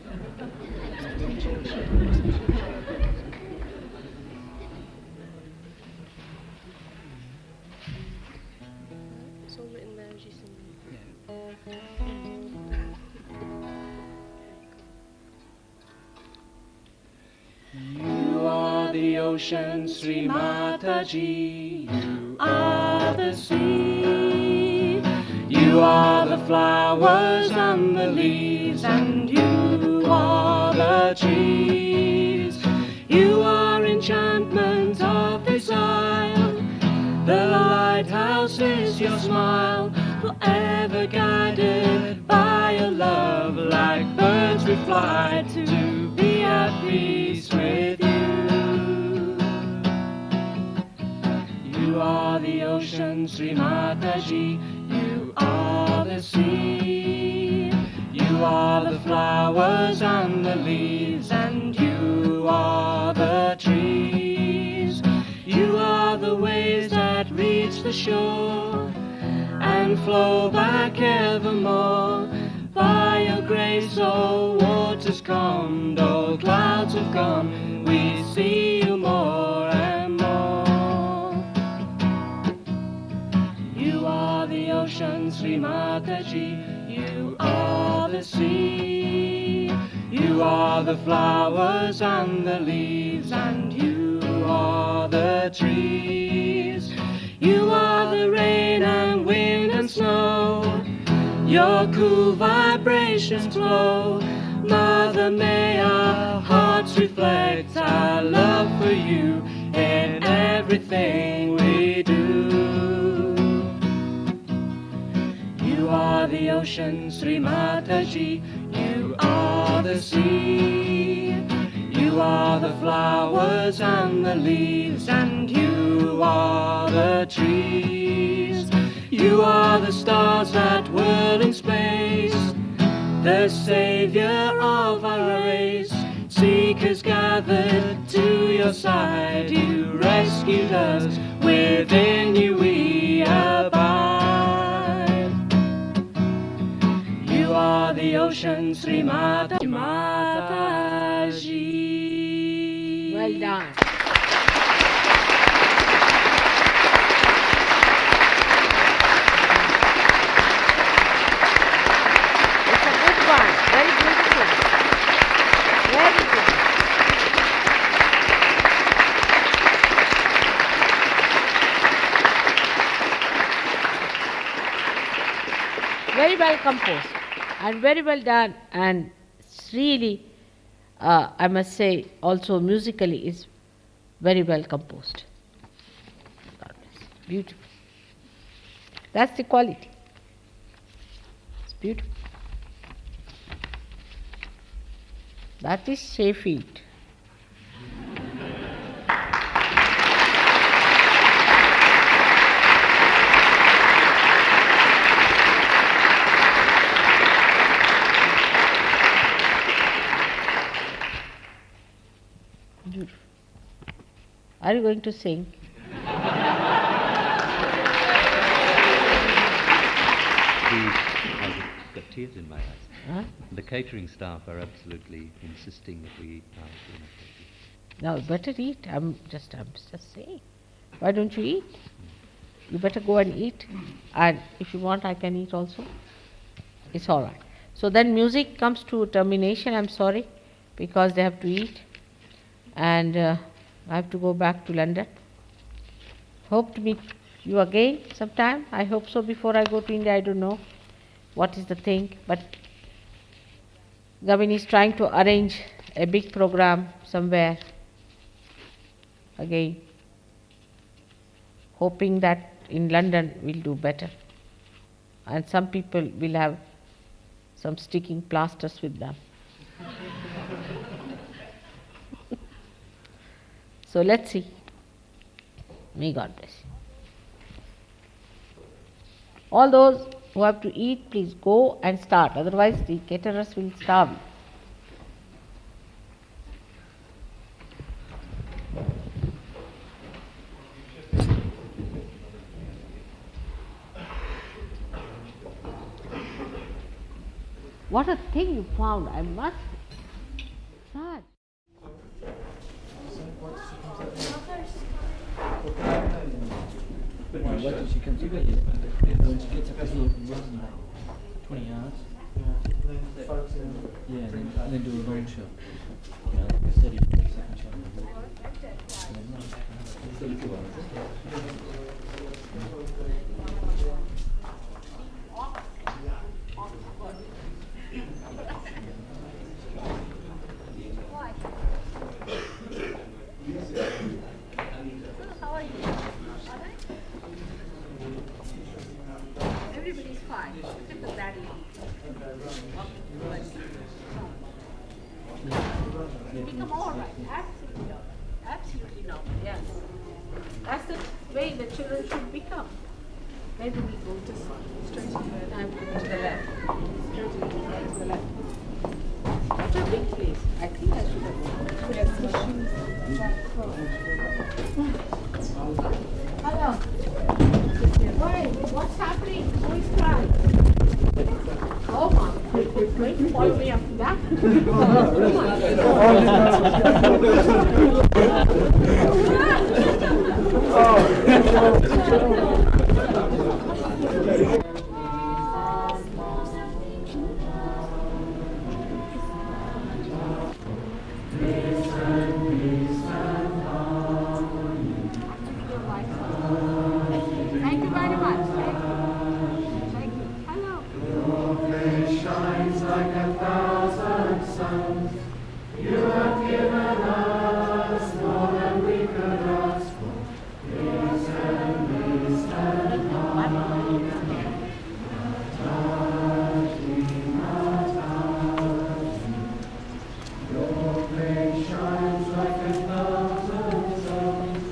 It's all written there as you sing. You are the ocean, Sri Mataji. You are the sea. You are the flowers and the leaves, and you are the trees. You are enchantment of this isle. The lighthouse is your smile, forever guided by your love. Like birds we fly to be at peace with you. You are the ocean, Sri Mataji. You are the sea. You are the flowers and the leaves, and you are the trees. You are the waves that reach the shore and flow back evermore. By your grace, all waters calmed, all clouds have gone. We see you more and more. You are the ocean, Sri Mataji. You are the sea. You are the flowers and the leaves, and you are the trees. You are the rain and wind and snow. Your cool vibrations flow. Mother, may our hearts reflect our love for you in everything we do. You are the ocean, Sri Mataji. You are the sea. You are the flowers and the leaves, and you are the trees. You are the stars that whirl in space, the savior of our race. Seekers gathered to your side, you rescued us, within you we abide. You are the ocean, Sri Mataji. Well done. Very beautiful. Very good. Very well composed and very well done, and It's really, I must say, also musically is very well composed. Beautiful. That's the quality. It's beautiful. That is Sheffield. Beautiful. Are you going to sing? I've got tears in my eyes. Huh? The catering staff are absolutely insisting that we eat now. Now, better eat. I'm just saying. Why don't you eat? You better go and eat. And if you want, I can eat also. It's all right. So then music comes to termination. I'm sorry, because they have to eat. And I have to go back to London. Hope to meet you again sometime. I hope so before I go to India. I don't know what is the thing, but Gavin is trying to arrange a big program somewhere again, hoping that in London we'll do better. And some people will have some sticking plasters with them. So let's see. May God bless you. All those who have to eat, please go and start. Otherwise, the caterers will starve you. What a thing you found, I must say. Sad. Wait till she comes up here. When she gets up here, run 20 yards. Yeah, and then do a long shot. You know, like a 30 second shot. Everybody's fine. Except the daddy. Become all right. Absolutely not. Absolutely not. Yes. That's the way the children should become. Maybe we go to straight to the I'm going to the left. Straight to the left. What a big place. I think I should have put a shoes. Hello. Why? What's happening? Who is crying? Oh my, you're going to follow me after that? Thank you very much. Thank you. Hello. Your face shines like 1,000 suns. You have given us more than we could ask for. Peace and peace and harmony. Your face shines like 1,000 suns.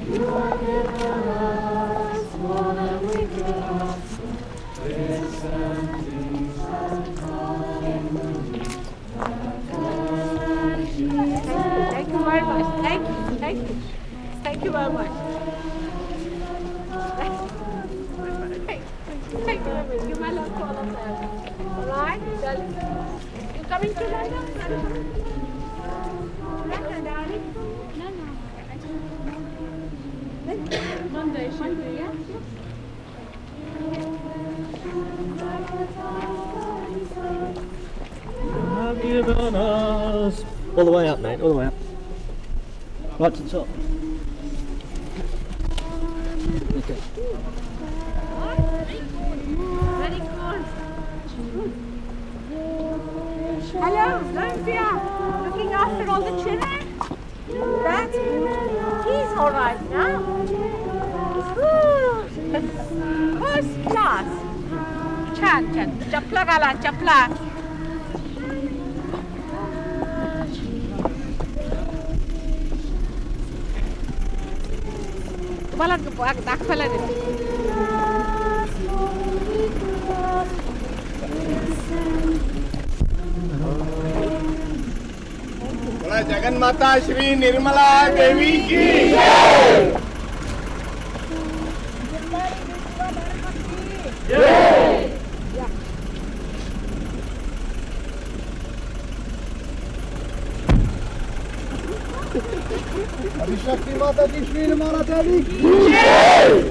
You have given us more than we could ask for. Peace and peace and harmony. Thank you very much. Thank you. Thank you. Thank you very much. Thank you very much. Give my love to all of them. All right, darling. You coming to London? London, darling? No, no. Monday, yeah? You have given us. All the way up, mate, all the way up. Right to the top. Okay. Very cool. Hello, Sophia. Looking after all the children? That's good. He's all right now. First class. छान छान चपला घाला चपला तुम्हाला दाखवायला दे जगन्माता श्री निर्मला देवी की जय। आदिशक्ति माता की श्री निर्मला देवी की जय।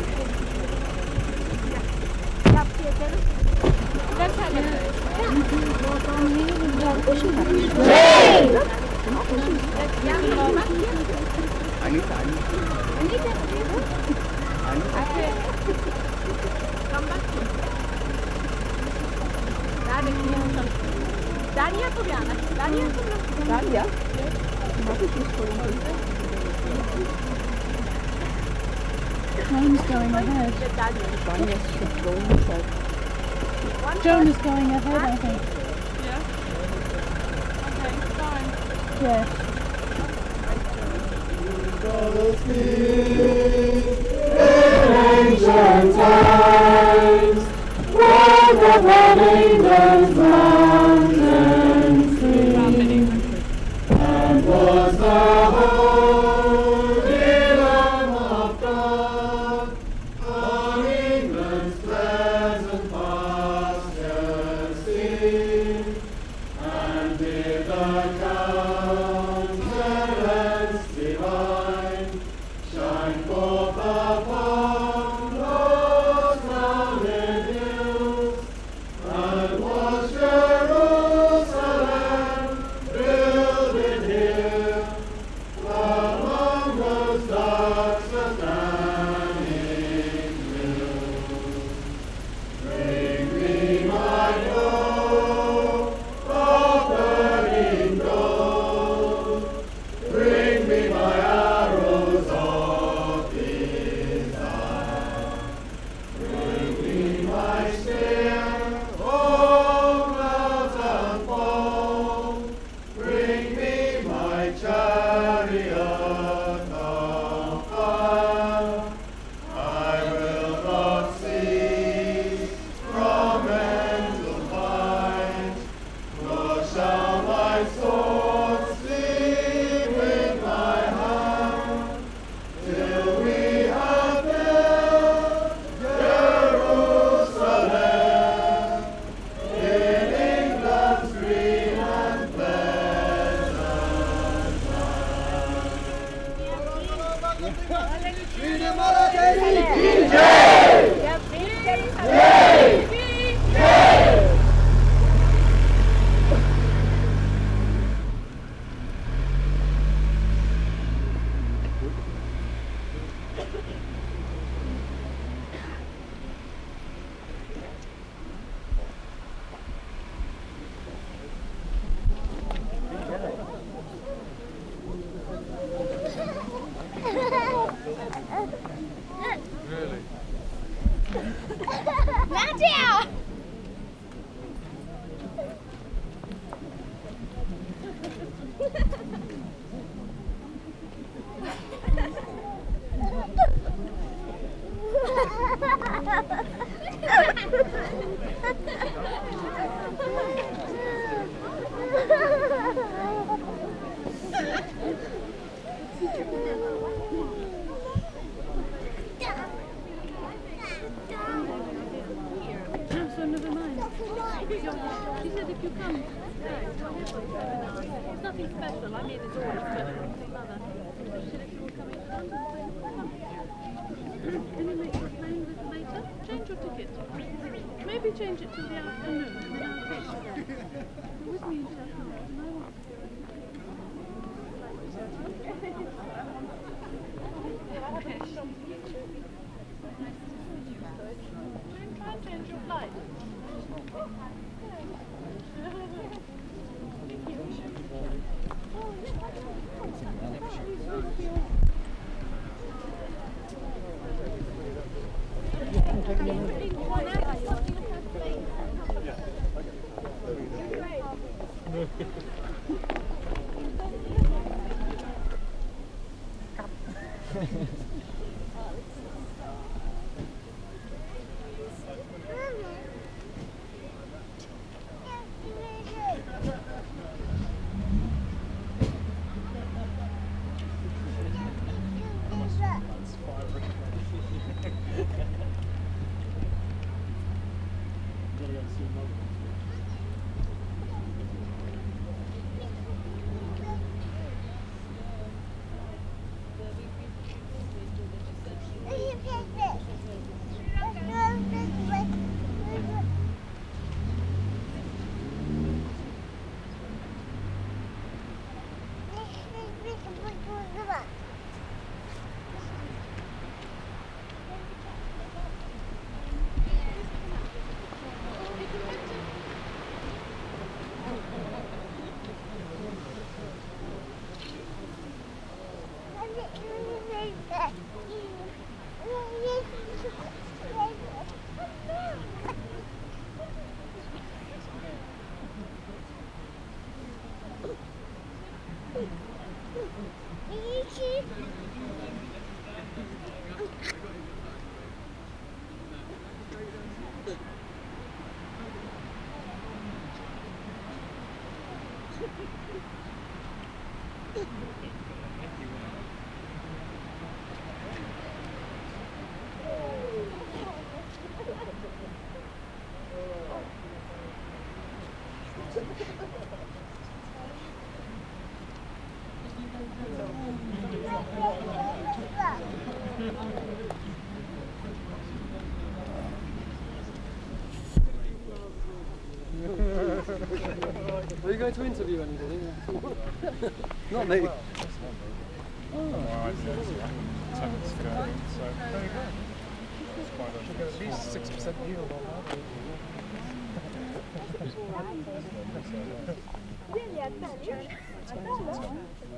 Dania to be honest. Dania to be Dania. Time's going ahead. Joan is going ahead, I think. Yeah? Okay, fine. Yes. Ancient times, when the burning mountains free, and was the holy Lamb of God, on England's pleasant pastures seen, and did the countenance divine shine forth upon those rounded hills, and was Jerusalem builded here among those dark satanic hills. Bring me my glow of burning gold, bring me my arrows of desire, bring me my spear, oh clouds and foam, bring me my chariot of fire. I will not cease from mental fight, nor shall my sword sleep in my hand, till we have built Jerusalem in England's green and pleasant land. Shri Nirmala Devi की जय। Really? Nadia! So never mind. She said if you come, it's nothing special. I mean, it's always special to see Mother. She said if you were coming down to the plane, come. Anyway, you're playing with it later. Change your ticket. Maybe change it till the afternoon. Then I'll take you there. You're with me until afternoon. And I want Okay. Try and change your flight. Are you going to interview anybody? Not me. Tenants go, so there you go. Should get at least 6% yield on that.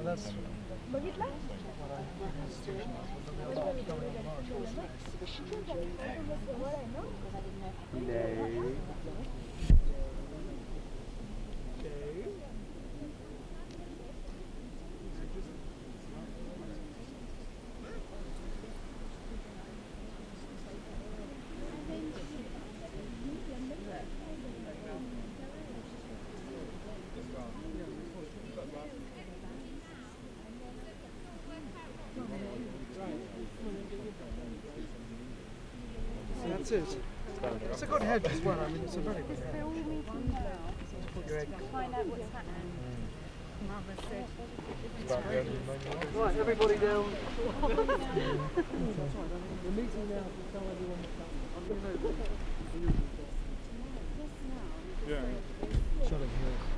That's That's it. It's a good hedge as well. I mean, it's a very good hedge. Put your egg. Find out what's happening. Mother said. Right, everybody down. The meeting now to tell everyone what's happening. yeah. Shut it here.